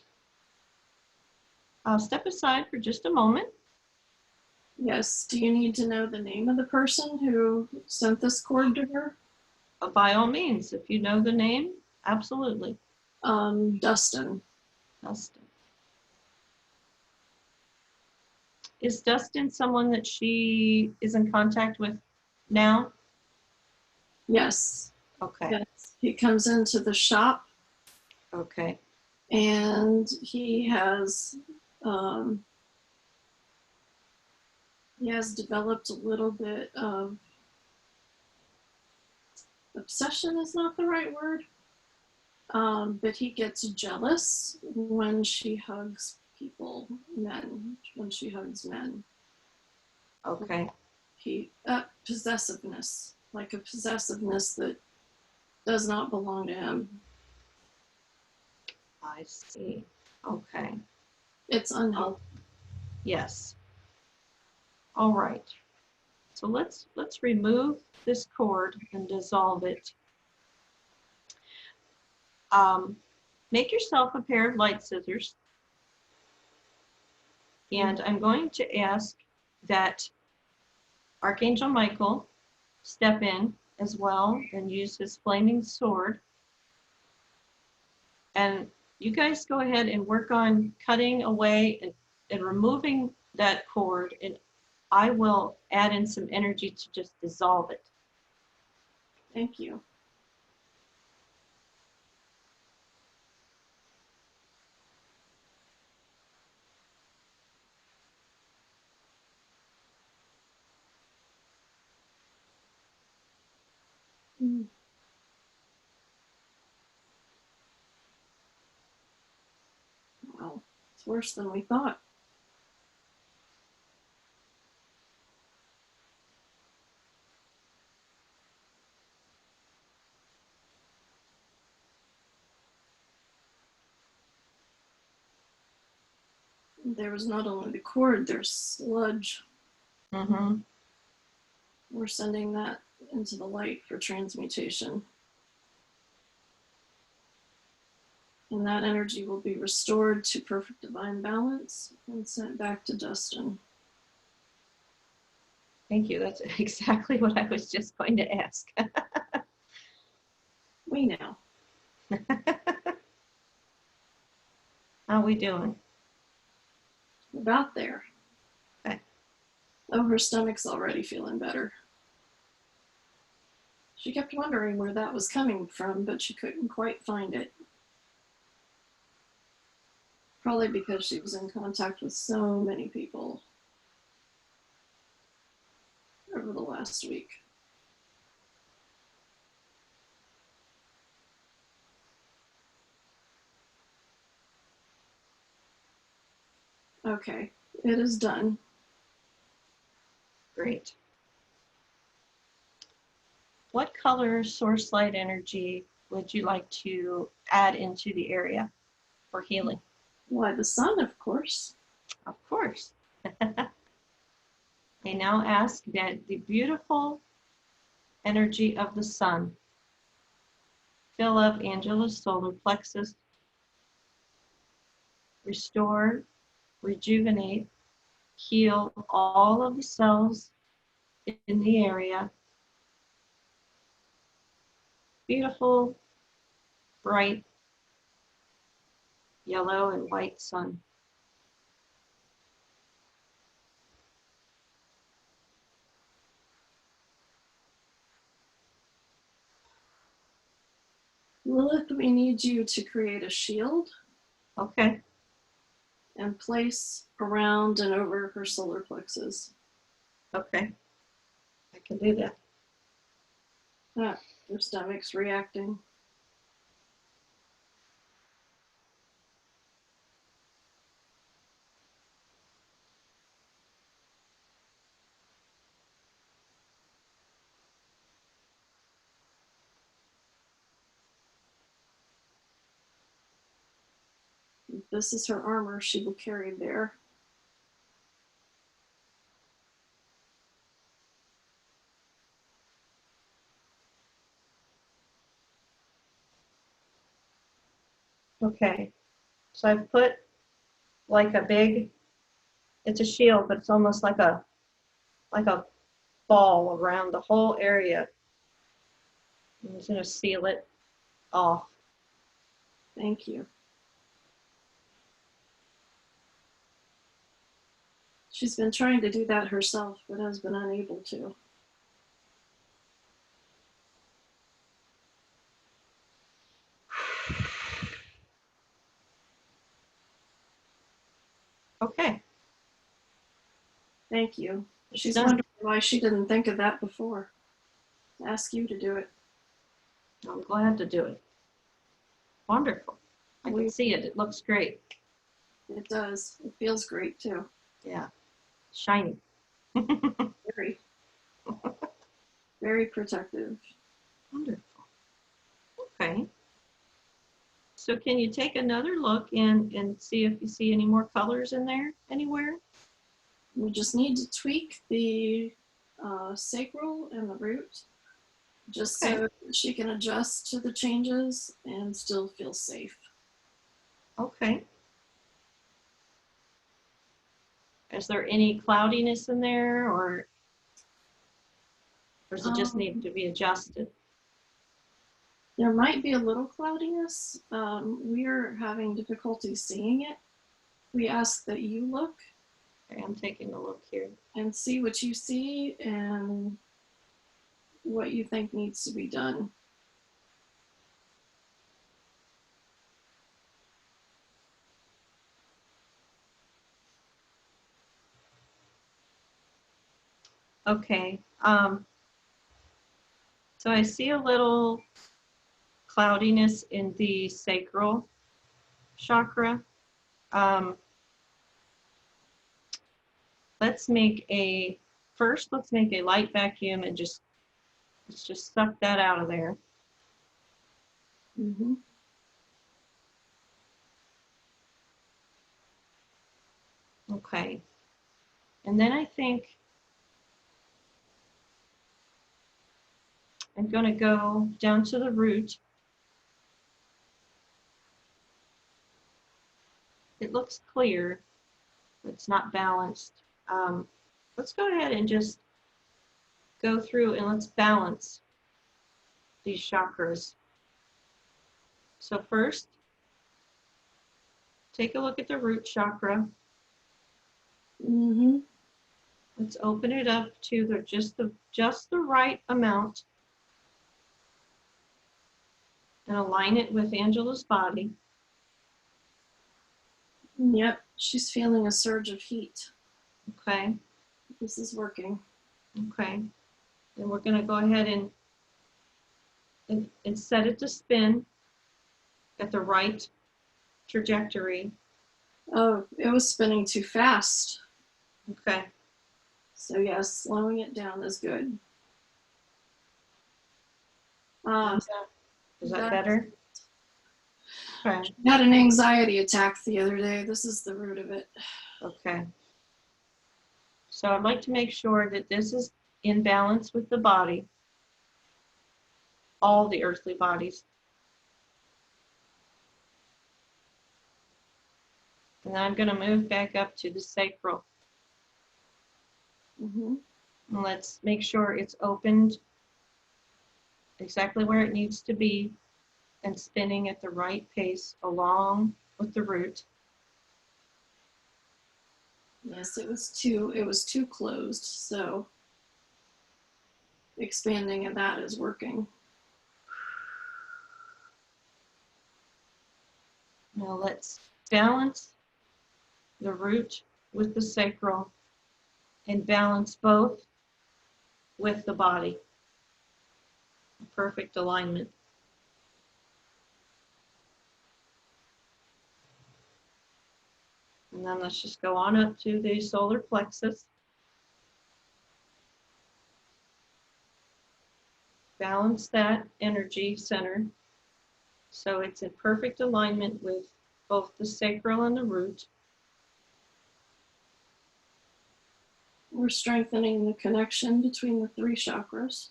I'll step aside for just a moment. Yes, do you need to know the name of the person who sent this cord to her? By all means, if you know the name, absolutely. Dustin. Dustin. Is Dustin someone that she is in contact with now? Yes. Okay. Yes. He comes into the shop Okay. and he has developed a little bit of obsession is not the right word, but he gets jealous when she hugs people, when she hugs men. Okay. Possessiveness, like a possessiveness that does not belong to him. I see. Okay. It's unhealthy. Yes. All right. So let's remove this cord and dissolve it. Make yourself a pair of light scissors. And I'm going to ask that Archangel Michael step in as well and use his flaming sword. And you guys go ahead and work on cutting away and removing that cord, and I will add in some energy to just dissolve it. Thank you. Wow, it's worse than we thought. There was not only the cord, there's sludge. Mm-hmm. We're sending that into the light for transmutation. And that energy will be restored to perfect divine balance and sent back to Dustin. Thank you. That's exactly what I was just going to ask. We know. How we doing? About there. Okay. Oh, her stomach's already feeling better. She kept wondering where that was coming from, but she couldn't quite find it. Probably because she was in contact with so many people over the last week. Okay, it is done. Great. What color source light energy would you like to add into the area for healing? Why, the sun, of course. Of course. I now ask that the beautiful energy of the sun fill up Angela's solar plexus, restore, rejuvenate, heal all of the cells in the area. Beautiful, bright, yellow and white sun. Lilith, we need you to create a shield Okay, and place around and over her solar plexus. okay. I can do that. Her stomach's reacting. This is her armor she will carry there. Okay, so I've put like a big, it's a shield, but it's almost like a ball around the whole area. I'm just going to seal it off. Thank you. She's been trying to do that herself, but has been unable to. Okay. Thank you. She's done. wondering why she didn't think of that before. Ask you to do it. I'm glad to do it. Wonderful. I can see it. It looks great. It does. It feels great too. Yeah. Shiny. Very, very protective. Wonderful. Okay. So can you take another look and see if you see any more colors in there anywhere? We just need to tweak the sacral and the root just so she can adjust to the changes and still feel safe. Okay. Is there any cloudiness in there, or does it just need to be adjusted? There might be a little cloudiness. We're having difficulty seeing it. We ask that you look. Okay, I'm taking a look here. And see what you see and what you think needs to be done. Okay. So I see a little cloudiness in the sacral chakra. Let's make a light vacuum and let's just suck that out of there. Mm-hmm. Okay. And then I think I'm going to go down to the root. it looks clear. It's not balanced. Let's go ahead and just go through and let's balance these chakras. So first, take a look at the root chakra. Mm-hmm. Let's open it up to just the right amount and align it with Angela's body. Yep, she's feeling a surge of heat. Okay. This is working. Okay. And we're going to go ahead and set it to spin at the right trajectory. Oh, it was spinning too fast. Okay. So yes, slowing it down is good. Is that better? Okay. I had an anxiety attack the other day. This is the root of it. Okay. So I'd like to make sure that this is in balance with the body, all the earthly bodies. And then I'm going to move back up to the sacral. Mm-hmm. And let's make sure it's opened exactly where it needs to be and spinning at the right pace along with the root. Yes, it was too closed, so expanding of that is working. Now let's balance the root with the sacral and balance both with the body. Perfect alignment. And then let's just go on up to the solar plexus. Balance that energy center so it's in perfect alignment with both the sacral and the root. We're strengthening the connection between the three chakras.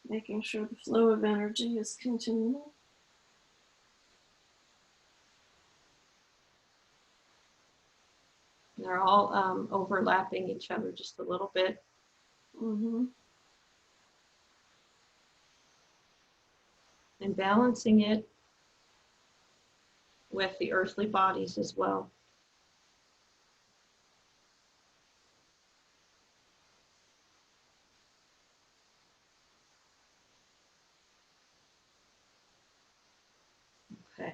Making sure the flow of energy is continual. They're all overlapping each other just a little bit. Mm-hmm. And balancing it with the earthly bodies as well. Okay.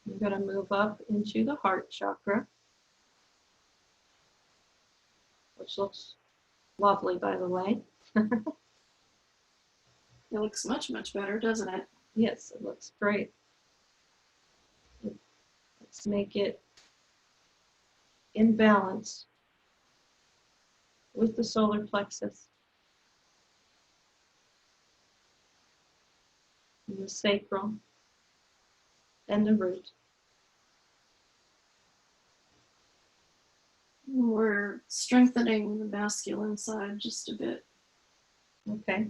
I'm going to move up into the heart chakra, which looks lovely, by the way. It looks much, much better, doesn't it? Yes, it looks great. Let's make it in balance with the solar plexus and the sacral and the root. We're strengthening the masculine side just a bit. Okay.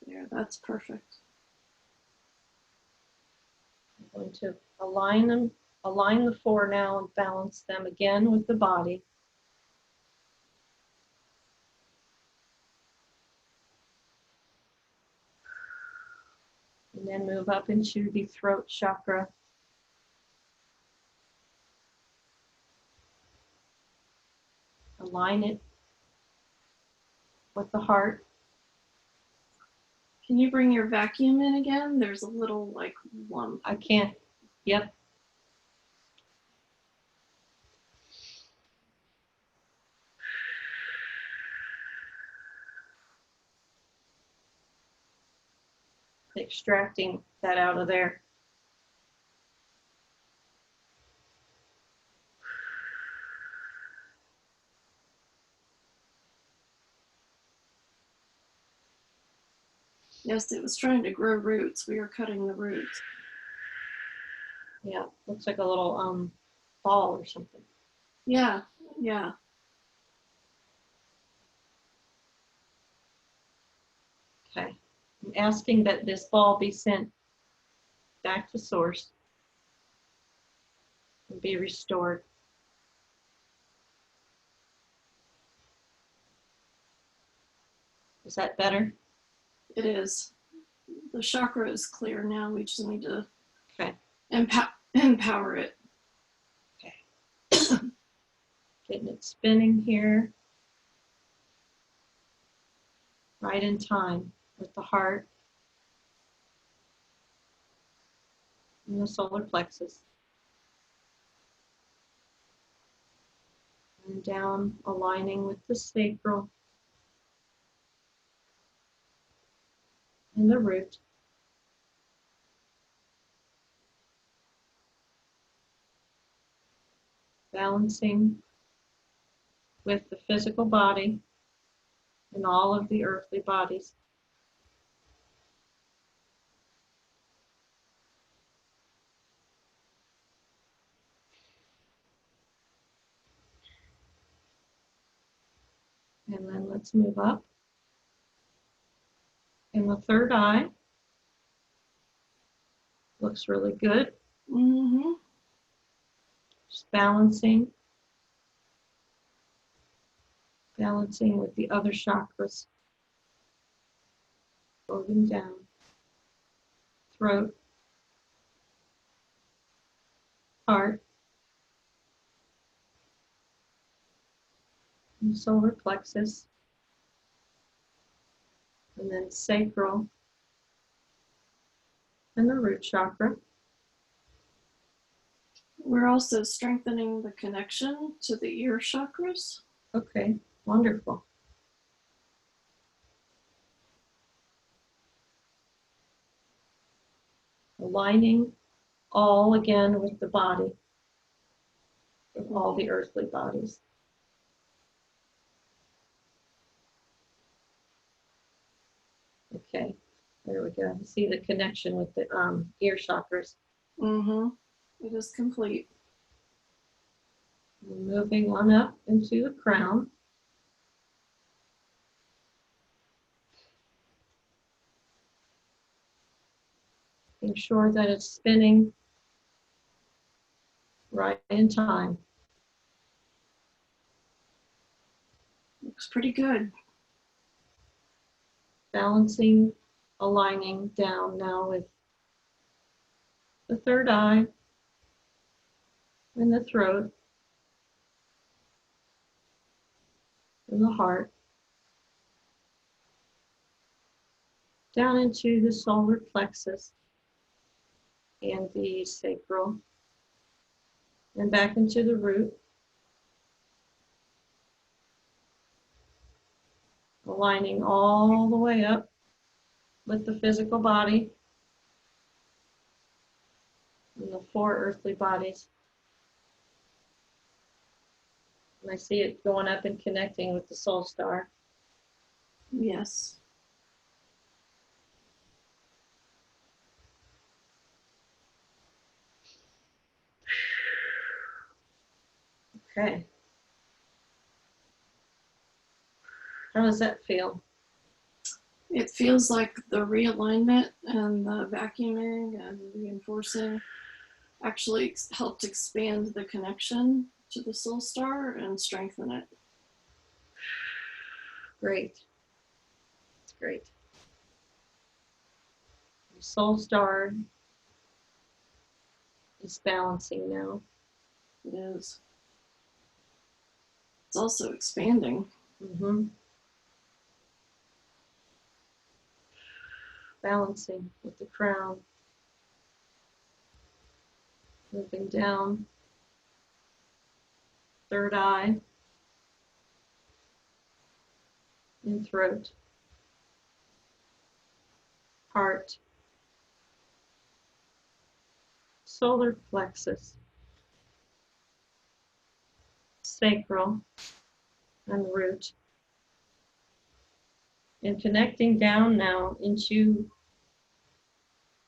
There, that's perfect. I'm going to align the four now and balance them again with the body. And then move up into the throat chakra. Align it with the heart. Can you bring your vacuum in again? There's a little like lump. I can't. Yep. Extracting that out of there. Yes, it was trying to grow roots. We are cutting the roots. Yeah, looks like a little ball or something. Yeah, yeah. Okay. I'm asking that this ball be sent back to source and be restored. Is that better? It is. The chakra is clear now. We just need to Okay. empower it. Okay. Getting it spinning here. Right in time with the heart and the solar plexus. And down, aligning with the sacral and the root. Balancing with the physical body and all of the earthly bodies. And then let's move up. And the third eye looks really good. Mm-hmm. Just balancing with the other chakras. Moving down. Throat, heart, and solar plexus. And then sacral and the root chakra. We're also strengthening the connection to the ear chakras. Okay, wonderful. Aligning all again with the body, with all the earthly bodies. Okay, there we go. See the connection with the ear chakras. Mm-hmm. It is complete. Moving on up into the crown. Making sure that it's spinning right in time. Looks pretty good. Balancing, aligning down now with the third eye and the throat and the heart. Down into the solar plexus and the sacral. And back into the root. Aligning all the way up with the physical body and the four earthly bodies. And I see it going up and connecting with the soul star. Yes. Okay. How does that feel? It feels like the realignment and the vacuuming and reinforcing actually helped expand the connection to the soul star and strengthen it. Great. That's great. The soul star is balancing now. It is. It's also expanding. Mm-hmm. Balancing with the crown. Moving down. Third eye. And throat. Heart. Solar plexus. Sacral. And root. And connecting down now into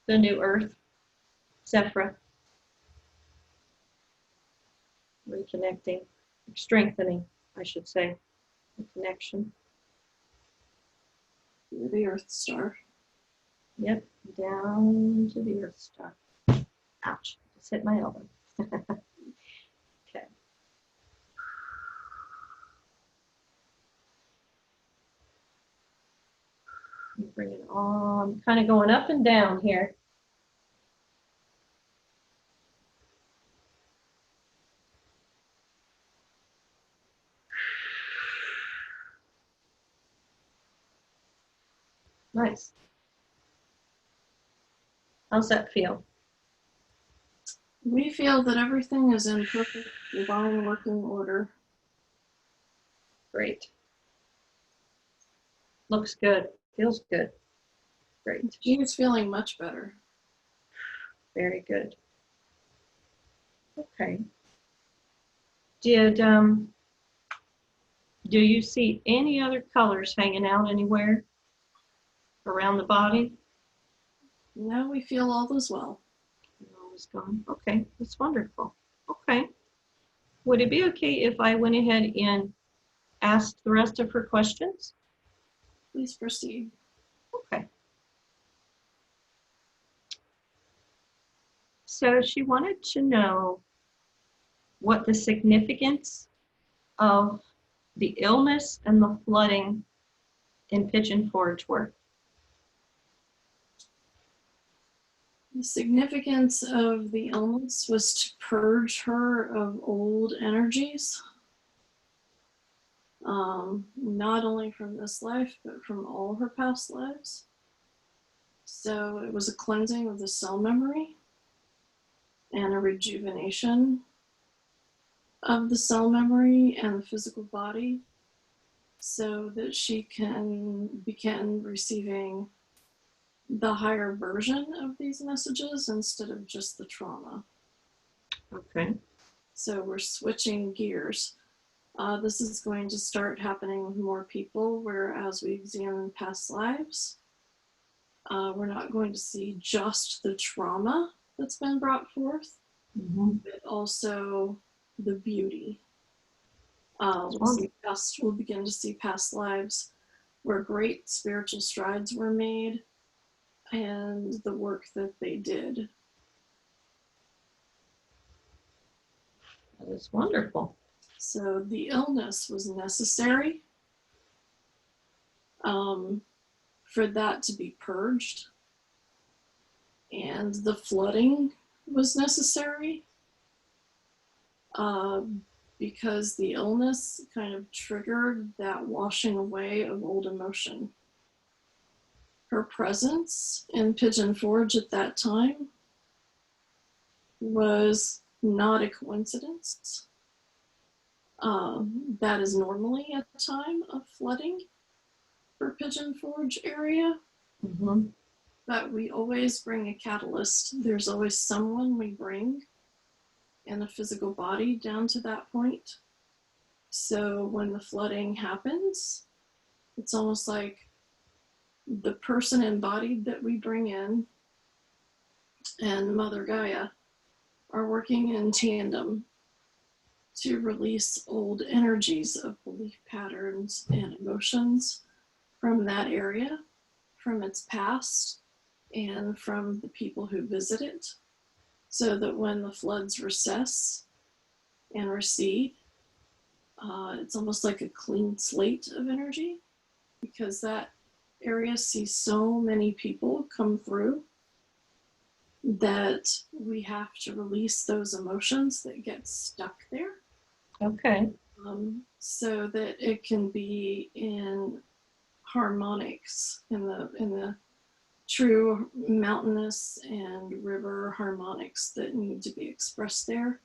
the new earth, Zephyr, reconnecting, strengthening, I should say, the connection. The Earth Star. Yep, down to the Earth Star. Ouch, just hit my elbow. Okay. Bring it on, kind of going up and down here. Nice. How's that feel? We feel that everything is in perfect divine working order. Great. Looks good. Feels good. Great. She's feeling much better. Very good. Okay. Do you see any other colors hanging out anywhere around the body? Now we feel all is well. All is gone. Okay, that's wonderful. Okay. Would it be okay if I went ahead and asked the rest of her questions? Please proceed. Okay. So she wanted to know what the significance of the illness and the flooding in Pigeon Forge were. The significance of the illness was to purge her of old energies, not only from this life, but from all her past lives. So it was a cleansing of the cell memory and a rejuvenation of the cell memory and the physical body so that she can begin receiving the higher version of these messages instead of just the trauma. Okay. So we're switching gears. This is going to start happening with more people, where as we examine past lives, we're not going to see just the trauma that's been brought forth, but also the beauty. We'll begin to see past lives where great spiritual strides were made and the work that they did. That is wonderful. So the illness was necessary for that to be purged, and the flooding was necessary because the illness kind of triggered that washing away of old emotion. Her presence in Pigeon Forge at that time was not a coincidence. That is normally a time of flooding for Pigeon Forge area, but we always bring a catalyst. There's always someone we bring in a physical body down to that point. So when the flooding happens, it's almost like the person embodied that we bring in and Mother Gaia are working in tandem to release old energies of belief patterns and emotions from that area, from its past, and from the people who visit it, so that when the floods recess and recede, it's almost like a clean slate of energy, because that area sees so many people come through that we have to release those emotions that get stuck there. Okay. So that it can be in harmonics, in the true mountainous and river harmonics that need to be expressed there.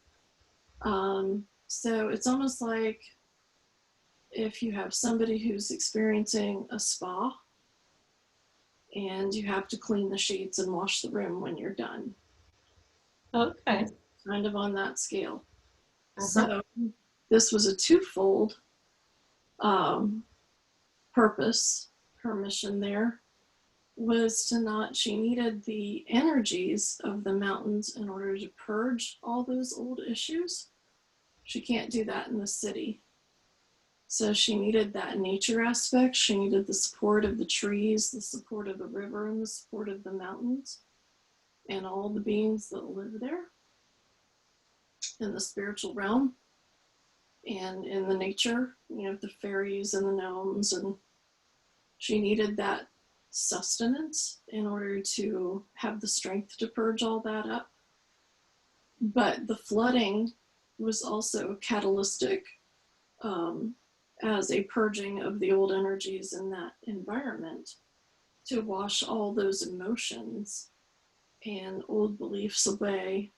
So it's almost like if you have somebody who's experiencing a spa and you have to clean the sheets and wash the room when you're done. Okay. Kind of on that scale. So this was a twofold purpose. Her mission there was to not, she needed the energies of the mountains in order to purge all those old issues She can't do that in the city. So she needed that nature aspect. She needed the support of the trees, the support of the river, and the support of the mountains, and all the beings that live there in the spiritual realm and in the nature, the fairies and the gnomes. And she needed that sustenance in order to have the strength to purge all that up. But the flooding was also catalytic as a purging of the old energies in that environment to wash all those emotions and old beliefs away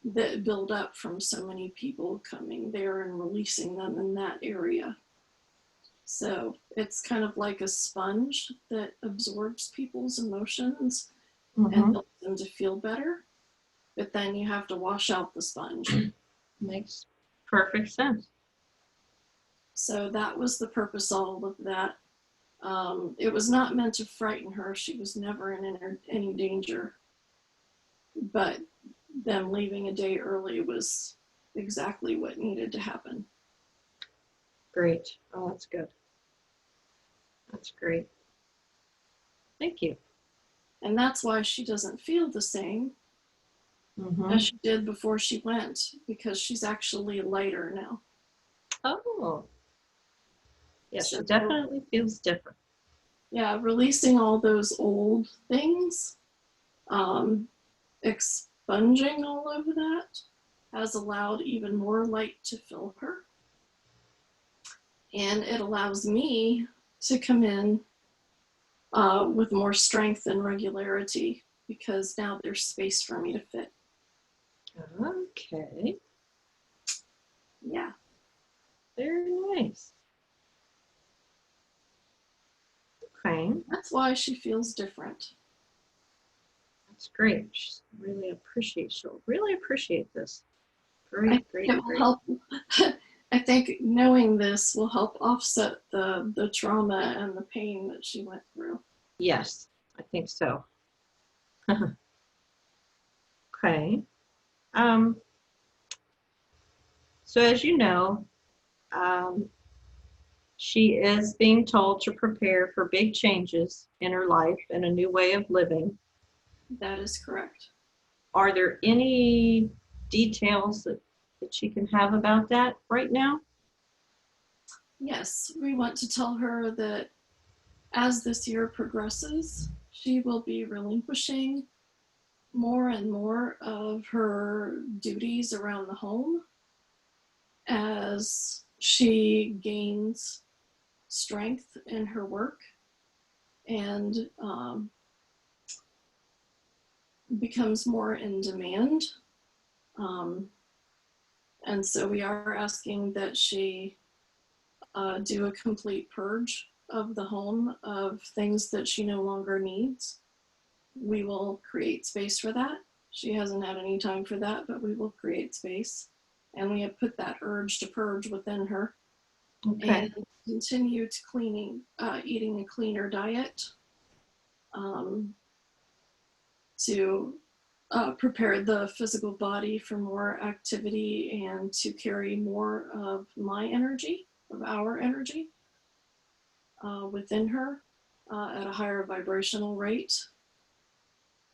that build up from so many people coming there and releasing them in that area. So it's kind of like a sponge that absorbs people's emotions and helps them to feel better. But then you have to wash out the sponge. Makes perfect sense. So that was the purpose of all of that. It was not meant to frighten her. She was never in any danger. But them leaving a day early was exactly what needed to happen. Great. Oh, that's good. That's great. Thank you. And that's why she doesn't feel the same as she did before she went, because she's actually lighter now. Oh. Yes, So, she definitely feels different. Yeah, releasing all those old things, expunging all of that has allowed even more light to fill her. And it allows me to come in with more strength and regularity, because now there's space for me to fit. Okay. Yeah. Very nice. Okay. That's why she feels different. That's great. She'll really appreciate this. Great. Help. I think knowing this will help offset the trauma and the pain that she went through. Yes, I think so. Okay. So as you know, she is being told to prepare for big changes in her life and a new way of living. That is correct. Are there any details that she can have about that right now? Yes, we want to tell her that as this year progresses, she will be relinquishing more and more of her duties around the home as she gains strength in her work and becomes more in demand. And so we are asking that she do a complete purge of the home of things that she no longer needs. We will create space for that. She hasn't had any time for that, but we will create space. And we have put that urge to purge within her. Okay. And continue to eating a cleaner diet to prepare the physical body for more activity and to carry more of my energy, of our energy within her at a higher vibrational rate.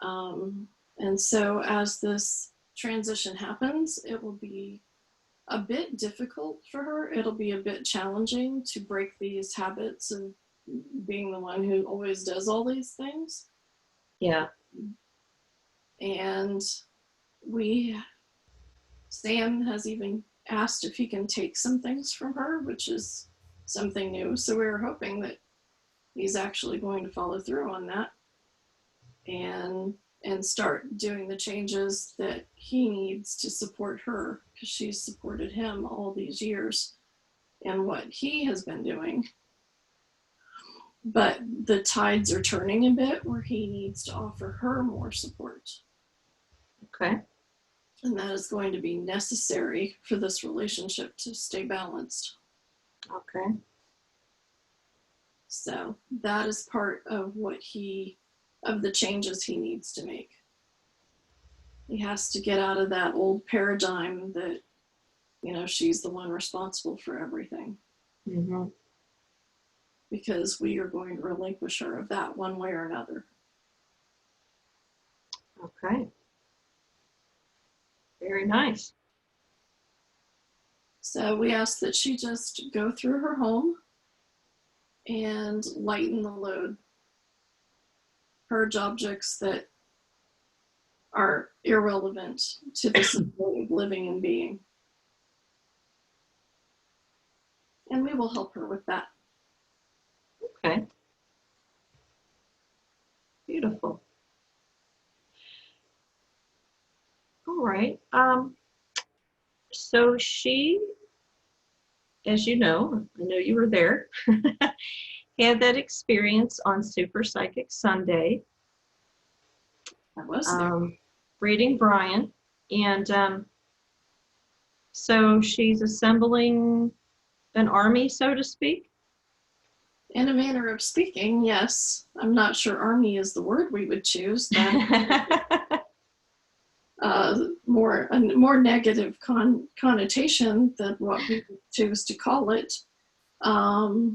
And so as this transition happens, it will be a bit difficult for her. It'll be a bit challenging to break these habits of being the one who always does all these things. Yeah. And Sam has even asked if he can take some things from her, which is something new. So we're hoping that he's actually going to follow through on that and start doing the changes that he needs to support her, because she's supported him all these years and what he has been doing. But the tides are turning a bit where he needs to offer her more support. Okay. And that is going to be necessary for this relationship to stay balanced. Okay. So that is part of of the changes he needs to make. He has to get out of that old paradigm that You know, she's the one responsible for everything, Mm-hmm. because we are going to relinquish her of that one way or another. Okay. Very nice. So we ask that she just go through her home and lighten the load. Purge objects that are irrelevant to this way of living and being. And we will help her with that. Okay. Beautiful. All right. So she, as you know, I know you were there, had that experience on Super Psychic Sunday, I was there. reading Brian. And so she's assembling an army, so to speak. In a manner of speaking, yes. I'm not sure army is the word we would choose. That a more negative connotation than what we would choose to call it. How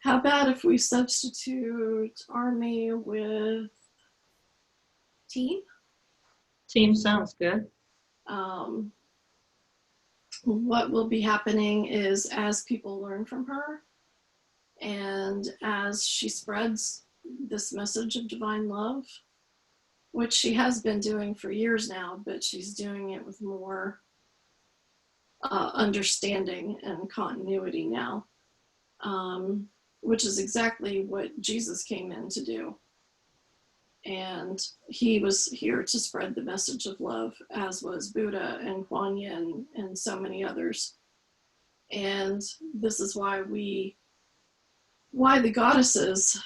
about if we substitute army with team? Team sounds good. What will be happening is, as people learn from her and as she spreads this message of divine love, which she has been doing for years now, but she's doing it with more understanding and continuity now, which is exactly what Jesus came in to do. And he was here to spread the message of love, as was Buddha and Kuan Yin and so many others. And this is why the goddesses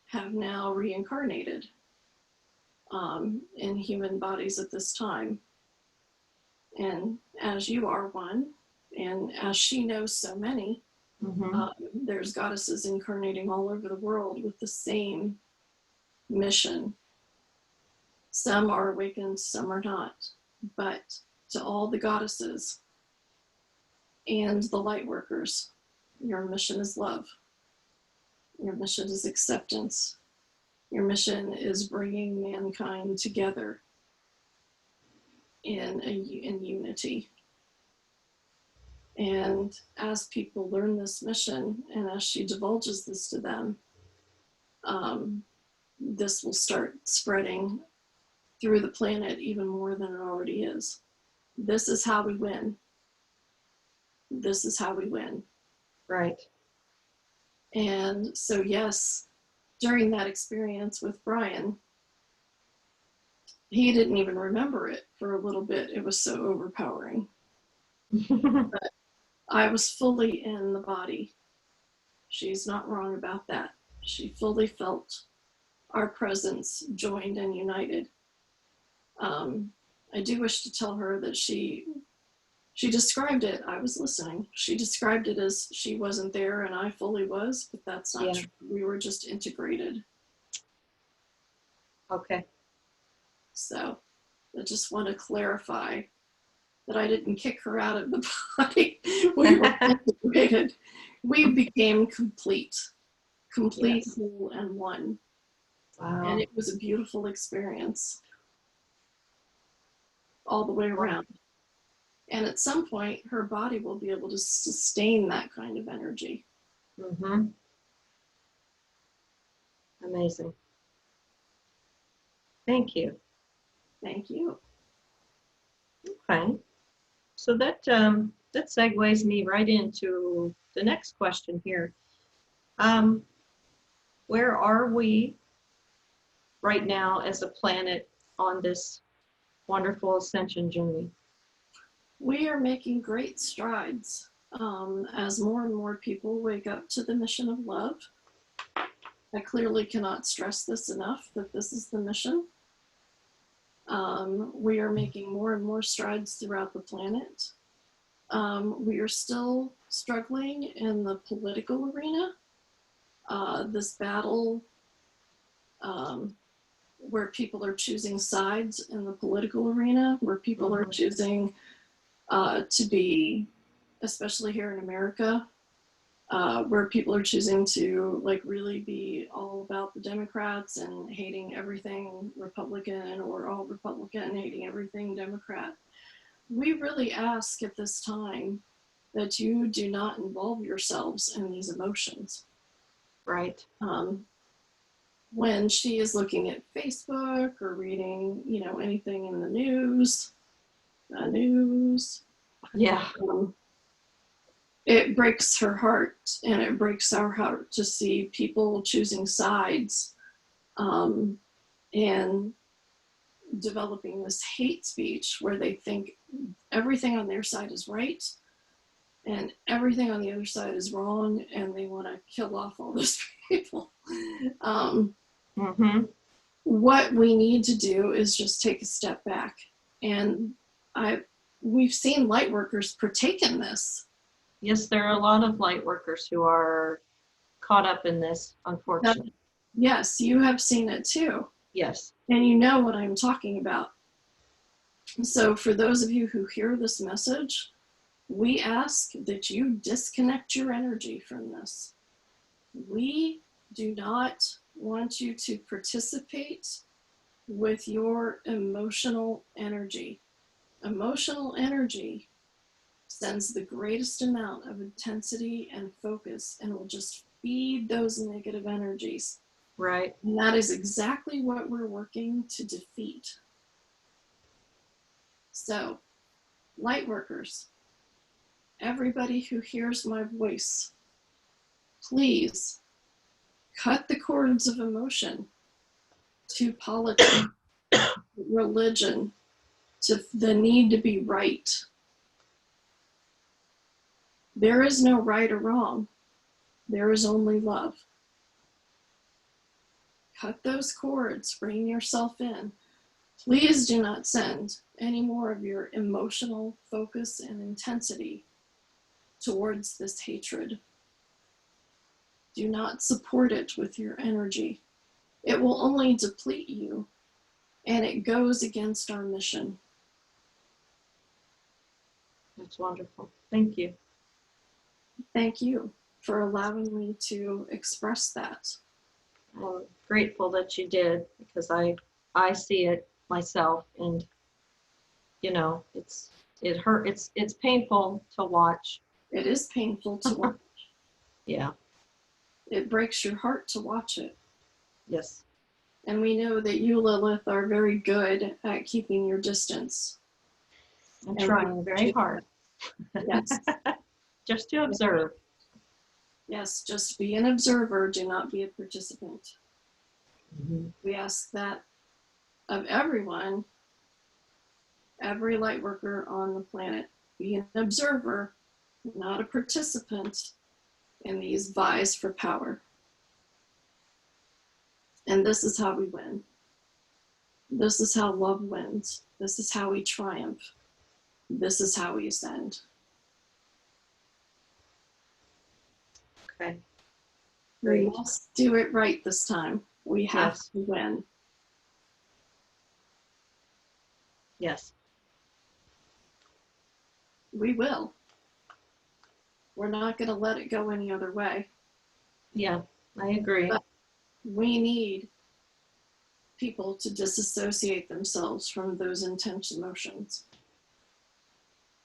have now reincarnated in human bodies at this time. And as you are one, and as she knows so many, there's goddesses incarnating all over the world with the same mission. Some are awakened, some are not. But to all the goddesses and the light workers, your mission is love. Your mission is acceptance. Your mission is bringing mankind together in unity. And as people learn this mission, and as she divulges this to them, this will start spreading through the planet even more than it already is. This is how we win. This is how we win. Right. And so, yes, during that experience with Brian, he didn't even remember it for a little bit. It was so overpowering. But I was fully in the body. She's not wrong about that. She fully felt our presence joined and united. I do wish to tell her that she described it. I was listening. She described it as she wasn't there and I fully was, but that's not true. We were just integrated. Okay. So I just want to clarify that I didn't kick her out of the body. We were integrated. We became complete, yes. Whole, and one. Wow. And it was a beautiful experience all the way around. And at some point, her body will be able to sustain that kind of energy. Mm-hmm. Amazing. Thank you. Thank you. Okay. So that segues me right into the next question here. Where are we right now as a planet on this wonderful ascension journey? We are making great strides as more and more people wake up to the mission of love. I clearly cannot stress this enough, that this is the mission. We are making more and more strides throughout the planet. We are still struggling in the political arena. This battle where people are choosing sides in the political arena, where people are choosing to be, especially here in America, where people are choosing to like really be all about the Democrats and hating everything Republican, or all Republican and hating everything Democrat. We really ask at this time that you do not involve yourselves in these emotions. Right. When she is looking at Facebook or reading, anything in the news, Yeah. It breaks her heart, and it breaks our heart to see people choosing sides, and developing this hate speech where they think everything on their side is right and everything on the other side is wrong, and they want to kill off all those people. What we need to do is just take a step back, and we've seen light workers partake in this. Yes, there are a lot of light workers who are caught up in this, unfortunately. Yes, you have seen it too. Yes. And you know what I'm talking about. So for those of you who hear this message, we ask that you disconnect your energy from this. We do not want you to participate with your emotional energy. Emotional energy sends the greatest amount of intensity and focus and will just feed those negative energies. Right. And that is exactly what we're working to defeat. So, light workers, everybody who hears my voice, please cut the cords of emotion to politics, religion, to the need to be right. There is no right or wrong. There is only love. Cut those cords, bring yourself in. Please do not send any more of your emotional focus and intensity towards this hatred. Do not support it with your energy. It will only deplete you, and it goes against our mission. That's wonderful. Thank you. Thank you for allowing me to express that. I'm grateful that you did, because I see it myself, and it's painful to watch. It is painful to watch. Yeah. It breaks your heart to watch it. Yes. And we know that you, Lilith, are very good at keeping your distance. I'm trying very hard. Yes. Just to observe. Yes, just be an observer, do not be a participant. We ask that of everyone, every light worker on the planet. Be an observer, not a participant in these vies for power. And this is how we win. This is how love wins. This is how we triumph. This is how we ascend. Okay. We must do it right this time. We have to win. Yes. We will. We're not going to let it go any other way. Yeah, I agree. But we need people to disassociate themselves from those intense emotions.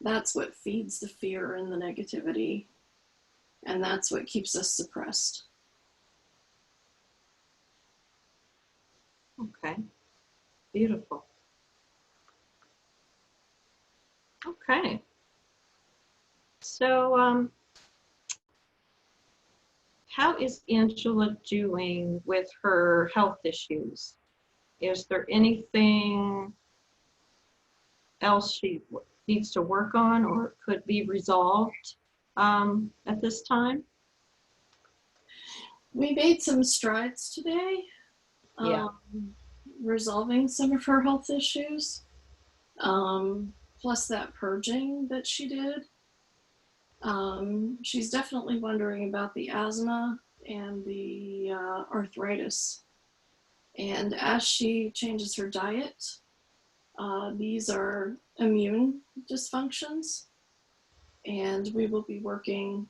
That's what feeds the fear and the negativity. And that's what keeps us suppressed. Okay. Beautiful. Okay. So, how is Angela doing with her health issues? Is there anything else she needs to work on or could be resolved at this time? We made some strides today, resolving some of her health issues, plus that purging that she did. She's definitely wondering about the asthma and the arthritis. And as she changes her diet, these are immune dysfunctions, and we will be working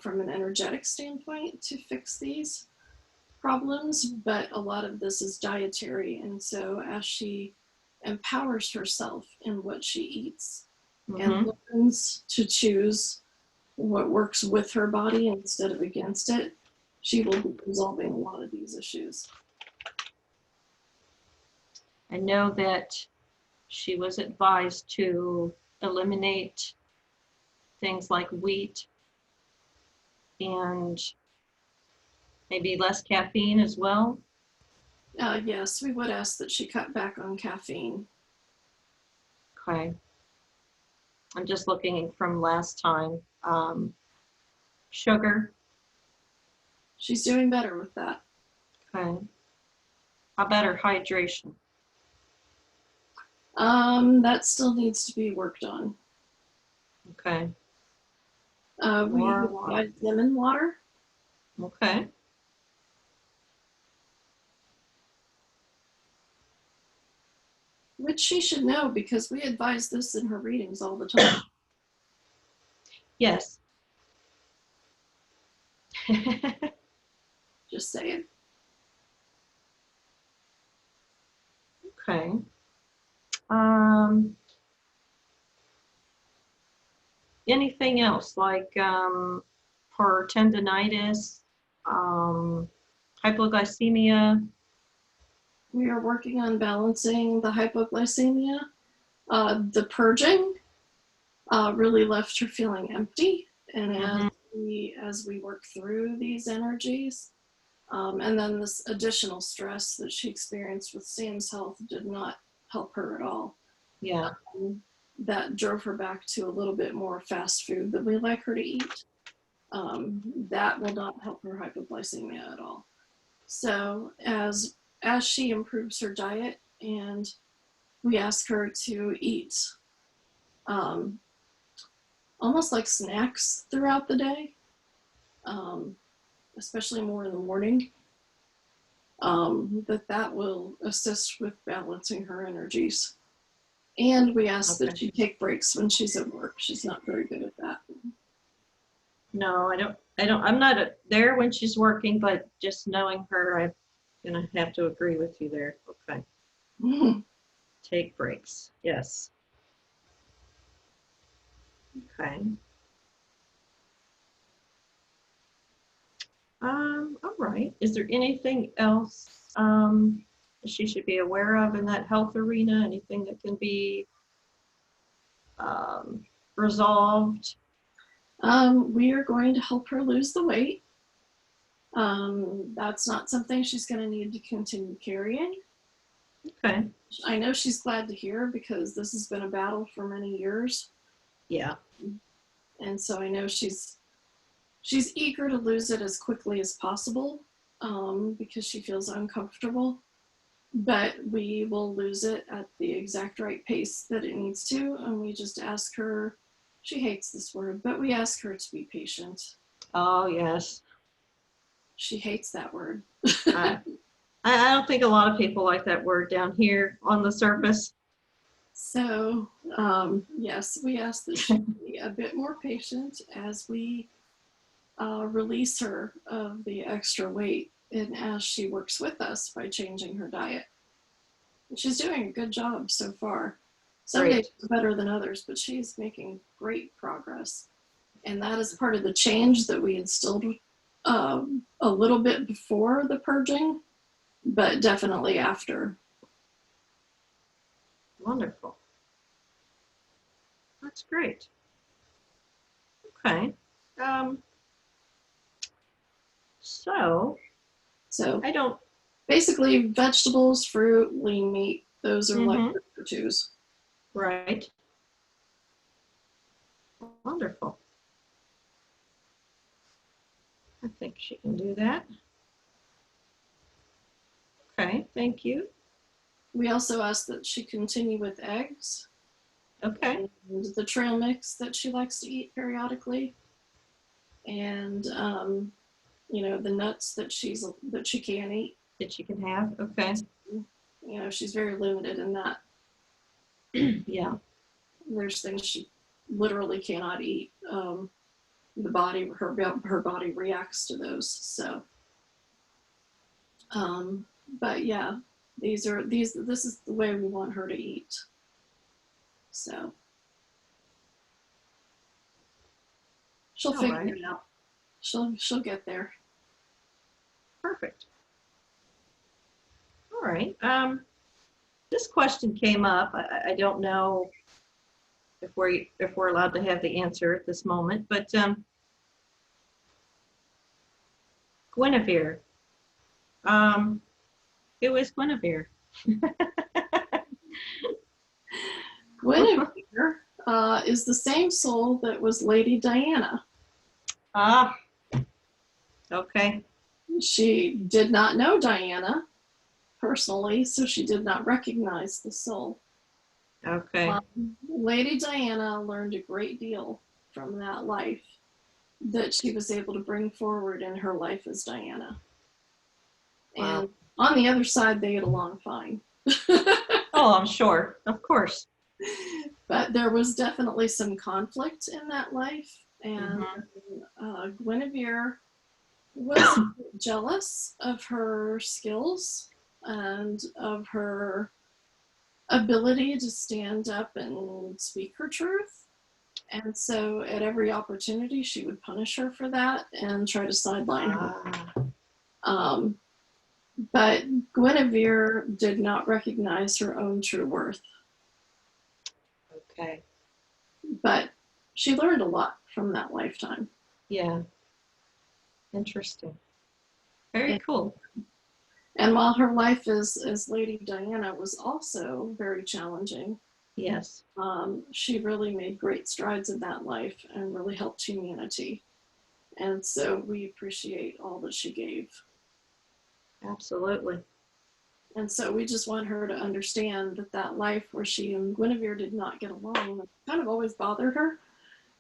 from an energetic standpoint to fix these problems, but a lot of this is dietary. And so as she empowers herself in what she eats and learns to choose what works with her body instead of against it, she will be resolving a lot of these issues. I know that she was advised to eliminate things like wheat and maybe less caffeine as well. Yes, we would ask that she cut back on caffeine. Okay. I'm just looking from last time. Sugar. She's doing better with that. Okay. How about her hydration? That still needs to be worked on. Okay. We advise lemon water. Okay. Which she should know because we advise this in her readings all the time. Yes. Just saying. Okay. Anything else like for tendinitis, hypoglycemia? We are working on balancing the hypoglycemia. The purging really left her feeling empty. And as we work through these energies, and then this additional stress that she experienced with Sam's health did not help her at all. Yeah. That drove her back to a little bit more fast food that we like her to eat. That will not help her hypoglycemia at all. So as she improves her diet and we ask her to eat almost like snacks throughout the day, especially more in the morning, that will assist with balancing her energies. And we ask that she take breaks when she's at work. She's not very good at that. No, I'm not there when she's working, but just knowing her, I'm gonna have to agree with you there. Okay. Take breaks. Yes. Okay. All right. Is there anything else she should be aware of in that health arena? Anything that can be resolved? We are going to help her lose the weight. That's not something she's going to need to continue carrying. Okay. I know she's glad to hear because this has been a battle for many years. Yeah. And so I know she's eager to lose it as quickly as possible because she feels uncomfortable. But we will lose it at the exact right pace that it needs to. And we just ask her, she hates this word, but we ask her to be patient. Oh, yes. She hates that word. I don't think a lot of people like that word down here on the surface. So, yes, we ask that she be a bit more patient as we release her of the extra weight and as she works with us by changing her diet. She's doing a good job so far. Some days are better than others, but she's making great progress. And that is part of the change that we instilled a little bit before the purging, but definitely after. Wonderful. That's great. Okay. So I don't. Basically, vegetables, fruit, lean meat, those are like her go-tos. Right. Wonderful. I think she can do that. Okay, thank you. We also ask that she continue with eggs. Okay. And the trail mix that she likes to eat periodically. And, you know, the nuts that she can eat. that you can have. Okay. You know, she's very limited in that. Yeah. There's things she literally cannot eat. The body, her body reacts to those. So, but yeah, this is the way we want her to eat. So she'll All figure right. it out. She'll get there. Perfect. All right. This question came up. I don't know if we're allowed to have the answer at this moment, but Guinevere. Who is Guinevere? Guinevere is the same soul that was Lady Diana. Ah, okay. She did not know Diana personally, so she did not recognize the soul. Okay. Lady Diana learned a great deal from that life that she was able to bring forward in her life as Diana. Wow. And on the other side, they get along fine. Oh, I'm sure. Of course. But there was definitely some conflict in that life. And Guinevere was jealous of her skills and of her ability to stand up and speak her truth. And so at every opportunity, she would punish her for that and try to sideline her. But Guinevere did not recognize her own true worth. Okay. But she learned a lot from that lifetime. Yeah. Interesting. Very cool. And while her life as Lady Diana was also very challenging, Yes. she really made great strides in that life and really helped humanity. And so we appreciate all that she gave. Absolutely. And so we just want her to understand that that life where she and Guinevere did not get along kind of always bothered her.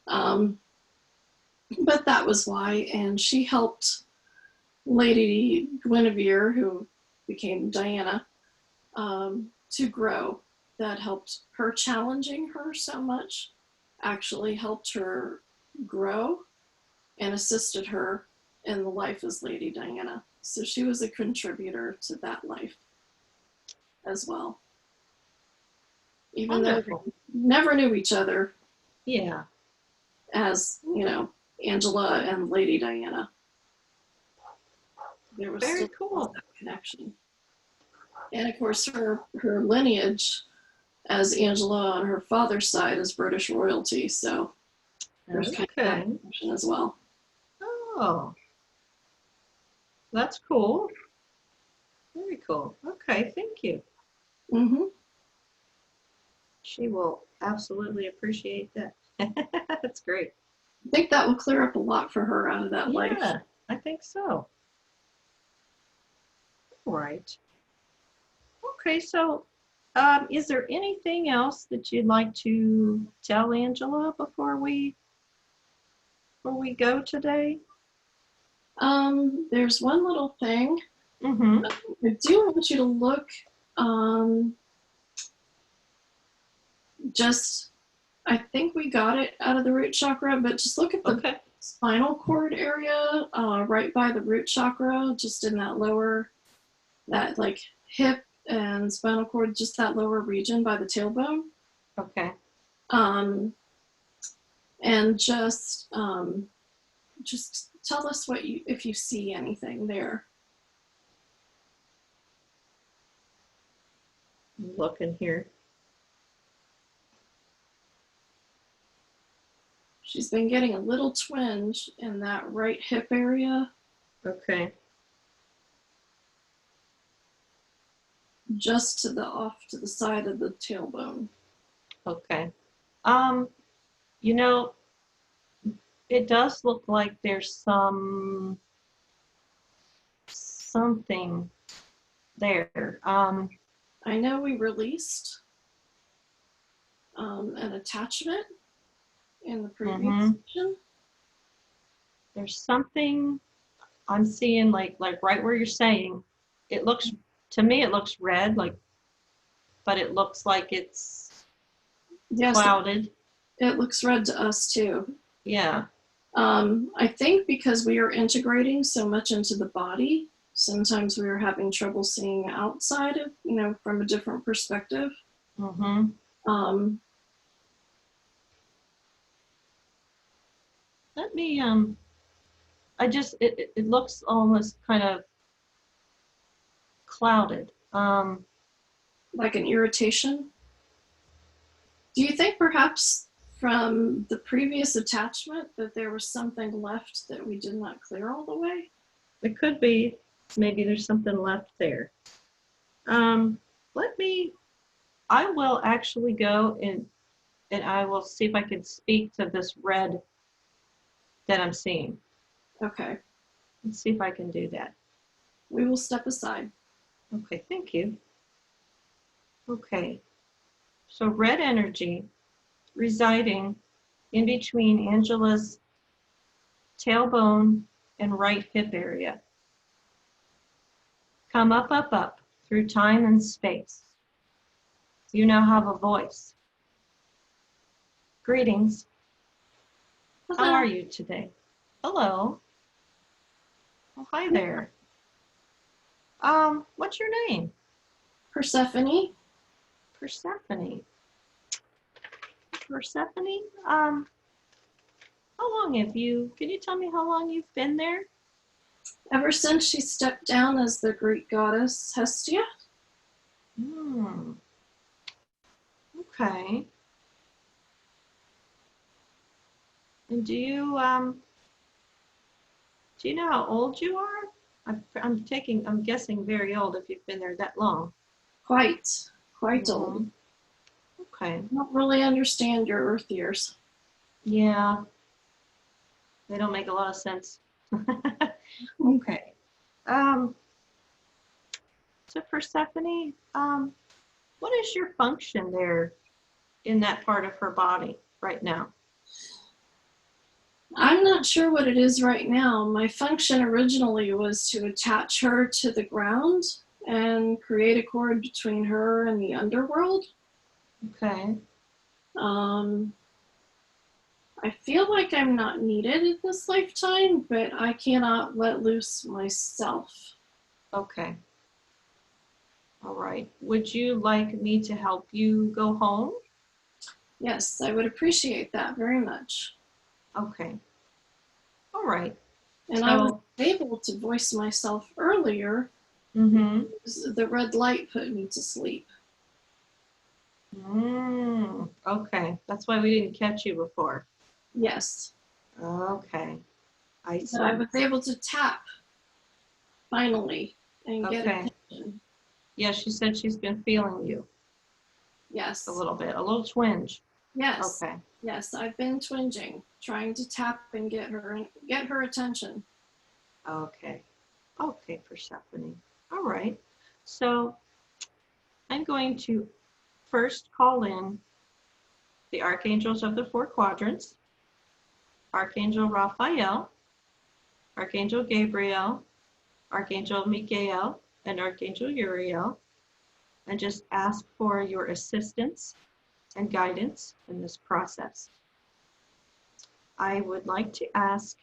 But that was why. And she helped Lady Guinevere, who became Diana, to grow. That helped her. Challenging her so much actually helped her grow and assisted her in the life as Lady Diana. So she was a contributor to that life as well. Even Wonderful. though they never knew each other. Yeah. As, you know, Angela and Lady Diana. There was very still cool that connection. And of course her lineage as Angela on her father's side is British royalty, so there's kind of that connection as well. Oh, that's cool. Very cool. Okay, thank you. Mm-hmm. She will absolutely appreciate that. That's great. I think that will clear up a lot for her out of that life. Yeah, I think so. All right. Okay, so is there anything else that you'd like to tell Angela before we go today? There's one little thing. Mm-hmm. I do want you to look just, I think we got it out of the root chakra, but just look at the spinal cord area right by the root chakra, just in that lower, that like hip and spinal cord, just that lower region by the tailbone. Okay. And just tell us if you see anything there. Looking here. She's been getting a little twinge in that right hip area. Okay. Just to the side of the tailbone. Okay. You know, it does look like there's something there. I know we released an attachment in the previous session. There's something I'm seeing like right where you're saying. it looks, to me, it looks red, like, but it looks like it's Yes, clouded. it looks red to us too. Yeah. I think because we are integrating so much into the body, sometimes we are having trouble seeing outside of, from a different perspective. Mm-hmm. Let me, it looks almost kind of clouded. Like an irritation. Do you think perhaps from the previous attachment that there was something left that we did not clear all the way? It could be, maybe there's something left there. I will actually go and I will see if I can speak to this red that I'm seeing. Okay. Let's see if I can do that. We will step aside. Okay, thank you. Okay, so red energy residing in between Angela's tailbone and right hip area. Come up, up, up through time and space. You now have a voice. Greetings. Hello. How are you today? Hello. Oh, hi there. What's your name? Persephone. Persephone. Persephone? How long can you tell me how long you've been there? Ever since she stepped down as the Greek goddess Hestia. Okay. And do you know how old you are? I'm guessing very old if you've been there that long. Quite old. Okay. I don't really understand your Earth years. Yeah. They don't make a lot of sense. Okay. So Persephone, what is your function there in that part of her body right now? I'm not sure what it is right now. My function originally was to attach her to the ground and create a cord between her and the underworld. Okay. I feel like I'm not needed in this lifetime, but I cannot let loose myself. Okay. All right. Would you like me to help you go home? Yes, I would appreciate that very much. Okay. All right. And I was able to voice myself earlier. The red light put me to sleep. Okay. That's why we didn't catch you before. Yes. Okay. I see. But I was able to tap finally and get attention. Yeah, she said she's been feeling you. Yes. A little bit, a little twinge. Yes. Okay. Yes, I've been twinging, trying to tap and get her attention. Okay. Okay, Persephone. All right. So I'm going to first call in the archangels of the four quadrants, Archangel Raphael, Archangel Gabriel, Archangel Michael, and Archangel Uriel, and just ask for your assistance and guidance in this process. I would like to ask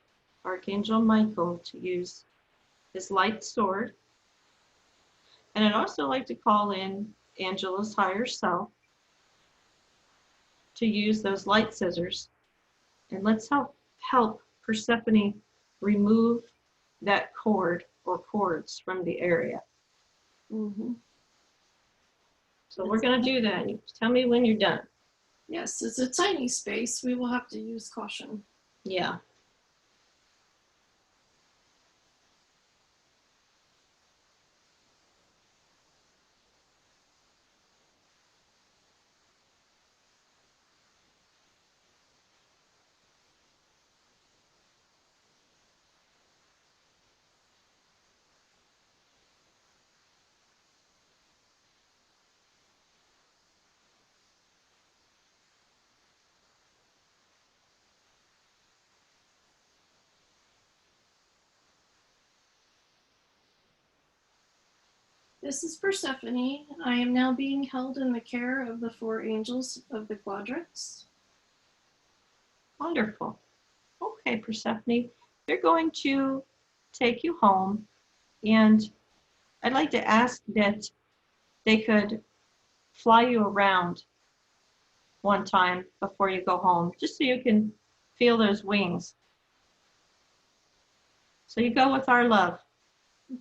Archangel Michael to use his light sword, and I'd also like to call in Angela's higher self to use those light scissors, and let's help Persephone remove that cord or cords from the area. So we're going to do that. You tell me when you're done. Yes, it's a tiny space. We will have to use caution. Yeah. This is Persephone. I am now being held in the care of the 4 angels of the quadrants. Wonderful. Okay, Persephone, they're going to take you home, and I'd like to ask that they could fly you around one time before you go home, just so you can feel those wings. So you go with our love.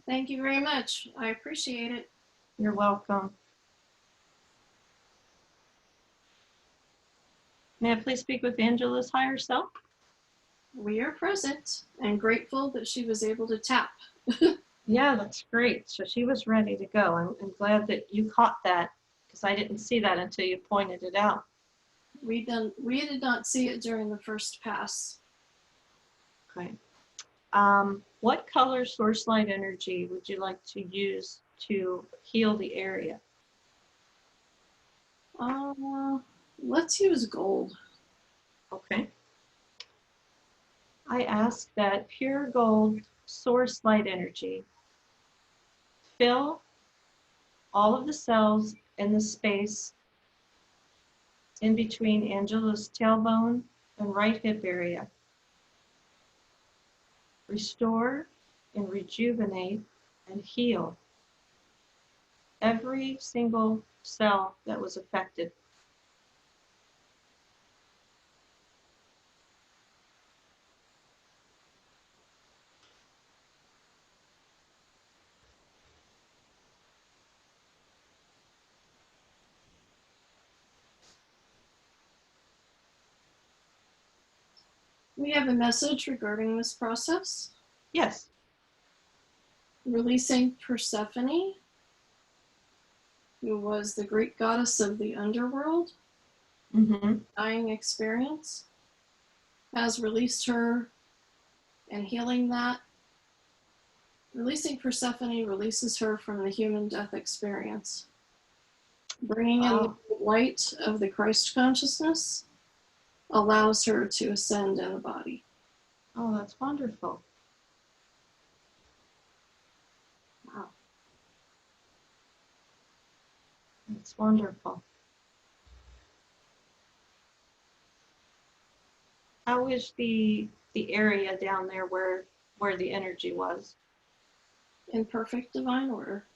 Thank you very much. I appreciate it. You're welcome. May I please speak with Angela's higher self? We are present and grateful that she was able to tap. Yeah, that's great. So she was ready to go. I'm glad that you caught that, because I didn't see that until you pointed it out. We did not see it during the first pass. Okay. What color source light energy would you like to use to heal the area? Let's use gold. Okay. I ask that pure gold source light energy fill all of the cells in the space in between Angela's tailbone and right hip area. Restore and rejuvenate and heal every single cell that was affected. We have a message regarding this process. Yes. Releasing Persephone, who was the Greek goddess of the underworld, dying experience, has released her and healing that. Releasing Persephone releases her from the human death experience. Bringing in the light of the Christ consciousness allows her to ascend in the body. Oh, that's wonderful. Wow. That's wonderful. How is the area down there where the energy was? In perfect divine order.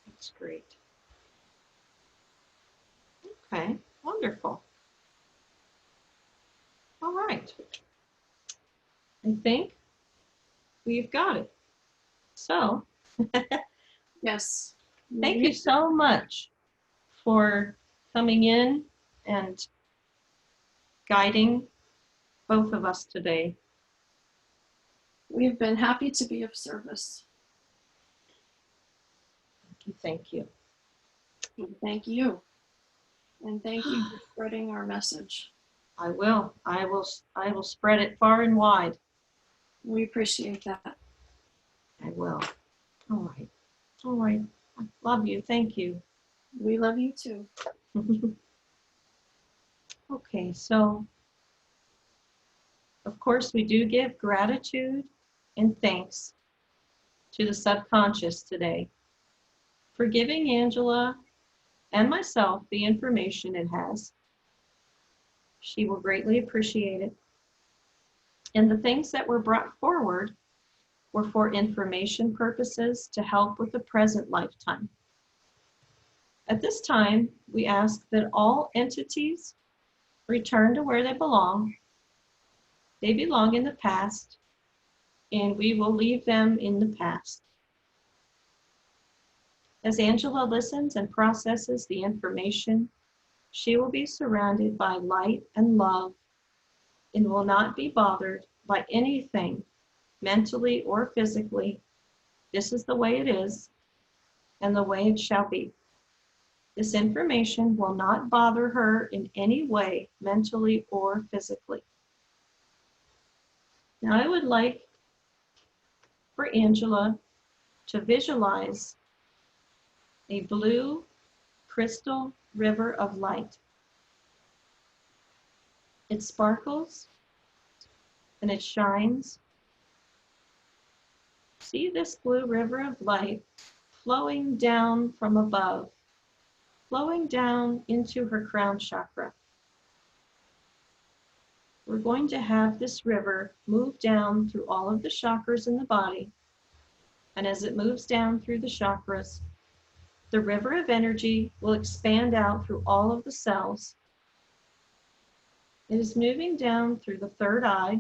That's great. Okay, wonderful. All right. I think we've got it. So, yes. Thank you so much for coming in and guiding both of us today. We've been happy to be of service. Thank you. Thank you. And thank you for spreading our message. I will spread it far and wide. We appreciate that. I will. All right. All right. I love you. Thank you. We love you too. Okay, so of course we do give gratitude and thanks to the subconscious today for giving Angela and myself the information it has. She will greatly appreciate it. And the things that were brought forward were for information purposes to help with the present lifetime. At this time, we ask that all entities return to where they belong. They belong in the past, and we will leave them in the past. As Angela listens and processes the information, she will be surrounded by light and love and will not be bothered by anything, mentally or physically. This is the way it is, and the way it shall be. This information will not bother her in any way, mentally or physically. Now I would like for Angela to visualize a blue crystal river of light. It sparkles and it shines. See this blue river of light flowing down from above, flowing down into her crown chakra. We're going to have this river move down through all of the chakras in the body. And as it moves down through the chakras, the river of energy will expand out through all of the cells. It is moving down through the third eye,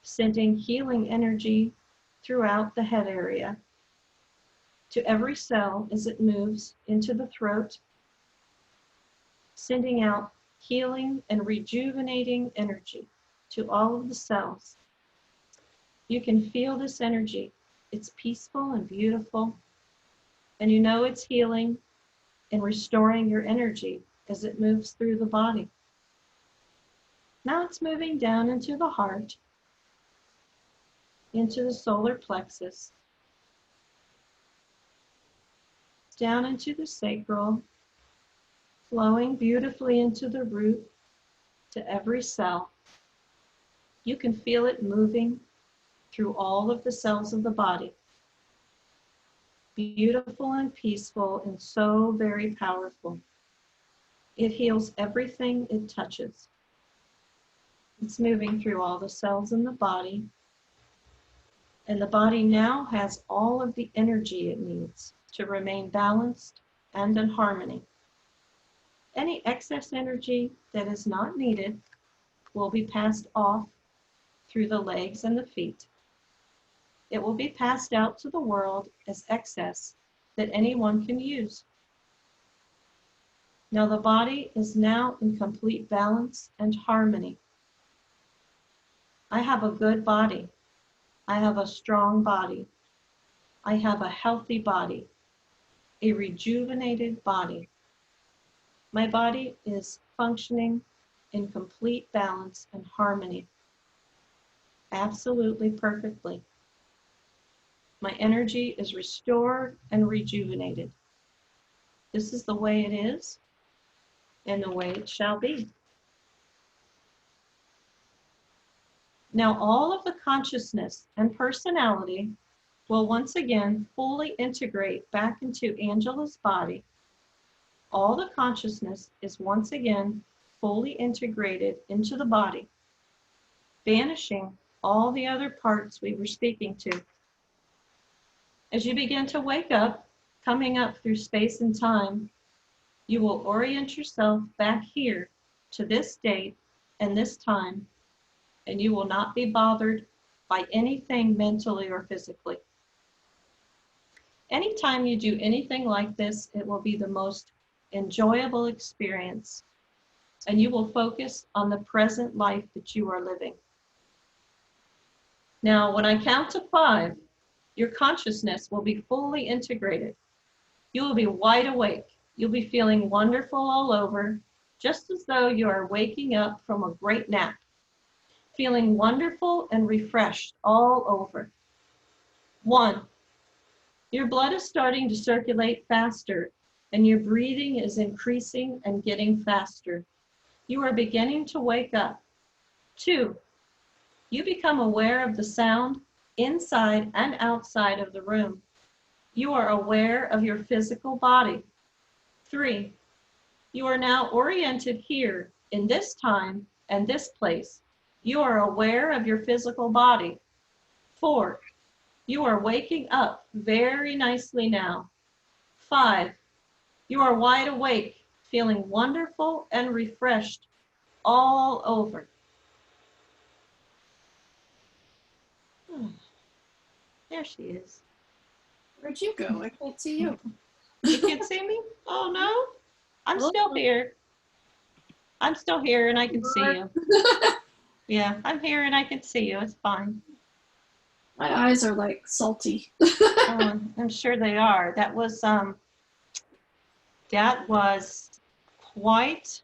sending healing energy throughout the head area to every cell as it moves into the throat, sending out healing and rejuvenating energy to all of the cells. You can feel this energy. It's peaceful and beautiful, and you know it's healing and restoring your energy as it moves through the body. Now it's moving down into the heart, into the solar plexus, down into the sacral, flowing beautifully into the root, to every cell. You can feel it moving through all of the cells of the body. Beautiful and peaceful and so very powerful. It heals everything it touches. It's moving through all the cells in the body. And the body now has all of the energy it needs to remain balanced and in harmony. Any excess energy that is not needed will be passed off through the legs and the feet. It will be passed out to the world as excess that anyone can use. Now the body is now in complete balance and harmony. I have a good body. I have a strong body. I have a healthy body, a rejuvenated body. My body is functioning in complete balance and harmony, absolutely perfectly. My energy is restored and rejuvenated. This is the way it is and the way it shall be. Now all of the consciousness and personality will once again fully integrate back into Angela's body. All the consciousness is once again fully integrated into the body, banishing all the other parts we were speaking to. As you begin to wake up, coming up through space and time, you will orient yourself back here to this date and this time, and you will not be bothered by anything mentally or physically. Anytime you do anything like this, it will be the most enjoyable experience, and you will focus on the present life that you are living. Now, when I count to 5, your consciousness will be fully integrated. You will be wide awake. You'll be feeling wonderful all over, just as though you are waking up from a great nap, feeling wonderful and refreshed all over. 1, your blood is starting to circulate faster, and your breathing is increasing and getting faster. You are beginning to wake up. 2, you become aware of the sound inside and outside of the room. You are aware of your physical body. 3, you are now oriented here in this time and this place. You are aware of your physical body. 4, you are waking up very nicely now. 5, you are wide awake, feeling wonderful and refreshed all over. There she is. Where'd you go? I can't see you. You can't see me? Oh no, I'm still here. I'm still here and I can see you. Yeah, I'm here and I can see you. It's fine. My eyes are like salty. I'm sure they are. That was quite